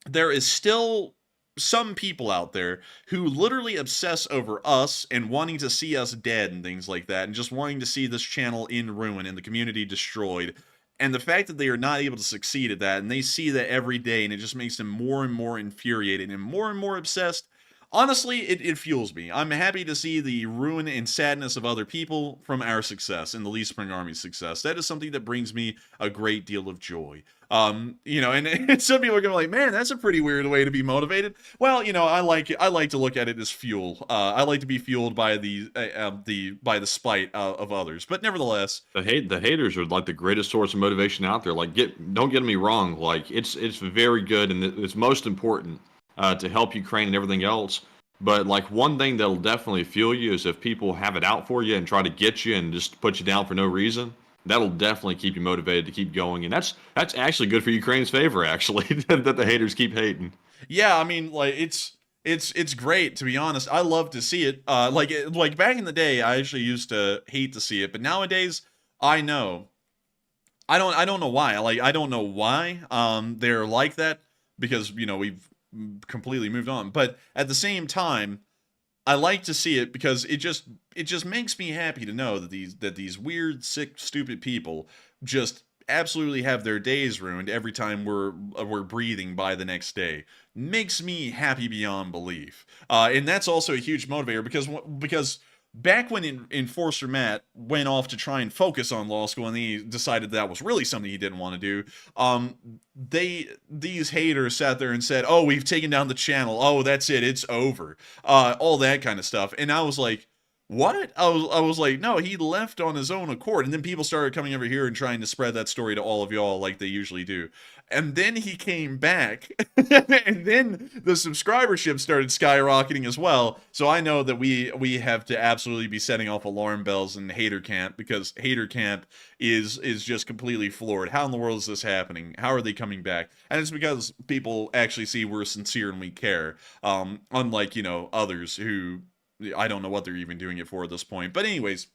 there is still some people out there who literally obsess over us and wanting to see us dead and things like that, and just wanting to see this channel in ruin and the community destroyed. And the fact that they are not able to succeed at that, and they see that every day, and it just makes them more and more infuriated and more obsessed. Honestly, it fuels me. I'm happy to see the ruin and sadness of other people from our success and the Lee Spring Army's success. That is something that brings me a great deal of joy. You know, and some people are gonna be like, man, that's a pretty weird way to be motivated. Well, you know, I like to look at it as fuel. I like to be fueled by the spite of others. But nevertheless, The haters are like the greatest source of motivation out there. Like, don't get me wrong. Like, it's very good, and it's most important to help Ukraine and everything else. But like, one thing that'll definitely fuel you is if people have it out for you and try to get you and just put you down for no reason. That'll definitely keep you motivated to keep going, and that's actually good for Ukraine's favor, actually, that the haters keep hating. yeah, I mean, like, it's great, to be honest. I love to see it. Like back in the day, I actually used to hate to see it, but nowadays, I know. I don't know why. I don't know why they're like that, because, you know, we've completely moved on. But at the same time, I like to see it because it just makes me happy to know that these weird, sick, stupid people just absolutely have their days ruined every time we're breathing by the next day. Makes me happy beyond belief. And that's also a huge motivator, because back when Enforcer Matt went off to try and focus on law school, and he decided that was really something he didn't want to do, these haters sat there and said, oh, we've taken down the channel, oh, that's it, it's over, all that kind of stuff. And I was like, what? I was like, no, he left on his own accord. And then people started coming over here and trying to spread that story to all of y'all like they usually do. And then he came back, and then the subscribership started skyrocketing as well. So I know that we have to absolutely be setting off alarm bells in hater camp, because hater camp is just completely floored. How in the world is this happening? How are they coming back? And it's because people actually see we're sincere and we care. Unlike, you know, others who, I don't know what they're even doing it for at this point. But anyways,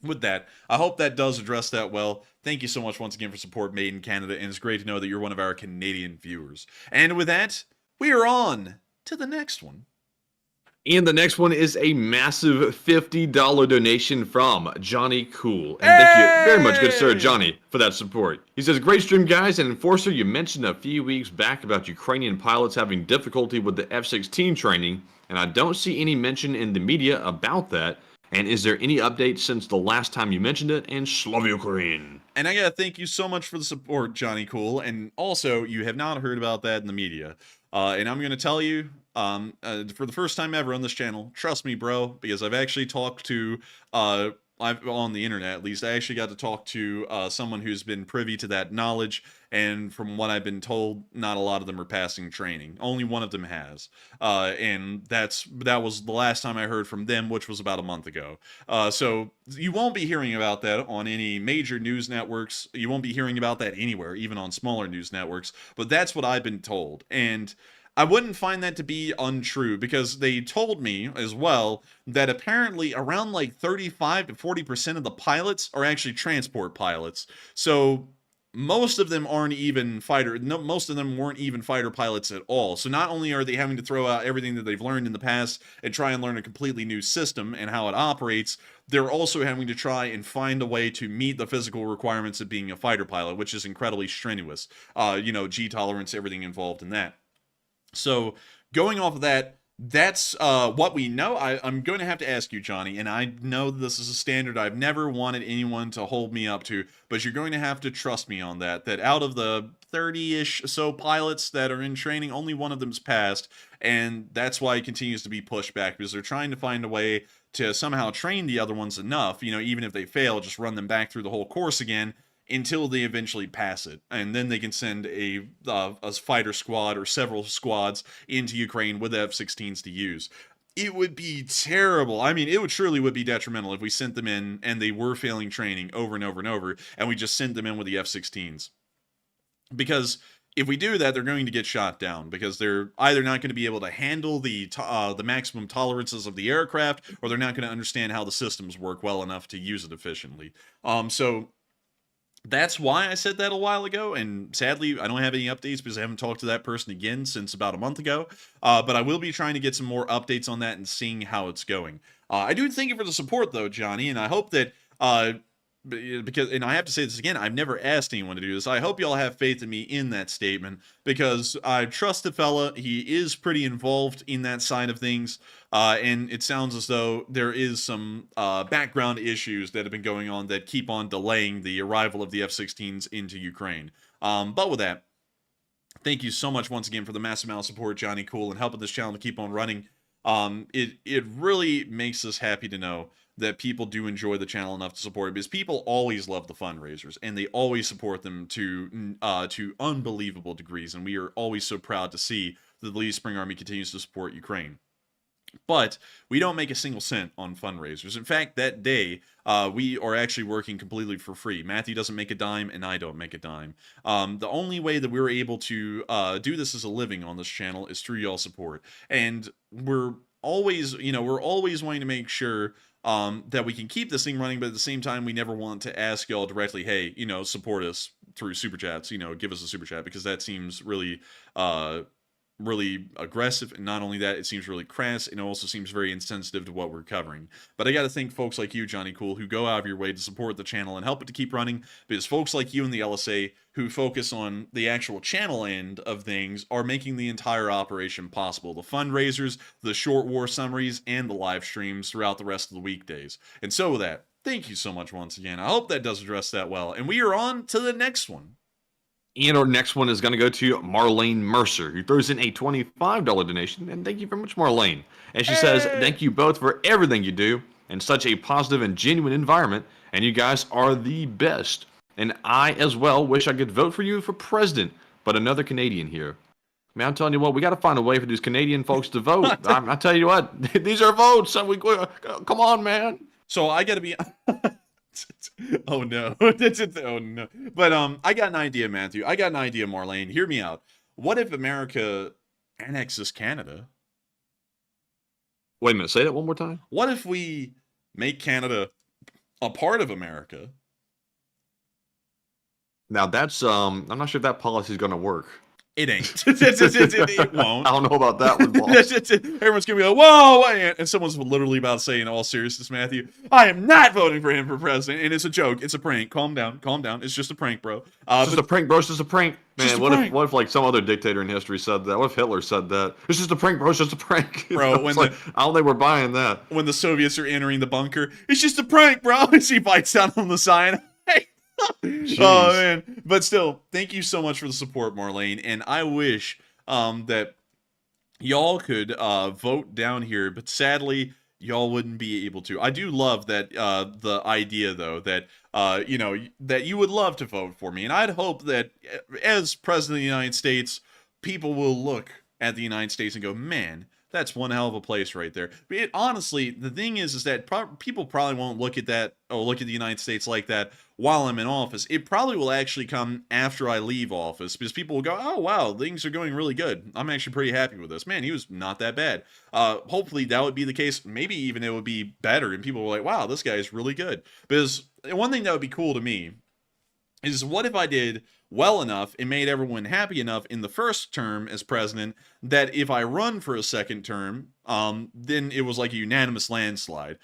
with that, I hope that does address that well. Thank you so much once again for support, Made in Canada, and it's great to know that you're one of our Canadian viewers. And with that, we are on to the next one. And the next one is a massive $50 donation from Johnny Cool. And thank you very much, good sir Johnny, for that support. He says, great stream, guys. And Enforcer, you mentioned a few weeks back about Ukrainian pilots having difficulty with the F-16 training, and I don't see any mention in the media about that. And is there any update since the last time you mentioned it? And Slava Ukraine. And I gotta thank you so much for the support, Johnny Cool. And also, you have not heard about that in the media. And I'm gonna tell you, for the first time ever on this channel, trust me, bro, because I've actually talked to, on the internet at least, I actually got to talk to someone who's been privy to that knowledge. And from what I've been told, not a lot of them are passing training. Only one of them has. And that was the last time I heard from them, which was about a month ago. So you won't be hearing about that on any major news networks. You won't be hearing about that anywhere, even on smaller news networks. But that's what I've been told. And I wouldn't find that to be untrue, because they told me as well that apparently around like 35 to 40% of the pilots are actually transport pilots. So most of them aren't even most of them weren't even fighter pilots at all. So not only are they having to throw out everything that they've learned in the past and try and learn a completely new system and how it operates, they're also having to try and find a way to meet the physical requirements of being a fighter pilot, which is incredibly strenuous. G tolerance, everything involved in that. So going off of that, that's what we know. I'm going to have to ask you, Johnny, and I know this is a standard I've never wanted anyone to hold me up to, but you're going to have to trust me on that out of the 30-ish so pilots that are in training, only one of them's passed, and that's why it continues to be pushed back, because they're trying to find a way to somehow train the other ones enough, even if they fail, just run them back through the whole course again, until they eventually pass it, and then they can send a fighter squad or several squads into Ukraine with F-16s to use. It would be terrible. I mean, it surely would be detrimental if we sent them in and they were failing training over and over and over, and we just sent them in with the F-16s. Because if we do that, they're going to get shot down, because they're either not going to be able to handle the maximum tolerances of the aircraft, or they're not going to understand how the systems work well enough to use it efficiently. So that's why I said that a while ago, and sadly, I don't have any updates because I haven't talked to that person again since about a month ago, but I will be trying to get some more updates on that and seeing how it's going. I do thank you for the support, though, Johnny, and I hope that, and I have to say this again, I've never asked anyone to do this. I hope y'all have faith in me in that statement, because I trust the fella. He is pretty involved in that side of things, and it sounds as though there is some background issues that have been going on that keep on delaying the arrival of the F-16s into Ukraine. But with that, thank you so much once again for the massive amount of support, Johnny Cool, and helping this channel to keep on running. It really makes us happy to know that people do enjoy the channel enough to support it, because people always love the fundraisers, and they always support them to unbelievable degrees, and we are always so proud to see that the Lead Spring Army continues to support Ukraine. But we don't make a single cent on fundraisers. In fact, that day, we are actually working completely for free. Matthew doesn't make a dime, and I don't make a dime. The only way that we're able to do this as a living on this channel is through y'all support. And we're always wanting to make sure that we can keep this thing running, but at the same time, we never want to ask y'all directly, hey, support us through super chats, give us a super chat, because that seems really aggressive, and not only that, it seems really crass, and it also seems very insensitive to what we're covering. But I gotta thank folks like you, Johnny Cool, who go out of your way to support the channel and help it to keep running, because folks like you in the LSA who focus on the actual channel end of things are making the entire operation possible. The fundraisers, the short war summaries, and the live streams throughout the rest of the weekdays. And so with that, thank you so much once again. I hope that does address that well. And we are on to the next one. And our next one is going to go to Marlene Mercer, who throws in a $25 donation. And thank you very much, Marlene. And she says, thank you both for everything you do in such a positive and genuine environment. And you guys are the best. And I, as well, wish I could vote for you for president. But another Canadian here. Man, I'm telling you what, we got to find a way for these Canadian folks to vote. I tell you what, these are votes. Come on, man. So I got to be... Oh no. Oh no. But I got an idea, Matthew. I got an idea, Marlene. Hear me out. What if America annexes Canada? Wait a minute, say that one more time. What if we make Canada a part of America? Now that's I'm not sure if that policy is going to work. It ain't. It won't. I don't know about that one, Paul. Everyone's gonna be like, "Whoa!" And someone's literally about to say, in all seriousness, Matthew, "I am not voting for him for president." And it's a joke. It's a prank. Calm down. Calm down. It's just a prank, bro. It's just a prank, bro. It's just a prank. Just Man, a prank. what if like some other dictator in history said that? What if Hitler said that? It's just a prank, bro. It's just a prank. Bro, when like, I don't think we're buying that. when the Soviets are entering the bunker, it's just a prank, bro. As he bites down on the sign. Oh man. But still, thank you so much for the support, Marlene. And I wish that y'all could vote down here, but sadly, y'all wouldn't be able to. I do love that the idea, though, that that you would love to vote for me, and I'd hope that as president of the United States, people will look at the United States and go, "Man, that's one hell of a place right there." But honestly, the thing is that people probably won't look at that or look at the United States like that while I'm in office. It probably will actually come after I leave office, because people will go, "Oh wow, things are going really good. I'm actually pretty happy with this. Man, he was not that bad." Hopefully that would be the case. Maybe even it would be better, and people were like, "Wow, this guy is really good." Because one thing that would be cool to me is, what if I did well enough and made everyone happy enough in the first term as president that if I run for a second term, then it was like a unanimous landslide.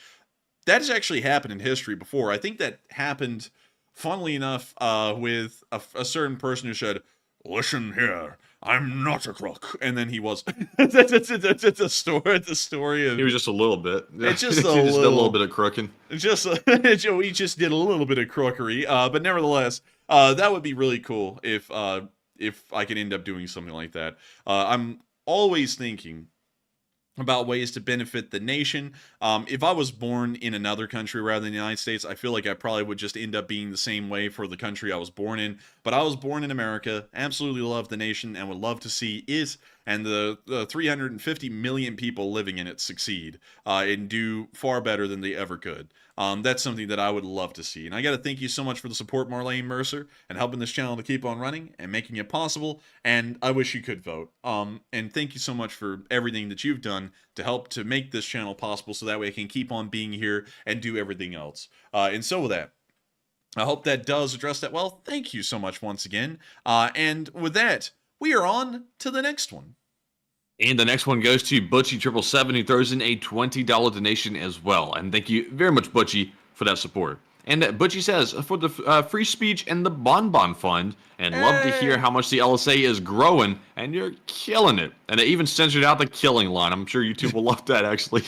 That has actually happened in history before. I think that happened, funnily enough, with a certain person who said, "Listen here, I'm not a crook," and then he was. It's the story of. He was just a little bit. It's just He a did a little little bit of crooking. we just did a little bit of crookery, but nevertheless, that would be really cool if I could end up doing something like that. I'm always thinking about ways to benefit the nation. If I was born in another country rather than the United States, I feel like I probably would just end up being the same way for the country I was born in. But I was born in America, absolutely love the nation, and would love to see it and the 350 million people living in it succeed and do far better than they ever could. That's something that I would love to see. And I got to thank you so much for the support, Marlene Mercer, and helping this channel to keep on running and making it possible. And I wish you could vote. And thank you so much for everything that you've done to help to make this channel possible, so that way I can keep on being here and do everything else. And so with that, I hope that does address that well. Thank you so much once again. And with that, we are on to the next one. And the next one goes to Butchie777, who throws in a $20 donation as well. And thank you very much, Butchie, for that support. And Butchie says, for the free speech and the Bonbon Fund, and love to hear how much the LSA is growing, and you're killing it. And they even censored out the killing line. I'm sure YouTube will love that, actually.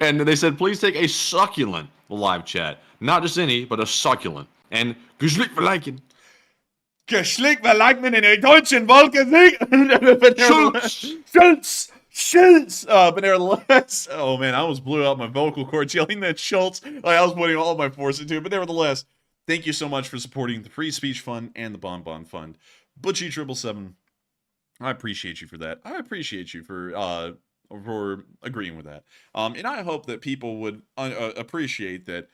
And they said, please take a succulent live chat. Not just any, but a succulent. And Geschlick for liking. Geschlickt, wer like mir in der deutschen Wolke Schultz. But nevertheless, oh man, I almost blew out my vocal cords yelling that Schultz. Like, I was putting all of my force into it. But nevertheless, thank you so much for supporting the Free Speech Fund and the Bonbon Fund. Butchie777, I appreciate you for that. I appreciate you for agreeing with that. And I hope that people would appreciate that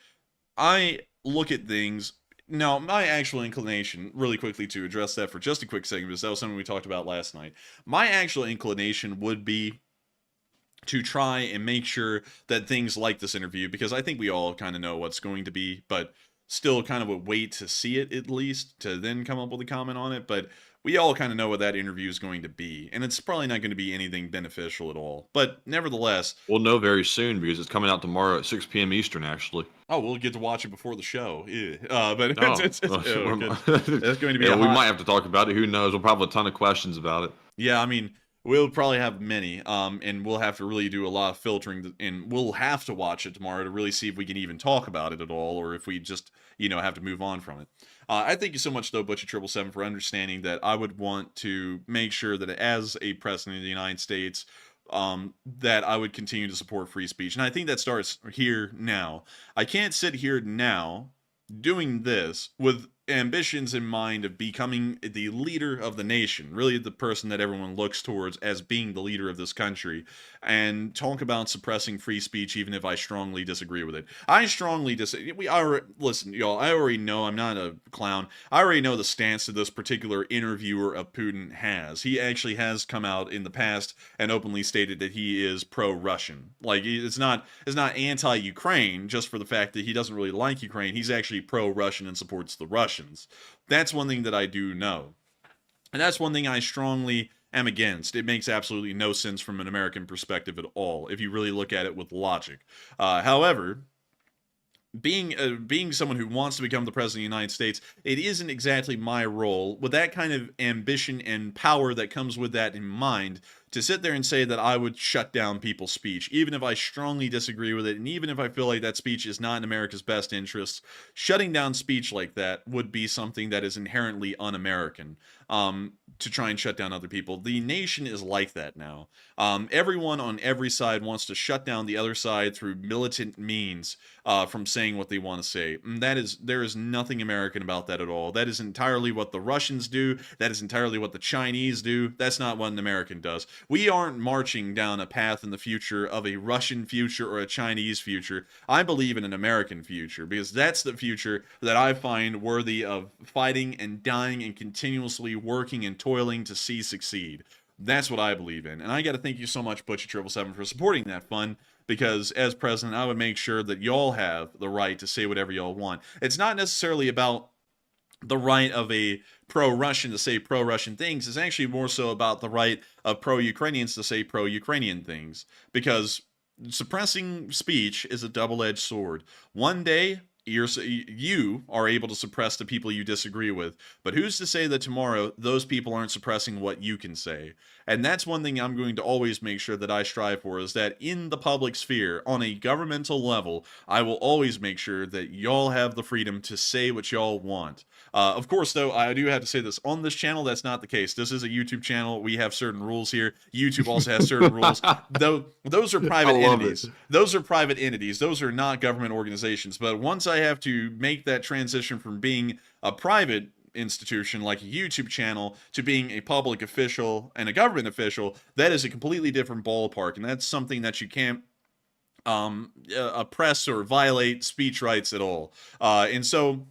I look at things. Now, my actual inclination, really quickly to address that for just a quick second, because that was something we talked about last night. My actual inclination would be to try and make sure that things like this interview, because I think we all kind of know what's going to be, but still kind of would wait to see it at least, to then come up with a comment on it. But we all kind of know what that interview is going to be, and it's probably not going to be anything beneficial at all. But nevertheless, we'll know very soon, because it's coming out tomorrow at 6 p.m. Eastern, actually. Oh, we'll get to watch it before the show. Yeah. But Oh. it's that's going to be yeah, we might have to talk about it. Who knows? We'll probably have a ton of questions about it. Yeah, I mean, we'll probably have many, and we'll have to really do a lot of filtering, and we'll have to watch it tomorrow to really see if we can even talk about it at all, or if we just, have to move on from it. I thank you so much, though, Butchie777, for understanding that I would want to make sure that as a president of the United States, that I would continue to support free speech. And I think that starts here now. I can't sit here now doing this with ambitions in mind of becoming the leader of the nation, really the person that everyone looks towards as being the leader of this country, and talk about suppressing free speech even if I strongly disagree with it. I strongly disagree. Listen, y'all, I already know I'm not a clown. I already know the stance that this particular interviewer of Putin has. He actually has come out in the past and openly stated that he is pro-Russian. Like, it's not anti-Ukraine just for the fact that he doesn't really like Ukraine. He's actually pro-Russian and supports the Russians. That's one thing that I do know. And that's one thing I strongly am against. It makes absolutely no sense from an American perspective at all, if you really look at it with logic. However, being someone who wants to become the president of the United States, it isn't exactly my role, with that kind of ambition and power that comes with that in mind, to sit there and say that I would shut down people's speech, even if I strongly disagree with it, and even if I feel like that speech is not in America's best interests. Shutting down speech like that would be something that is inherently un-American, to try and shut down other people. The nation is like that now. Everyone on every side wants to shut down the other side through militant means, from saying what they want to say. And there is nothing American about that at all. That is entirely what the Russians do. That is entirely what the Chinese do. That's not what an American does. We aren't marching down a path in the future of a Russian future or a Chinese future. I believe in an American future, because that's the future that I find worthy of fighting and dying and continuously working and toiling to see succeed. That's what I believe in. And I got to thank you so much, Butcher777, for supporting that fund, because as president, I would make sure that y'all have the right to say whatever y'all want. It's not necessarily about the right of a pro-Russian to say pro-Russian things. It's actually more so about the right of pro-Ukrainians to say pro-Ukrainian things, because suppressing speech is a double-edged sword. One day, you are able to suppress the people you disagree with, but who's to say that tomorrow those people aren't suppressing what you can say? And that's one thing I'm going to always make sure that I strive for, is that in the public sphere, on a governmental level, I will always make sure that y'all have the freedom to say what y'all want. Of course, though, I do have to say this. On this channel, that's not the case. This is a YouTube channel. We have certain rules here. YouTube also has certain rules. Though those are private entities. Those are private entities. Those are not government organizations. But once I have to make that transition from being a private institution like a YouTube channel to being a public official and a government official, that is a completely different ballpark. And that's something that you can't oppress or violate speech rights at all. And so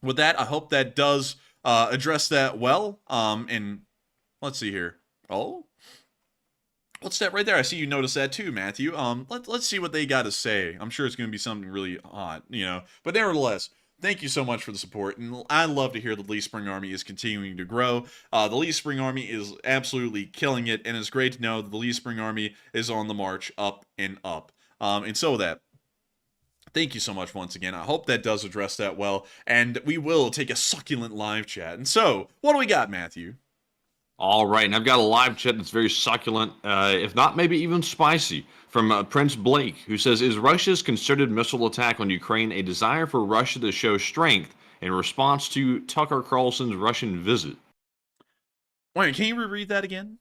with that, I hope that does address that well. And let's see here. Oh, what's that right there? I see you noticed that too, Matthew. Let's see what they got to say. I'm sure it's going to be something really hot, you know. But nevertheless, thank you so much for the support. And I love to hear the Lee Spring Army is continuing to grow. The Lee Spring Army is absolutely killing it. And it's great to know that the Lee Spring Army is on the march up and up. And so that, thank you so much once again. I hope that does address that well. And we will take a succulent live chat. And so, what do we got, Matthew? All right, and I've got a live chat that's very succulent, if not maybe even spicy, from Prince Blake, who says, is Russia's concerted missile attack on Ukraine a desire for Russia to show strength in response to Tucker Carlson's Russian visit? Wait, can you reread that again?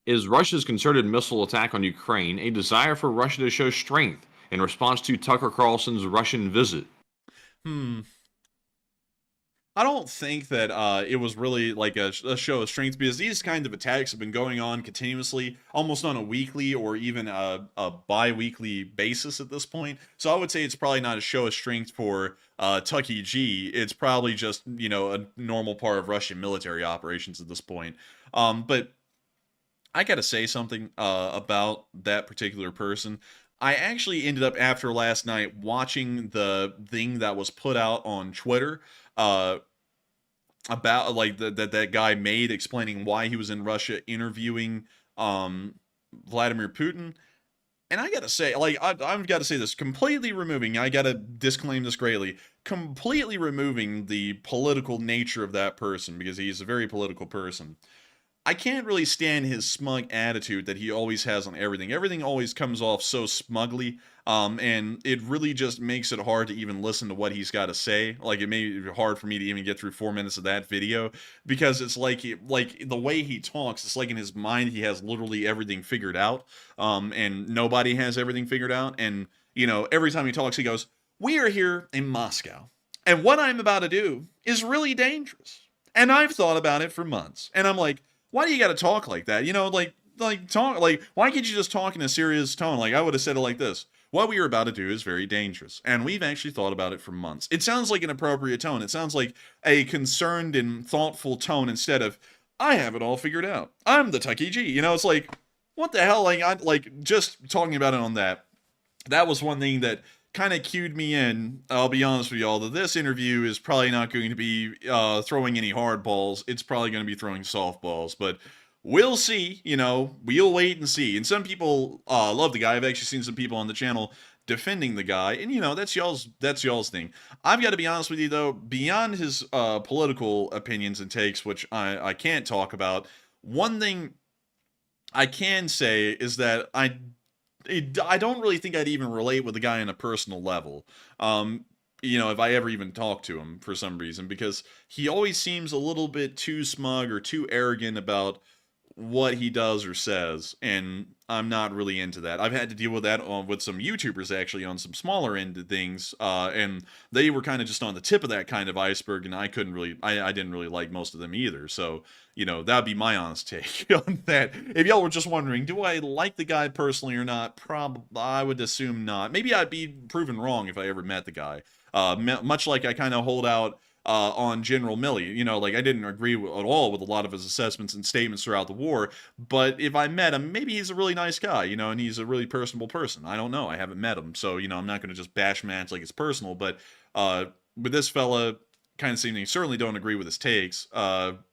Is Russia's concerted missile attack on Ukraine a desire for Russia to show strength in response to Tucker Carlson's Russian visit? I don't think that it was really like a show of strength, because these kinds of attacks have been going on continuously, almost on a weekly or even a bi-weekly basis at this point. So I would say it's probably not a show of strength for Tucky G. It's probably just, you know, a normal part of Russian military operations at this point. But I gotta say something about that particular person. I actually ended up, after last night, watching the thing that was put out on Twitter about like that guy made, explaining why he was in Russia interviewing Vladimir Putin. And I gotta say, like, I've got to say this, completely removing, I gotta disclaim this greatly, completely removing the political nature of that person, because he's a very political person. I can't really stand his smug attitude that he always has on everything. Everything always comes off so smugly, and it really just makes it hard to even listen to what he's got to say. Like, it made it hard for me to even get through 4 minutes of that video, because it's like the way he talks, it's like in his mind he has literally everything figured out, and nobody has everything figured out. And, you know, every time he talks, he goes, "We are here in Moscow, and what I'm about to do is really dangerous, and I've thought about it for months." And I'm like, why do you got to talk like that? You know, like talk, like, why can't you just talk in a serious tone? Like, I would have said it like this: what we are about to do is very dangerous, and we've actually thought about it for months. It sounds like an appropriate tone. It sounds like a concerned and thoughtful tone, instead of, I have it all figured out, I'm the Tucky G. You know, it's like, what the hell? Like, just talking about it on that was one thing that kind of cued me in. I'll be honest with y'all that this interview is probably not going to be throwing any hard balls. It's probably going to be throwing softballs, but we'll see. We'll wait and see. And some people love the guy. I've actually seen some people on the channel defending the guy, and that's y'all's thing. I've got to be honest with you though, beyond his political opinions and takes, which I can't talk about, one thing I can say is that I don't really think I'd even relate with the guy on a personal level. If I ever even talk to him for some reason, because he always seems a little bit too smug or too arrogant about what he does or says, and I'm not really into that. I've had to deal with that with some YouTubers actually on some smaller end of things, and they were kind of just on the tip of that kind of iceberg, and I didn't really like most of them either. So, that'd be my honest take on that. If y'all were just wondering, do I like the guy personally or not? I would assume not. Maybe I'd be proven wrong if I ever met the guy. Much like I kind of hold out on General Milley. I didn't agree at all with a lot of his assessments and statements throughout the war, but if I met him, maybe he's a really nice guy, and he's a really personable person. I don't know. I haven't met him, so, I'm not going to just bash him like it's personal, but with this fella, kind of seeming, certainly don't agree with his takes.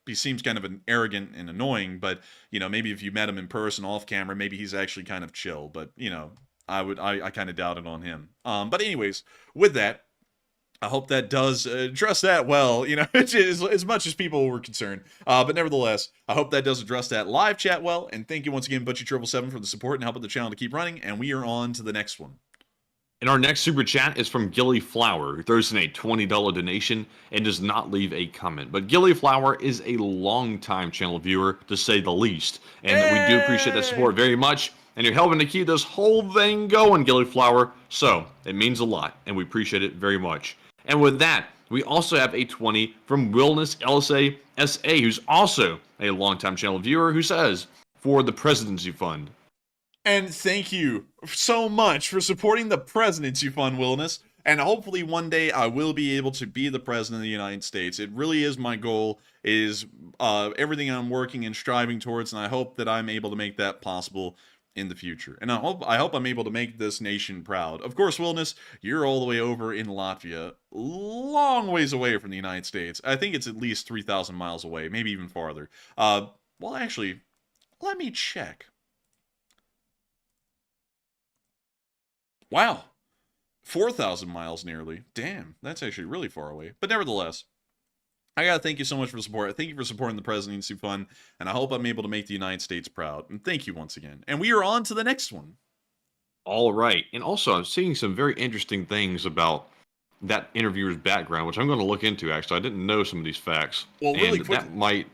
He seems kind of an arrogant and annoying, but, maybe if you met him in person off camera, maybe he's actually kind of chill, but, I kind of doubt it on him. But anyways, with that, I hope that does address that well, as much as people were concerned. But nevertheless, I hope that does address that live chat well. And thank you once again, Butchie777, for the support and helping the channel to keep running. And we are on to the next one. And our next super chat is from Gilly Flower, who throws in a $20 donation and does not leave a comment. But Gilly Flower is a long-time channel viewer, to say the least. And we do appreciate that support very much. And you're helping to keep this whole thing going, Gilly Flower. So it means a lot, and we appreciate it very much. And with that, we also have a 20 from Wilderness LSA SA, who's also a longtime channel viewer, who says, for the Presidency Fund. And thank you so much for supporting the Presidency Fund, Wilderness. And hopefully one day I will be able to be the President of the United States. It really is my goal. It is everything I'm working and striving towards, and I hope that I'm able to make that possible in the future. And I hope I'm able to make this nation proud. Of course, Wilderness, you're all the way over in Latvia, long ways away from the United States. I think it's at least 3,000 miles away, maybe even farther. Well, actually, let me check. Wow, 4,000 miles nearly. Damn, that's actually really far away. But nevertheless, I gotta thank you so much for the support. Thank you for supporting the Presidency Fund, and I hope I'm able to make the United States proud. And thank you once again. And we are on to the next one. All right. And also, I'm seeing some very interesting things about that interviewer's background, which I'm going to look into, actually. I didn't know some of these facts. Well, really and quick. that might...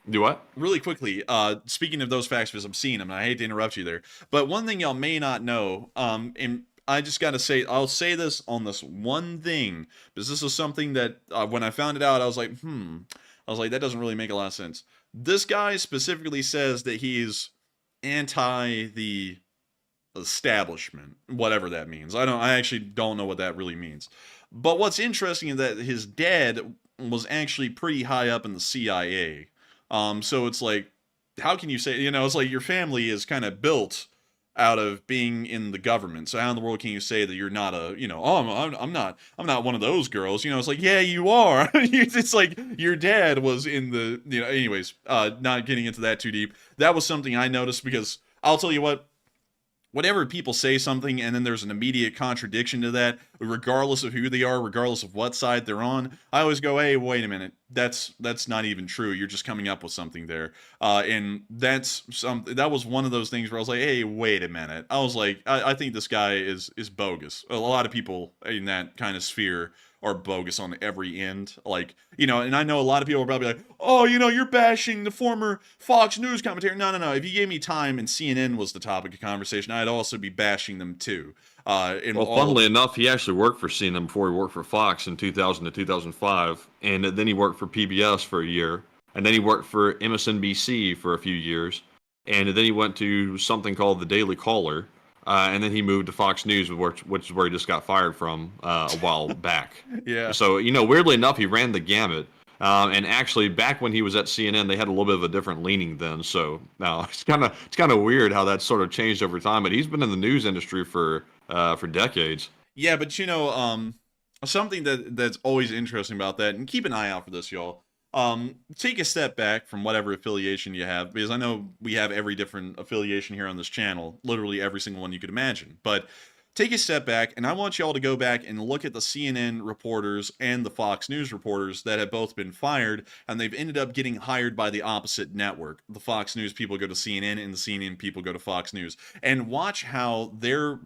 Do what? Really quickly, speaking of those facts, because I'm seeing them, and I hate to interrupt you there, but one thing y'all may not know, and I just got to say, I'll say this on this one thing, because this is something that when I found it out, I was like, that doesn't really make a lot of sense. This guy specifically says that he's anti the establishment, whatever that means. I actually don't know what that really means. But what's interesting is that his dad was actually pretty high up in the CIA. So it's like, how can you say, it's like your family is kind of built out of being in the government. So how in the world can you say that you're not a, I'm not one of those girls, it's like, yeah, you are. It's like your dad was in the, anyways, not getting into that too deep. That was something I noticed, because I'll tell you what, whenever people say something and then there's an immediate contradiction to that, regardless of who they are, regardless of what side they're on, I always go, hey, wait a minute, that's not even true. You're just coming up with something there. And that was one of those things where I was like, hey, wait a minute. I was like, I think this guy is bogus. A lot of people in that kind of sphere are bogus on every end. Like, and I know a lot of people are probably like, oh, you're bashing the former Fox News commentator. No. If you gave me time and CNN was the topic of conversation, I'd also be bashing them too. Funnily enough, he actually worked for CNN before he worked for Fox in 2000 to 2005. And then he worked for PBS for a year. And then he worked for MSNBC for a few years. And then he went to something called the Daily Caller. And then he moved to Fox News, which is where he just got fired from a while back. Yeah. So, weirdly enough, he ran the gamut. And actually, back when he was at CNN, they had a little bit of a different leaning then. So now it's kind of weird how that sort of changed over time. But he's been in the news industry for decades. Yeah, but something that's always interesting about that, and keep an eye out for this, y'all. Take a step back from whatever affiliation you have, because I know we have every different affiliation here on this channel, literally every single one you could imagine. But take a step back, and I want y'all to go back and look at the CNN reporters and the Fox News reporters that have both been fired, and they've ended up getting hired by the opposite network. The Fox News people go to CNN, and the CNN people go to Fox News. And watch how their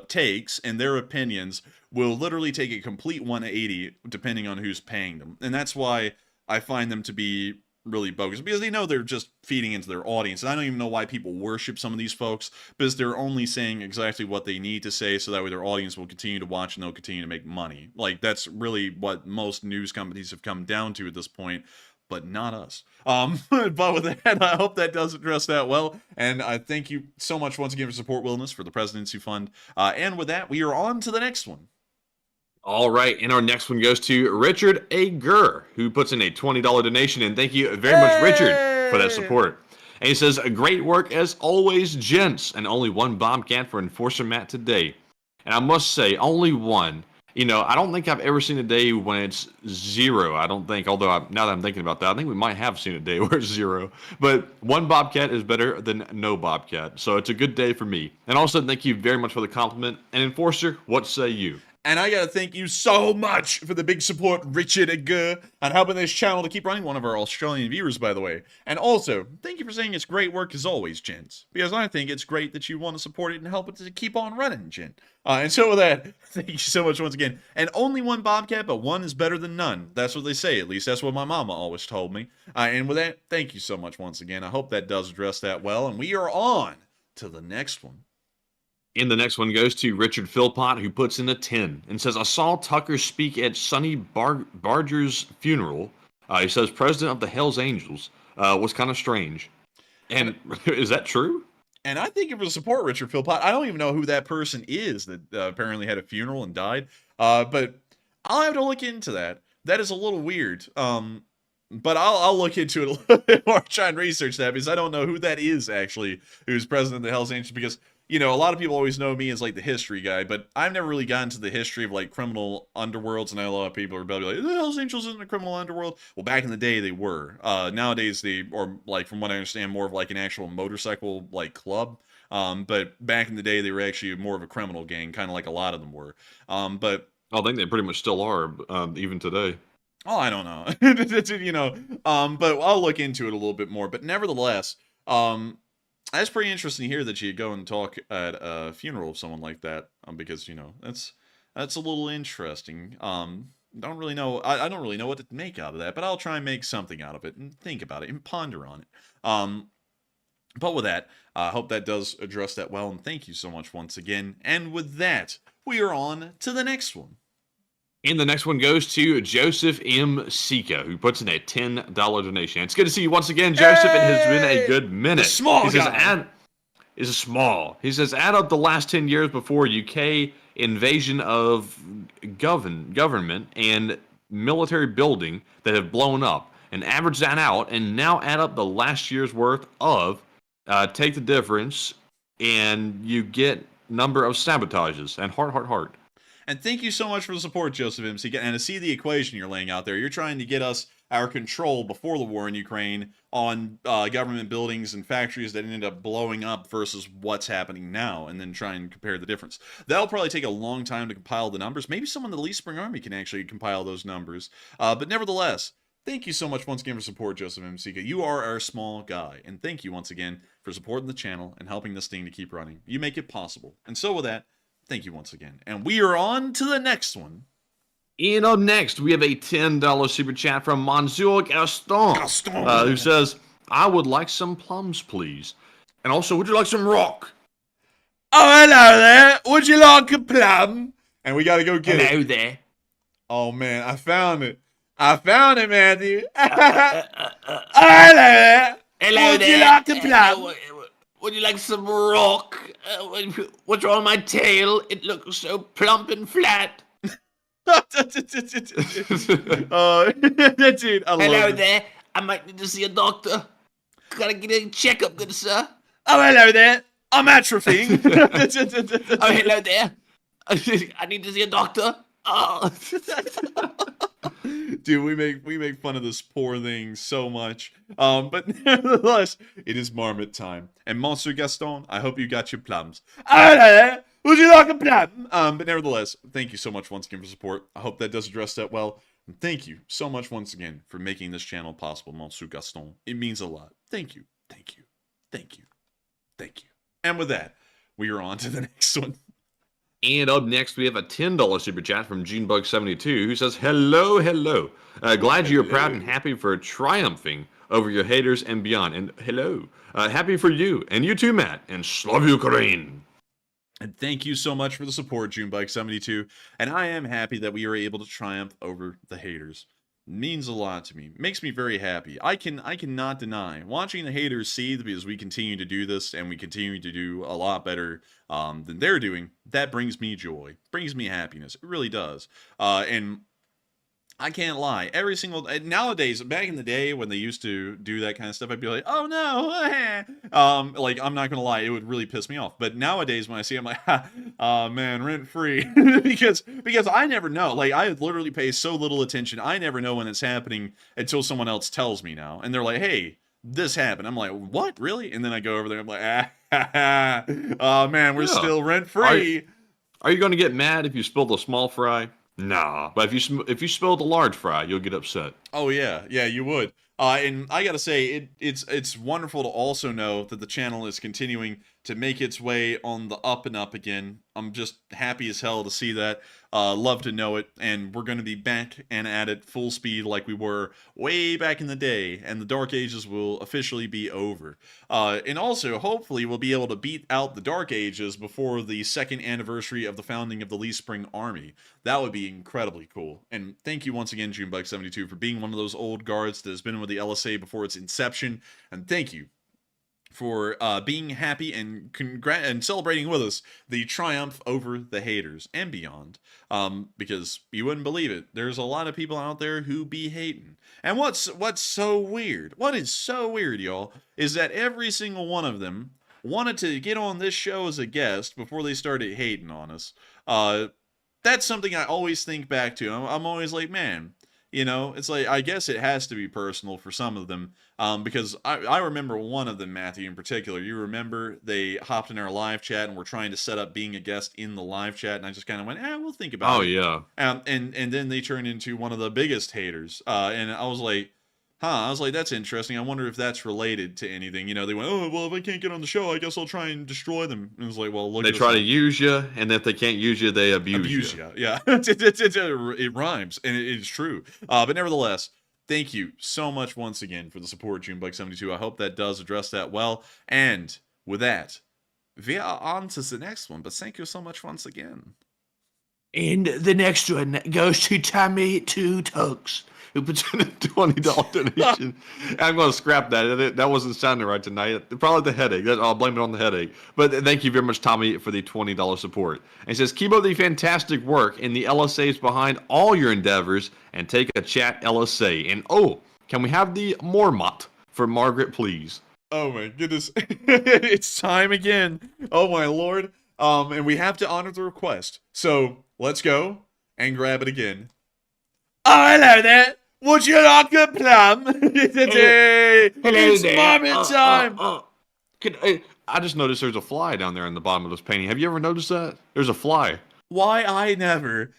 takes and their opinions will literally take a complete 180 depending on who's paying them. And that's why I find them to be really bogus, because they know they're just feeding into their audience. And I don't even know why people worship some of these folks, because they're only saying exactly what they need to say, so that way their audience will continue to watch and they'll continue to make money. Like, that's really what most news companies have come down to at this point, but not us. But with that, I hope that does address that well. And I thank you so much once again for support Wilderness for the Presidency Fund. And with that, we are on to the next one. All right, and our next one goes to Richard A. Gurr, who puts in a $20 donation, and thank you very much, Richard, for that support. And he says, great work as always, gents, and only one Bobcat for Enforcer Matt today. And I must say, only one. You know, I don't think I've ever seen a day when it's 0. I don't think, although now that I'm thinking about that, I think we might have seen a day where it's 0. But one Bobcat is better than no Bobcat, so it's a good day for me. And also, thank you very much for the compliment. And Enforcer, what say you? And I gotta thank you so much for the big support, Richard Agur, on helping this channel to keep running. One of our Australian viewers, by the way. And also, thank you for saying it's great work as always, gents. Because I think it's great that you want to support it and help it to keep on running, gent. And so with that, thank you so much once again. And only one Bobcat, but one is better than none. That's what they say, at least. That's what my mama always told me. And with that, thank you so much once again. I hope that does address that well. And we are on to the next one. And the next one goes to Richard Philpott, who puts in a 10 and says, I saw Tucker speak at Sonny Barger's funeral. He says, President of the Hells Angels, was kind of strange. And is that true? And I think it was support Richard Philpott. I don't even know who that person is that apparently had a funeral and died. But I'll have to look into that. That is a little weird. But I'll look into it a little bit more, try and research that, because I don't know who that is actually, who's president of the Hells Angels, because you know, a lot of people always know me as like the history guy, but I've never really gotten to the history of like criminal underworlds, and I know a lot of people are about to be like, the Hells Angels isn't a criminal underworld. Well, back in the day they were. Nowadays they are, like, from what I understand, more of like an actual motorcycle like club. But back in the day they were actually more of a criminal gang, kind of like a lot of them were. But I think they pretty much still are, even today. Oh, I don't know. You know, but I'll look into it a little bit more. But nevertheless, that's pretty interesting to hear that you go and talk at a funeral of someone like that, because, you know, that's a little interesting. Don't really know. I don't really know what to make out of that, but I'll try and make something out of it and think about it and ponder on it. But with that, I hope that does address that well, and thank you so much once again. And with that, we are on to the next one. And the next one goes to Joseph M. Sika, who puts in a $10 donation. It's good to see you once again, Joseph. It has been a good minute. Small guy. Is small. He says, add up the last 10 years before UK invasion of government and military building that have blown up, and average that out, and now add up the last year's worth of, take the difference, and you get number of sabotages, and heart. And thank you so much for the support, Joseph MC. And to see the equation you're laying out there, you're trying to get us our control before the war in Ukraine on government buildings and factories that ended up blowing up versus what's happening now, and then try and compare the difference. That'll probably take a long time to compile the numbers. Maybe someone in the Lee Spring Army can actually compile those numbers. But nevertheless, thank you so much once again for support, Joseph MC. You are our small guy. And thank you once again for supporting the channel and helping this thing to keep running. You make it possible. And so with that, thank you once again. And we are on to the next one. And up next, we have a $10 super chat from Monsieur Gaston. Who says, I would like some plums, please. And also, would you like some rock? Oh, hello there. Would you like a plum? And we got to go get it. Hello there. Oh, man, I found it. I found it, Matthew. Oh, hello there. Hello would there. You like a plum? Would you like some rock? What's wrong with my tail? It looks so plump and flat. Dude, I love Hello it. there. I might need to see a doctor. Gotta get a checkup, good sir. Oh, hello there. I'm atrophying. Oh, hello there. I need to see a doctor. Oh. Dude, we make fun of this poor thing so much. But nevertheless, it is marmot time. And Monsieur Gaston, I hope you got your plums. Would you like a plum? But nevertheless, thank you so much once again for support. I hope that does address that well. And thank you so much once again for making this channel possible, Monsieur Gaston. It means a lot. Thank you. Thank you. Thank you. Thank you. And with that, we are on to the next one. And up next, we have a $10 super chat from Junebug72 who says, hello, hello. Glad you're proud and happy for triumphing over your haters and beyond. And hello. Happy for you. And you too, Matt. And Slav Ukraine. And thank you so much for the support, Junebug72. And I am happy that we are able to triumph over the haters. It means a lot to me. Makes me very happy. I cannot deny watching the haters seethe because we continue to do this and we continue to do a lot better than they're doing. That brings me joy, brings me happiness. It really does. And I can't lie. Every single nowadays, back in the day when they used to do that kind of stuff, I'd be like, "Oh no!" Like I'm not gonna lie, it would really piss me off. But nowadays, when I see, it, I'm like, "Oh man, rent free," because I never know. Like I literally pay so little attention. I never know when it's happening until someone else tells me now, and they're like, "Hey, this happened." I'm like, "What? Really?" And then I go over there. I'm like, "Oh man, we're still rent free." Are you going to get mad if you spill a small fry? Nah, but if you spill the large fry, you'll get upset. Oh yeah, you would. And I gotta say, it's wonderful to also know that the channel is continuing to make its way on the up and up again. I'm just happy as hell to see that. Love to know it, and we're going to be back and at it full speed like we were way back in the day, and the Dark Ages will officially be over. And also, hopefully, we'll be able to beat out the Dark Ages before the 2nd anniversary of the founding of the Lee Spring Army. That would be incredibly cool. And thank you once again, Junebug72, for being one of those old guards that has been with the LSA before its inception, and thank you for being happy and celebrating with us the triumph over the haters and beyond. Because you wouldn't believe it, there's a lot of people out there who be hating. And what's so weird, what is so weird, y'all, is that every single one of them wanted to get on this show as a guest before they started hating on us. That's something I always think back to. I'm always like, man, you know, it's like, I guess it has to be personal for some of them, because I remember one of them, Matthew, in particular. You remember they hopped in our live chat and were trying to set up being a guest in the live chat, and I just kind of went, we'll think about it. Oh, yeah. And then they turned into one of the biggest haters, and I was like, that's interesting. I wonder if that's related to anything. You know, they went, oh, well, if I can't get on the show, I guess I'll try and destroy them. And it was like, well, look. They try to use you, and if they can't use you, they abuse you. Yeah, it rhymes, and it's true. But nevertheless, thank you so much once again for the support, Junebug72. I hope that does address that well. And with that, we are on to the next one. But thank you so much once again. And the next one goes to Tommy Two Tugs, who puts in a $20 donation. I'm going to scrap that. That wasn't sounding right tonight. Probably the headache. I'll blame it on the headache. But thank you very much, Tommy, for the $20 support. And he says, keep up the fantastic work, and the LSA is behind all your endeavors, and take a chat LSA. And can we have the Mormont for Margaret, please? Oh my goodness. It's time again. Oh my lord. And we have to honor the request. So let's go and grab it again. Oh, hello there. Would you like a plum? It's marmot time. I just noticed there's a fly down there in the bottom of this painting. Have you ever noticed that? There's a fly. Why I never.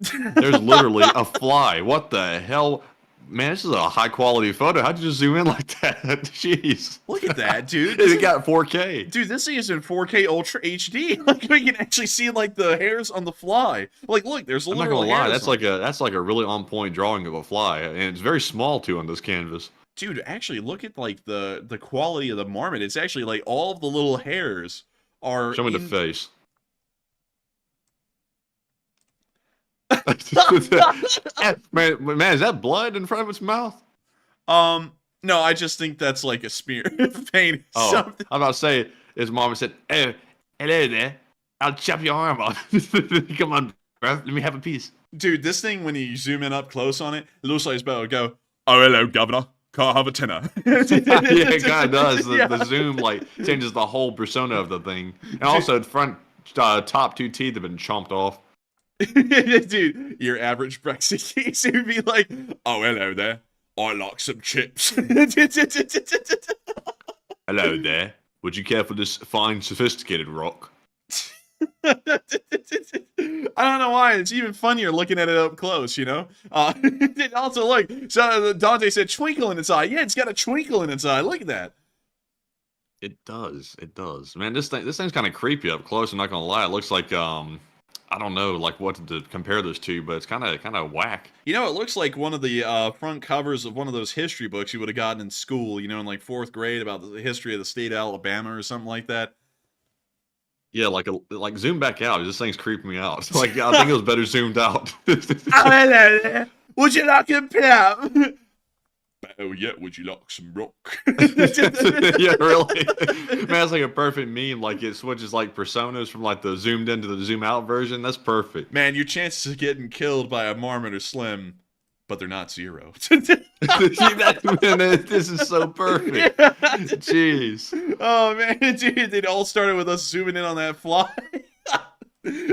There's literally a fly. What the hell? Man, this is a high quality photo. How'd you just zoom in like that? Jeez. Look at that, dude. It got 4K. Dude, this thing is in 4K Ultra HD. Like, we can actually see, like, the hairs on the fly. Like, look, there's literal hairs. I'm not gonna lie, that's like a really on point drawing of a fly, and it's very small too on this canvas. Dude, actually, look at, like, the quality of the marmot. It's actually, like, all of the little hairs are. Show me the face. man, is that blood in front of its mouth? No, I just think that's like a smear of paint. Oh, something. I'm about to say, his mom said, "Hey, hello there, I'll chop your arm off." Come on, bro, let me have a piece. Dude, this thing, when you zoom in up close on it, it looks like it's about to go, "Oh, hello, governor. Can't have a tenner." Yeah, it kind of does. The zoom like changes the whole persona of the thing, and also front top 2 teeth have been chomped off. Dude, your average Brexit geezer would be like, "Oh, hello there. I like some chips." Hello there. Would you care for this fine, sophisticated rock? I don't know why. It's even funnier looking at it up close, you know? Also, look, so Dante said twinkle in its eye. Yeah, it's got a twinkle in its eye. Look at that. It does. It does. Man, this thing's kind of creepy up close. I'm not gonna lie. It looks like I don't know like what to compare this to, but it's kind of whack. You know, it looks like one of the front covers of one of those history books you would have gotten in school, you know, in like 4th grade about the history of the state of Alabama or something like that. Yeah, like zoom back out. This thing's creeping me out. Like I think it was better zoomed out. Oh, hello there. Would you like a plum? Oh yeah, would you like some rock? Yeah, really. Man, that's like a perfect meme. Like it switches like personas from like the zoomed in to the zoom out version. That's perfect. Man, your chances of getting killed by a marmot are slim, but they're not 0. Man, this is so perfect. Jeez. Oh man, dude, it all started with us zooming in on that fly.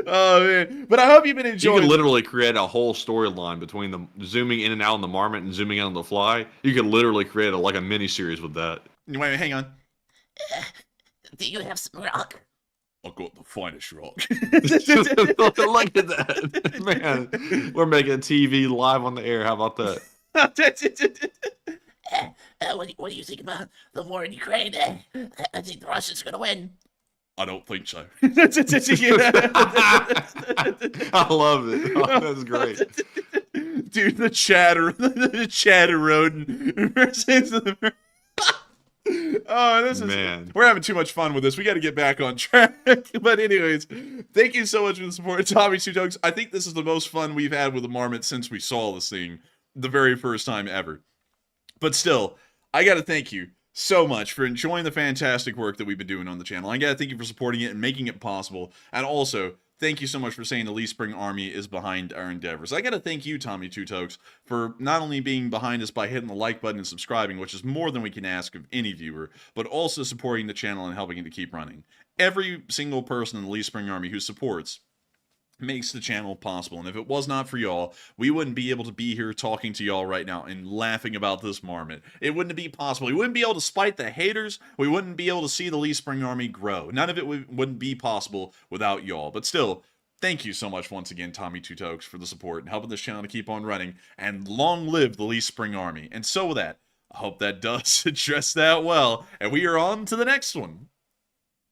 Oh man, but I hope you've been enjoying. You could literally create a whole storyline between the zooming in and out on the marmot and zooming in on the fly. You could literally create like a mini series with that. Wait, hang on. Do you have some rock? I got the finest rock. Look at that, man. We're making TV live on the air. How about that? What do you think about the war in Ukraine? I think the Russians are going to win. I don't think so. I love it. Oh, that's great. Dude, the chatter rodent versus the... Oh, this is, man. We're having too much fun with this. We got to get back on track. But anyways, thank you so much for the support, Tommy Two Jokes. I think this is the most fun we've had with the marmot since we saw this thing the very first time ever. But still, I got to thank you so much for enjoying the fantastic work that we've been doing on the channel. I gotta thank you for supporting it and making it possible. And also, thank you so much for saying the Lee Spring Army is behind our endeavors. I gotta thank you, Tommy Two Tokes, for not only being behind us by hitting the like button and subscribing, which is more than we can ask of any viewer, but also supporting the channel and helping it to keep running. Every single person in the Lee Spring Army who supports makes the channel possible, and if it was not for y'all, we wouldn't be able to be here talking to y'all right now and laughing about this marmot. It wouldn't be possible. We wouldn't be able to spite the haters. We wouldn't be able to see the Lee Spring Army grow. None of it wouldn't be possible without y'all. But still, thank you so much once again, Tommy Two Tokes, for the support and helping this channel to keep on running, and long live the Lee Spring Army. And so with that, I hope that does address that well, and we are on to the next one.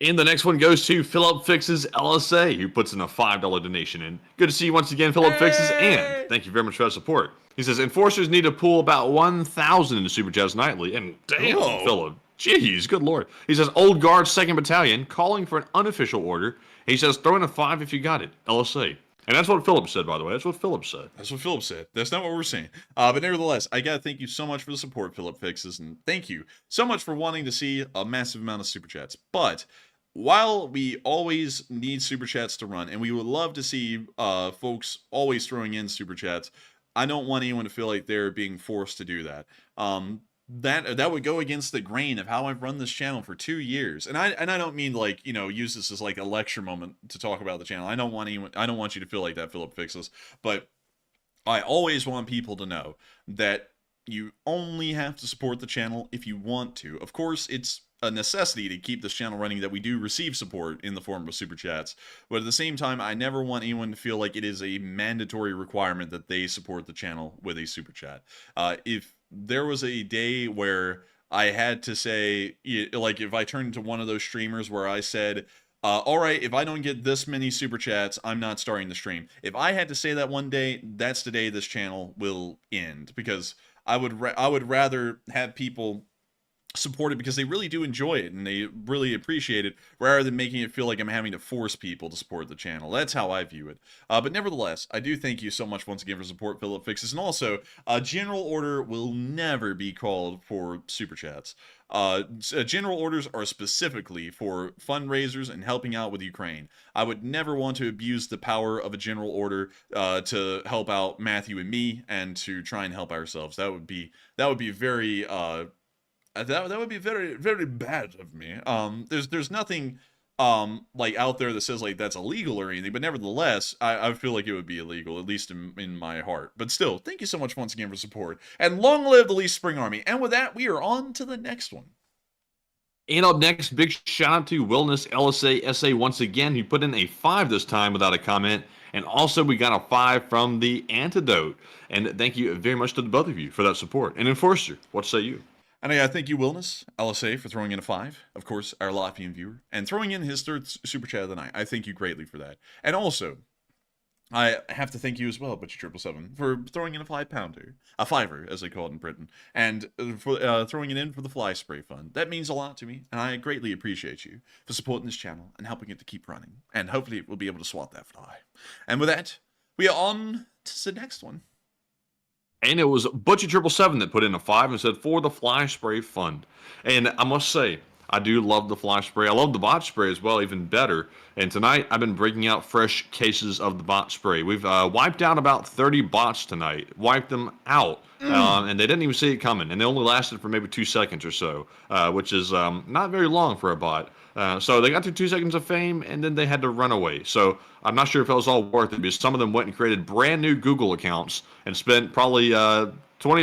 And the next one goes to Philip Fixes LSA, who puts in a $5 donation in. Good to see you once again, Philip Fixes, and thank you very much for that support. He says, enforcers need to pool about 1,000 into Super Chats nightly. And damn, Whoa. Philip, jeez, good lord. He says, Old Guard 2nd Battalion, calling for an unofficial order. He says, throw in a 5 if you got it, LSA. And that's what Philip said, by the way. That's what Philip said. That's what Philip said. That's not what we're saying. But nevertheless, I gotta thank you so much for the support, Philip Fixes, and thank you so much for wanting to see a massive amount of Super Chats. But while we always need Super Chats to run, and we would love to see folks always throwing in Super Chats, I don't want anyone to feel like they're being forced to do that. That would go against the grain of how I've run this channel for 2 years. And I don't mean like, you know, use this as like a lecture moment to talk about the channel. I don't want you to feel like that, Philip Fixes. But I always want people to know that you only have to support the channel if you want to. Of course, it's a necessity to keep this channel running that we do receive support in the form of Super Chats. But at the same time, I never want anyone to feel like it is a mandatory requirement that they support the channel with a Super Chat. If there was a day where I had to say, like if I turned into one of those streamers where I said, all right, if I don't get this many Super Chats, I'm not starting the stream. If I had to say that one day, that's the day this channel will end. Because I would rather have people support it because they really do enjoy it and they really appreciate it, rather than making it feel like I'm having to force people to support the channel. That's how I view it. But nevertheless, I do thank you so much once again for support, Philip Fixes. And also, general order will never be called for Super Chats. General orders are specifically for fundraisers and helping out with Ukraine. I would never want to abuse the power of a general order to help out Matthew and me and to try and help ourselves. That would be very that would be very, very bad of me. There's nothing like out there that says like that's illegal or anything, but nevertheless, I feel like it would be illegal, at least in my heart. But still, thank you so much once again for support, and long live the Least Spring Army. And with that, we are on to the next one. And up next, big shout out to Wellness LSA SA once again. He put in a 5 this time without a comment. And also, we got a 5 from the Antidote. And thank you very much to the both of you for that support. And Enforcer, what say you? And I thank you, Wellness LSA, for throwing in a 5. Of course, our Latvian viewer, and throwing in his 3rd super chat of the night. I thank you greatly for that. And also, I have to thank you as well, Butcher777, for throwing in a 5-pounder, a 5er, as they call it in Britain, and for throwing it in for the Fly Spray Fund. That means a lot to me, and I greatly appreciate you for supporting this channel and helping it to keep running. And hopefully, we'll be able to swat that fly. And with that, we are on to the next one. And it was Butcher777 that put in a 5 and said, for the Fly Spray Fund. And I must say, I do love the fly spray. I love the bot spray as well, even better. And tonight, I've been breaking out fresh cases of the bot spray. We've wiped out about 30 bots tonight. Wiped them out. And they didn't even see it coming. And they only lasted for maybe 2 seconds or so, which is not very long for a bot. So they got to 2 seconds of fame, and then they had to run away. So I'm not sure if it was all worth it, because some of them went and created brand new Google accounts and spent probably 20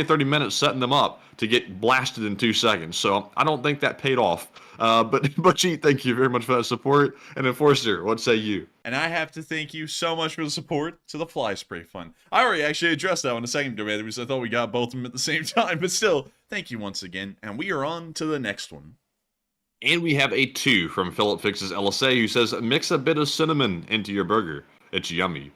or 30 minutes setting them up to get blasted in 2 seconds. So I don't think that paid off. But Butchie, thank you very much for that support. And Enforcer, what say you? And I have to thank you so much for the support to the Fly Spray Fund. I already actually addressed that one a second ago, because I thought we got both of them at the same time. But still, thank you once again. And we are on to the next one. And we have a 2 from Philip Fixes LSA, who says, mix a bit of cinnamon into your burger. It's yummy.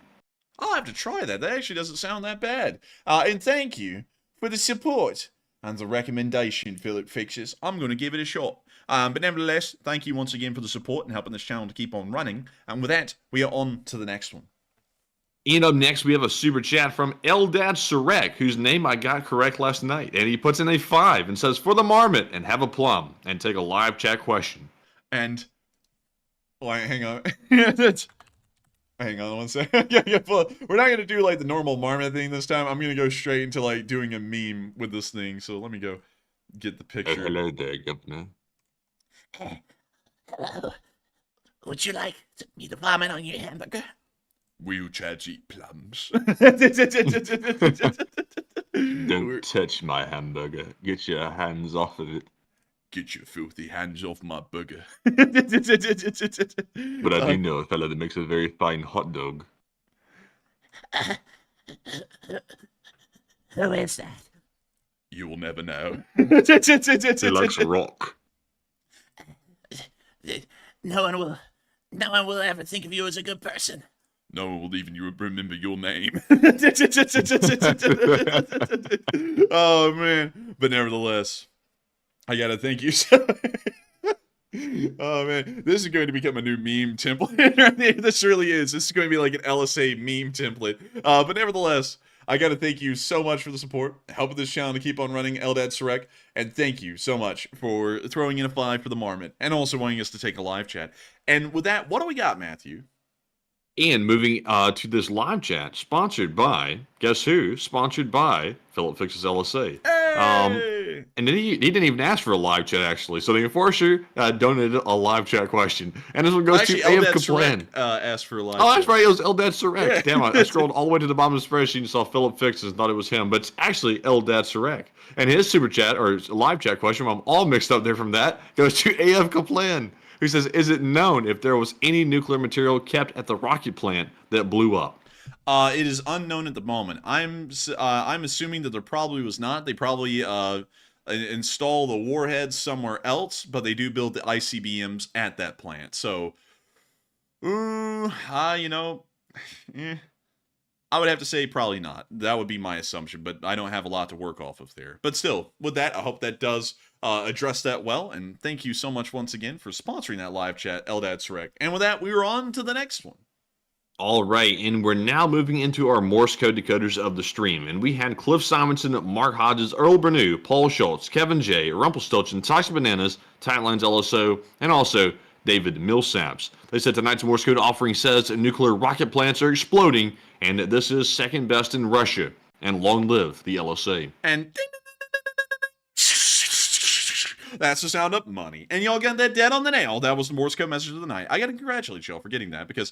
I'll have to try that. That actually doesn't sound that bad. And thank you for the support and the recommendation, Philip Fixes. I'm going to give it a shot. But nevertheless, thank you once again for the support and helping this channel to keep on running. And with that, we are on to the next one. And up next, we have a super chat from Eldad Surek, whose name I got correct last night. And he puts in a 5 and says, for the marmot, and have a plum, and take a live chat question. And, wait, hang on. Hang on one second. We're not going to do, like, the normal marmot thing this time. I'm going to go straight into, like, doing a meme with this thing. So let me go get the picture. Hello there, Governor. Hello. Would you like me to vomit on your hamburger? Will Chads eat plums? Don't touch my hamburger. Get your hands off of it. Get your filthy hands off my burger. But I do know a fella that makes a very fine hot dog. Who is that? You will never know. He likes rock. No one will ever think of you as a good person. No one will even remember your name. Oh, man. But nevertheless, I gotta thank you. Oh, man. This is going to become a new meme template. This really is. This is going to be like an LSA meme template. But nevertheless, I gotta thank you so much for the support, helping this channel to keep on running, Eldad Surek, and thank you so much for throwing in a 5 for the marmot, and also wanting us to take a live chat. And with that, what do we got, Matthew? And moving to this live chat, sponsored by, guess who? Sponsored by Philip Fixes LSA. Hey! And he didn't even ask for a live chat, actually. So the Enforcer donated a live chat question. And this one goes to A.F. Kaplan. Asked for a live Oh, that's chat. right. It was Eldad Surek. Yeah. Damn, I scrolled all the way to the bottom of the spreadsheet and saw Philip Fixes and thought it was him. But it's actually Eldad Surek. And his super chat, or live chat question, I'm all mixed up there from that, goes to A.F. Kaplan, who says, is it known if there was any nuclear material kept at the rocket plant that blew up? It is unknown at the moment. I'm assuming that there probably was not. They probably install the warheads somewhere else, but they do build the ICBMs at that plant. So, you know, I would have to say probably not. That would be my assumption, but I don't have a lot to work off of there. But still, with that, I hope that does address that well. And thank you so much once again for sponsoring that live chat, Eldad Surek. And with that, we are on to the next one. All right, and we're now moving into our Morse code decoders of the stream. And we had Cliff Simonson, Mark Hodges, Earl Bernew, Paul Schultz, Kevin J, Rumpelstiltskin, Tyson Bananas, Tightlines LSO, and also David Millsaps. They said tonight's Morse code offering says nuclear rocket plants are exploding, and that this is second best in Russia. And long live the LSA. And That's the sound of money. And y'all got that dead on the nail. That was the Morse code message of the night. I got to congratulate y'all for getting that, because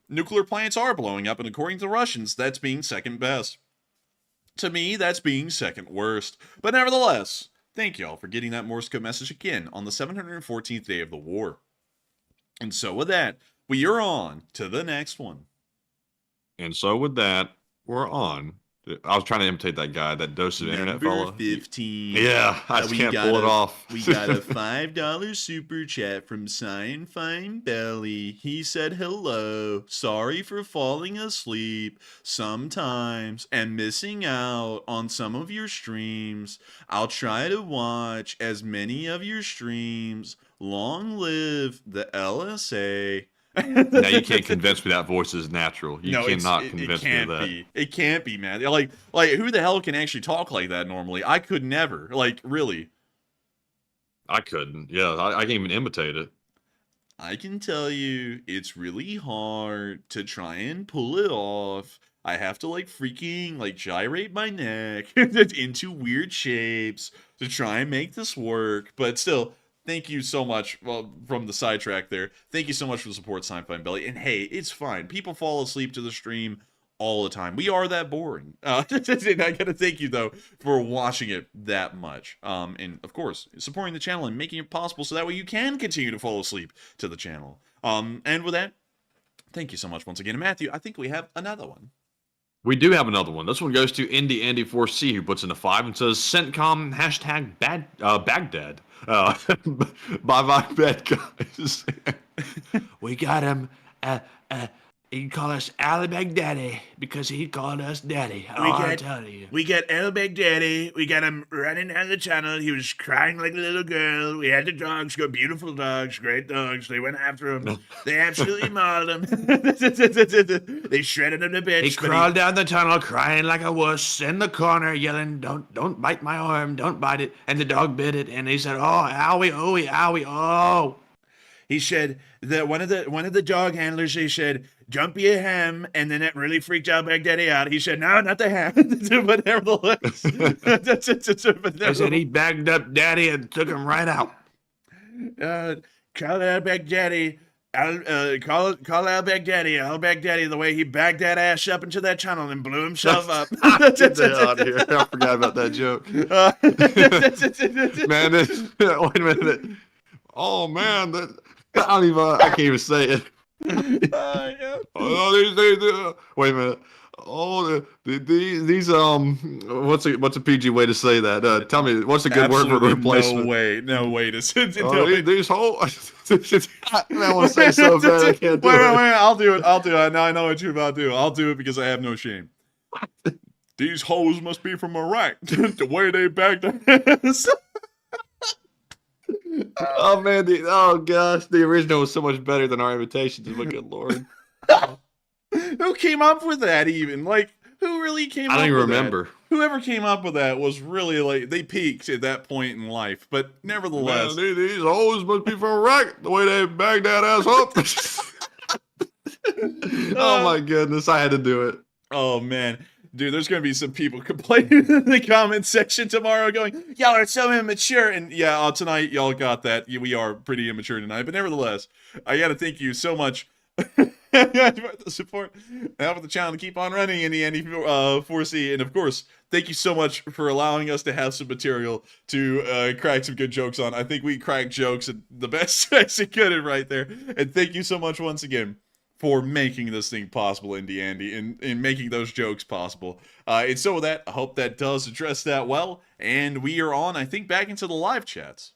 nuclear plants are blowing up, and according to the Russians, that's being second best. To me, that's being second worst. But nevertheless, thank y'all for getting that Morse code message again on the 714th day of the war. And so with that, we are on to the next one. And so with that, we're on. I was trying to imitate that guy, that dosage internet Number fella. 15. Yeah, I just can't pull it off. We got a $5 super chat from Cyan Fine Belly. He said, hello, sorry for falling asleep sometimes and missing out on some of your streams. I'll try to watch as many of your streams. Long live the LSA. Now you can't convince me that voice is natural. You cannot convince me of that. It can't be, man. Like who the hell can actually talk like that normally? I could never. Like, really. I couldn't. Yeah, I can't even imitate it. I can tell you, it's really hard to try and pull it off. I have to freaking gyrate my neck into weird shapes to try and make this work. But still, thank you so much. Well, from the sidetrack there, thank you so much for the support, Sci-Fi Belly. And hey, it's fine. People fall asleep to the stream all the time. We are that boring. I gotta thank you though for watching it that much. And of course, supporting the channel and making it possible so that way you can continue to fall asleep to the channel. And with that, thank you so much once again. And Matthew, I think we have another one. We do have another one. This one goes to Andy4C, who puts in a 5 and says, CENTCOM Baghdad. Bye bad guys. We got him. He call us Ali Baghdadi because he called us daddy. I tell you. We got El Baghdadi. We got him running down the tunnel. He was crying like a little girl. We had the dogs go, beautiful dogs, great dogs. They went after him. They absolutely mauled him. They shredded him to bits. He crawled down the tunnel crying like a wuss in the corner, yelling, don't bite my arm, don't bite it. And the dog bit it, and he said, oh, owie, owie, owie, oh. He said that one of the dog handlers, he said, jump your ham, and then it really freaked out Baghdadi out. He said, no, not the ham. But nevertheless. I said he bagged up daddy and took him right out. Call out Baghdadi. Call out Baghdadi. Al Baghdadi, the way he bagged that ass up into that tunnel and blew himself up. Get that out of here. I forgot about that joke. Man, wait a minute. Oh, man. I can't even say it. Yeah. Wait a minute. Oh, these what's a PG way to say that? Tell me, what's a good word for replacement? No way to say these whole. I want to say so bad I can't do it. Wait, I'll do it. Now I know what you're about to do. I'll do it because I have no shame. These hoes must be from Iraq. The way they backed us. Oh man, oh gosh, the original was so much better than our imitations. But good lord, who came up with that? Even who really came? I don't even remember. Whoever came up with that was really they peaked at that point in life. But nevertheless, man, these hoes must be from Iraq. The way they bagged that ass up. Oh my goodness, I had to do it. Oh man. Dude, there's going to be some people complaining in the comment section tomorrow going, y'all are so immature. And yeah, tonight, y'all got that. We are pretty immature tonight. But nevertheless, I got to thank you so much for the support and helping the channel to keep on running in the ND4C. And of course, thank you so much for allowing us to have some material to crack some good jokes on. I think we cracked jokes at the best I could right there. And thank you so much once again for making this thing possible, Andy, and making those jokes possible. And so with that, I hope that does address that well. And we are on, I think, back into the live chats.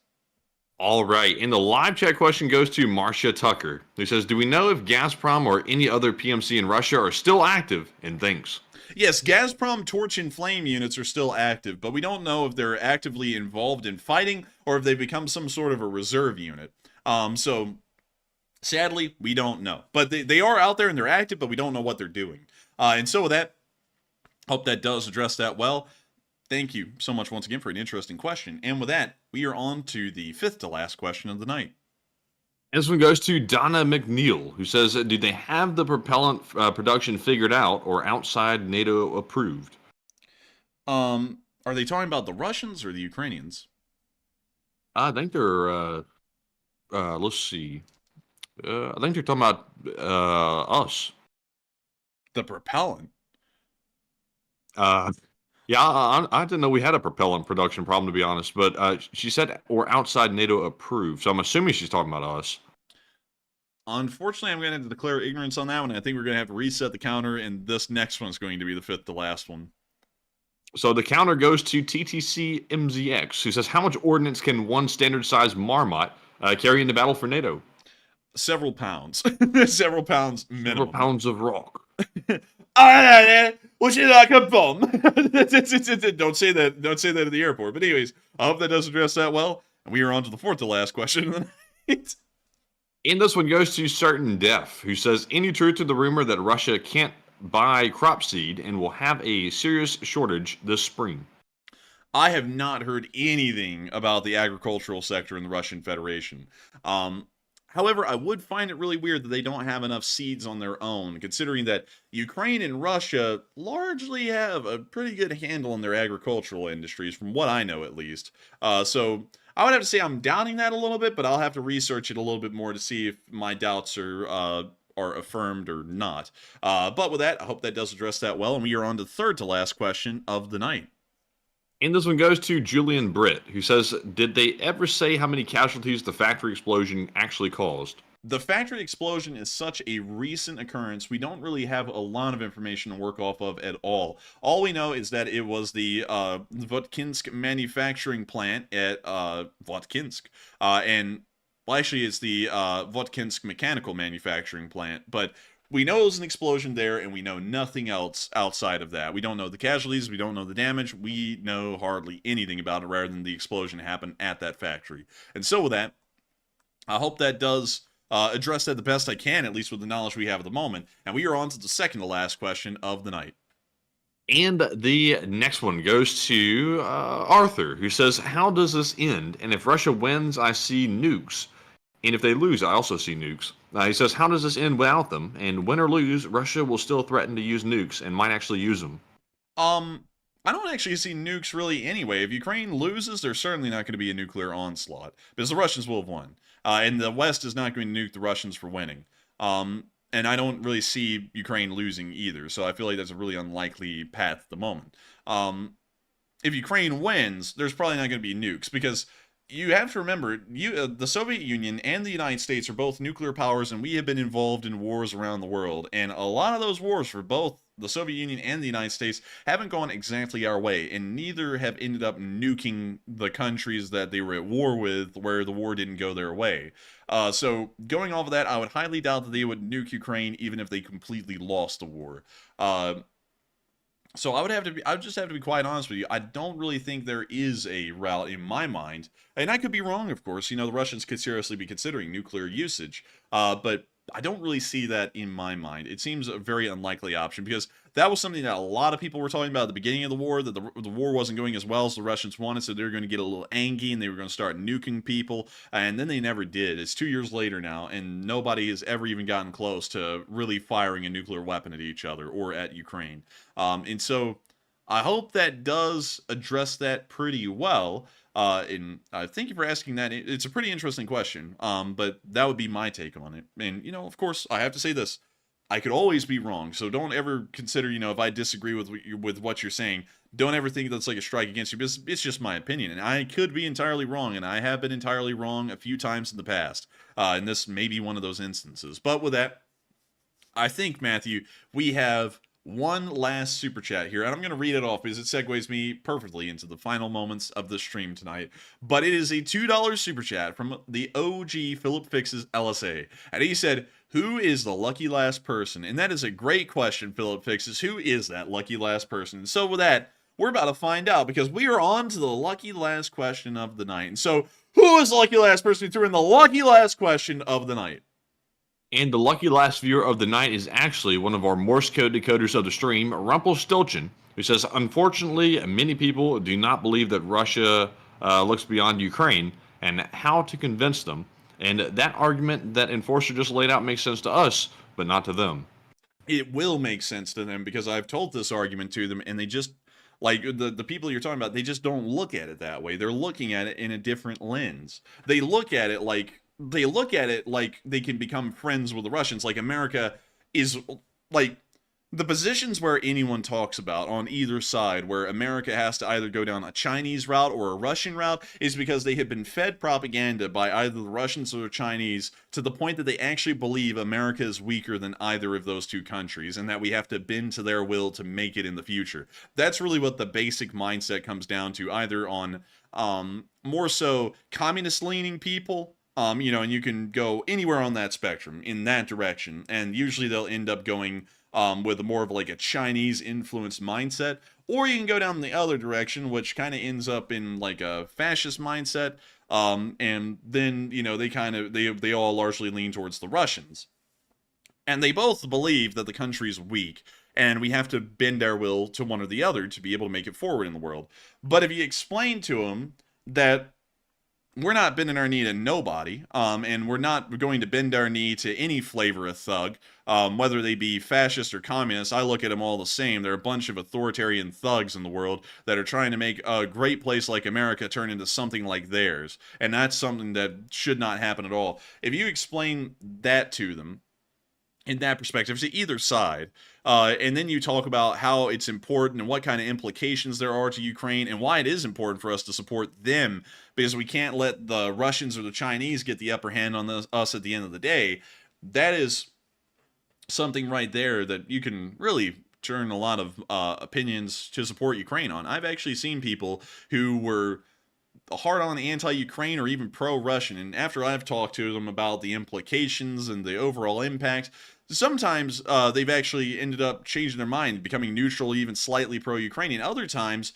All right. And the live chat question goes to Marcia Tucker, who says, do we know if Gazprom or any other PMC in Russia are still active? And thanks. Yes, Gazprom Torch and Flame units are still active, but we don't know if they're actively involved in fighting or if they become some sort of a reserve unit. Sadly, we don't know. But they are out there and they're active, but we don't know what they're doing. And so with that, hope that does address that well. Thank you so much once again for an interesting question. And with that, we are on to the 5th to last question of the night. This one goes to Donna McNeil, who says, do they have the propellant production figured out or outside NATO approved? Are they talking about the Russians or the Ukrainians? I think they're, let's see. I think they're talking about us. The propellant. Yeah, I didn't know we had a propellant production problem, to be honest. But she said or outside NATO approved, so I'm assuming she's talking about us. Unfortunately, I'm going to have to declare ignorance on that one. I think we're going to have to reset the counter, and this next one's going to be the fifth to last one. So the counter goes to TTC MZX, who says, how much ordnance can one standard-sized Marmot carry into battle for NATO? Several pounds. Several pounds minimum. Several pounds of rock. Was it like a bomb? Don't say that. Don't say that at the airport. But anyways, I hope that does address that well. And we are on to the fourth to last question of the night. And this one goes to Certain Deaf, who says, any truth to the rumor that Russia can't buy crop seed and will have a serious shortage this spring? I have not heard anything about the agricultural sector in the Russian Federation. However, I would find it really weird that they don't have enough seeds on their own, considering that Ukraine and Russia largely have a pretty good handle on their agricultural industries, from what I know at least. So I would have to say I'm doubting that a little bit, but I'll have to research it a little bit more to see if my doubts are affirmed or not. But with that, I hope that does address that well, and we are on to the third to last question of the night. And this one goes to Julian Britt, who says, did they ever say how many casualties the factory explosion actually caused? The factory explosion is such a recent occurrence, we don't really have a lot of information to work off of at all. All we know is that it was the Votkinsk manufacturing plant at Votkinsk. And well, actually, it's the Votkinsk mechanical manufacturing plant, but we know it was an explosion there, and we know nothing else outside of that. We don't know the casualties, we don't know the damage, we know hardly anything about it rather than the explosion happened at that factory. And so with that, I hope that does address that the best I can, at least with the knowledge we have at the moment. And we are on to the second to last question of the night. And the next one goes to Arthur, who says, how does this end? And if Russia wins, I see nukes. And if they lose, I also see nukes. He says, how does this end without them? And win or lose, Russia will still threaten to use nukes and might actually use them. I don't actually see nukes really anyway. If Ukraine loses, there's certainly not going to be a nuclear onslaught, because the Russians will have won. And the West is not going to nuke the Russians for winning. And I don't really see Ukraine losing either, so I feel like that's a really unlikely path at the moment. If Ukraine wins, there's probably not going to be nukes, because you have to remember, the Soviet Union and the United States are both nuclear powers, and we have been involved in wars around the world. And a lot of those wars for both the Soviet Union and the United States haven't gone exactly our way, and neither have ended up nuking the countries that they were at war with, where the war didn't go their way. So going off of that, I would highly doubt that they would nuke Ukraine even if they completely lost the war. So I would just have to be quite honest with you. I don't really think there is a route in my mind, and I could be wrong, of course. You know, the Russians could seriously be considering nuclear usage, but I don't really see that in my mind. It seems a very unlikely option, because that was something that a lot of people were talking about at the beginning of the war, that the war wasn't going as well as the Russians wanted, so they were going to get a little angry and they were going to start nuking people, and then they never did. It's 2 years later now, and nobody has ever even gotten close to really firing a nuclear weapon at each other or at Ukraine. And so I hope that does address that pretty well. And thank you for asking that. It's a pretty interesting question, but that would be my take on it. And, you know, of course, I have to say this. I could always be wrong, so don't ever consider, you know, if I disagree with what you're saying, don't ever think that's like a strike against you, because it's just my opinion, and I could be entirely wrong, and I have been entirely wrong a few times in the past, and this may be one of those instances. But with that, I think, Matthew, we have one last super chat here, and I'm going to read it off because it segues me perfectly into the final moments of the stream tonight. But it is a $2 super chat from the OG Philip Fixes LSA, and he said, who is the lucky last person? And that is a great question, Philip Fixes. Who is that lucky last person? And so with that, we're about to find out, because we are on to the lucky last question of the night. And so, who is the lucky last person who threw in the lucky last question of the night? And the lucky last viewer of the night is actually one of our Morse code decoders of the stream, Rumpelstiltskin, who says, unfortunately, many people do not believe that Russia looks beyond Ukraine, and how to convince them. And that argument that Enforcer just laid out makes sense to us, but not to them. It will make sense to them, because I've told this argument to them, and they just Like the people you're talking about, they just don't look at it that way. They're looking at it in a different lens. They look at it like they can become friends with the Russians. Like America is like the positions where anyone talks about on either side, where America has to either go down a Chinese route or a Russian route, is because they have been fed propaganda by either the Russians or the Chinese to the point that they actually believe America is weaker than either of those two countries and that we have to bend to their will to make it in the future. That's really what the basic mindset comes down to, either on more so communist-leaning people, and you can go anywhere on that spectrum in that direction, and usually they'll end up going with more of like a Chinese influenced mindset, or you can go down the other direction, which kind of ends up in like a fascist mindset, and then they all largely lean towards the Russians, and they both believe that the country's weak and we have to bend our will to one or the other to be able to make it forward in the world. But if you explain to them that we're not bending our knee to nobody, and we're not going to bend our knee to any flavor of thug, whether they be fascist or communist. I look at them all the same. They're a bunch of authoritarian thugs in the world that are trying to make a great place like America turn into something like theirs, and that's something that should not happen at all. If you explain that to them, in that perspective, to either side, and then you talk about how it's important and what kind of implications there are to Ukraine and why it is important for us to support them, because we can't let the Russians or the Chinese get the upper hand on us at the end of the day. That is something right there that you can really turn a lot of opinions to support Ukraine on. I've actually seen people who were hard on anti-Ukraine or even pro-Russian, and after I've talked to them about the implications and the overall impact, sometimes they've actually ended up changing their mind, becoming neutral, even slightly pro-Ukrainian. Other times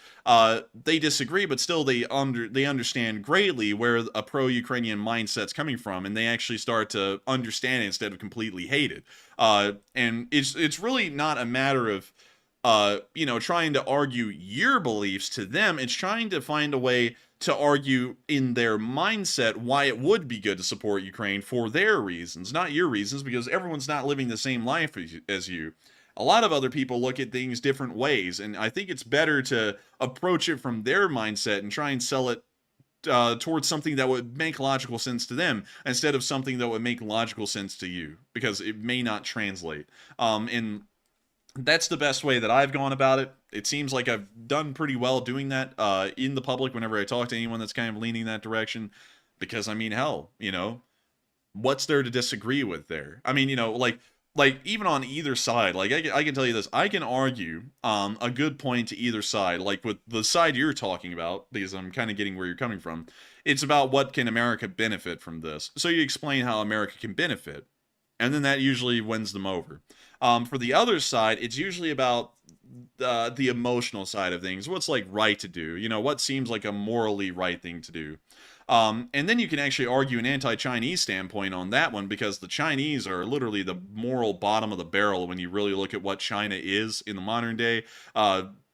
they disagree, but still they understand greatly where a pro-Ukrainian mindset's coming from, and they actually start to understand it instead of completely hate it. And it's really not a matter of trying to argue your beliefs to them. It's trying to find a way to argue in their mindset why it would be good to support Ukraine for their reasons, not your reasons, because everyone's not living the same life as you. A lot of other people look at things different ways, and I think it's better to approach it from their mindset and try and sell it towards something that would make logical sense to them instead of something that would make logical sense to you, because it may not translate. And that's the best way that I've gone about it. It seems like I've done pretty well doing that in the public whenever I talk to anyone that's kind of leaning that direction. Because, I mean, hell, what's there to disagree with there? I mean, like even on either side, like I can tell you this, I can argue a good point to either side. Like with the side you're talking about, because I'm kind of getting where you're coming from, it's about what can America benefit from this. So you explain how America can benefit, and then that usually wins them over. For the other side, it's usually about the emotional side of things. What's like right to do? What seems like a morally right thing to do. And then you can actually argue an anti-Chinese standpoint on that one, because the Chinese are literally the moral bottom of the barrel when you really look at what China is in the modern day.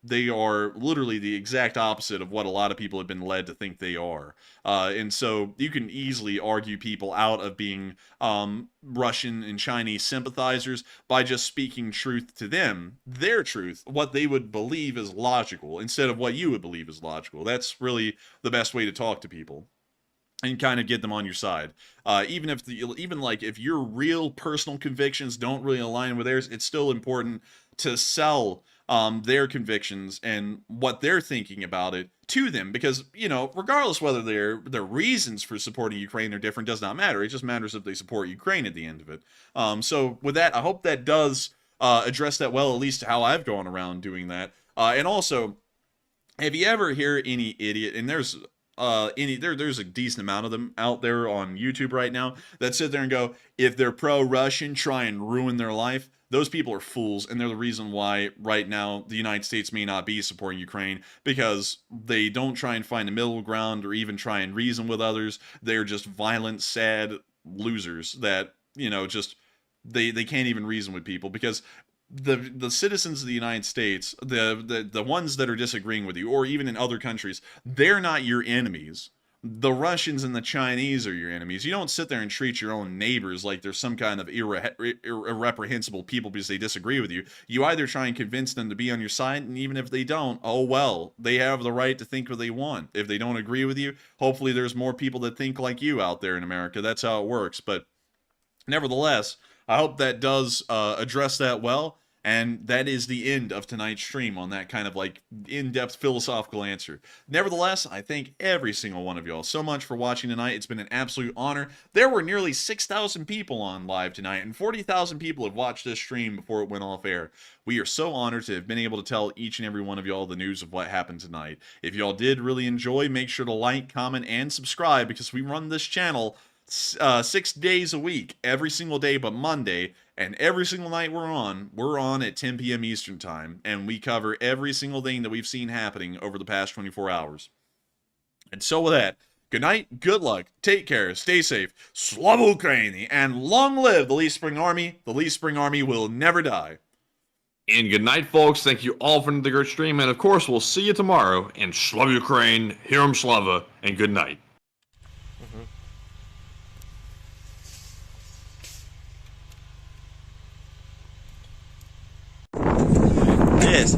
They are literally the exact opposite of what a lot of people have been led to think they are. And so you can easily argue people out of being Russian and Chinese sympathizers by just speaking truth to them, their truth, what they would believe is logical instead of what you would believe is logical. That's really the best way to talk to people and kind of get them on your side. Even if your real personal convictions don't really align with theirs, it's still important to sell their convictions and what they're thinking about it to them, because regardless whether their reasons for supporting Ukraine are different does not matter. It just matters if they support Ukraine at the end of it. So with that, I hope that does address that well, at least how I've gone around doing that. And also, have you ever hear any idiot, and there's a decent amount of them out there on YouTube right now, that sit there and go, if they're pro-Russian, try and ruin their life. Those people are fools, and they're the reason why right now the United States may not be supporting Ukraine, because they don't try and find a middle ground or even try and reason with others. They're just violent, sad losers that, just they can't even reason with people, because the citizens of the United States, the ones that are disagreeing with you, or even in other countries, they're not your enemies. the Russians and the Chinese are your enemies. You don't sit there and treat your own neighbors like they're some kind of irreprehensible people because they disagree with you. You either try and convince them to be on your side, and even if they don't, oh well, they have the right to think what they want. If they don't agree with you, hopefully there's more people that think like you out there in America. That's how it works. But nevertheless, I hope that does address that well. And that is the end of tonight's stream on that kind of like in-depth philosophical answer. Nevertheless, I thank every single one of y'all so much for watching tonight. It's been an absolute honor. There were nearly 6,000 people on live tonight, and 40,000 people have watched this stream before it went off air. We are so honored to have been able to tell each and every one of y'all the news of what happened tonight. If y'all did really enjoy, make sure to like, comment, and subscribe, because we run this channel 6 days a week, every single day but Monday. And every single night we're on at 10 p.m. Eastern Time, and we cover every single thing that we've seen happening over the past 24 hours. And so with that, good night, good luck, take care, stay safe, Slava Ukraini, and long live the Lee Spring Army. The Lee Spring Army will never die. And good night, folks. Thank you all for the great stream, and of course, we'll see you tomorrow. And Slava Ukraine, Hiram Slava, and good night. Yes.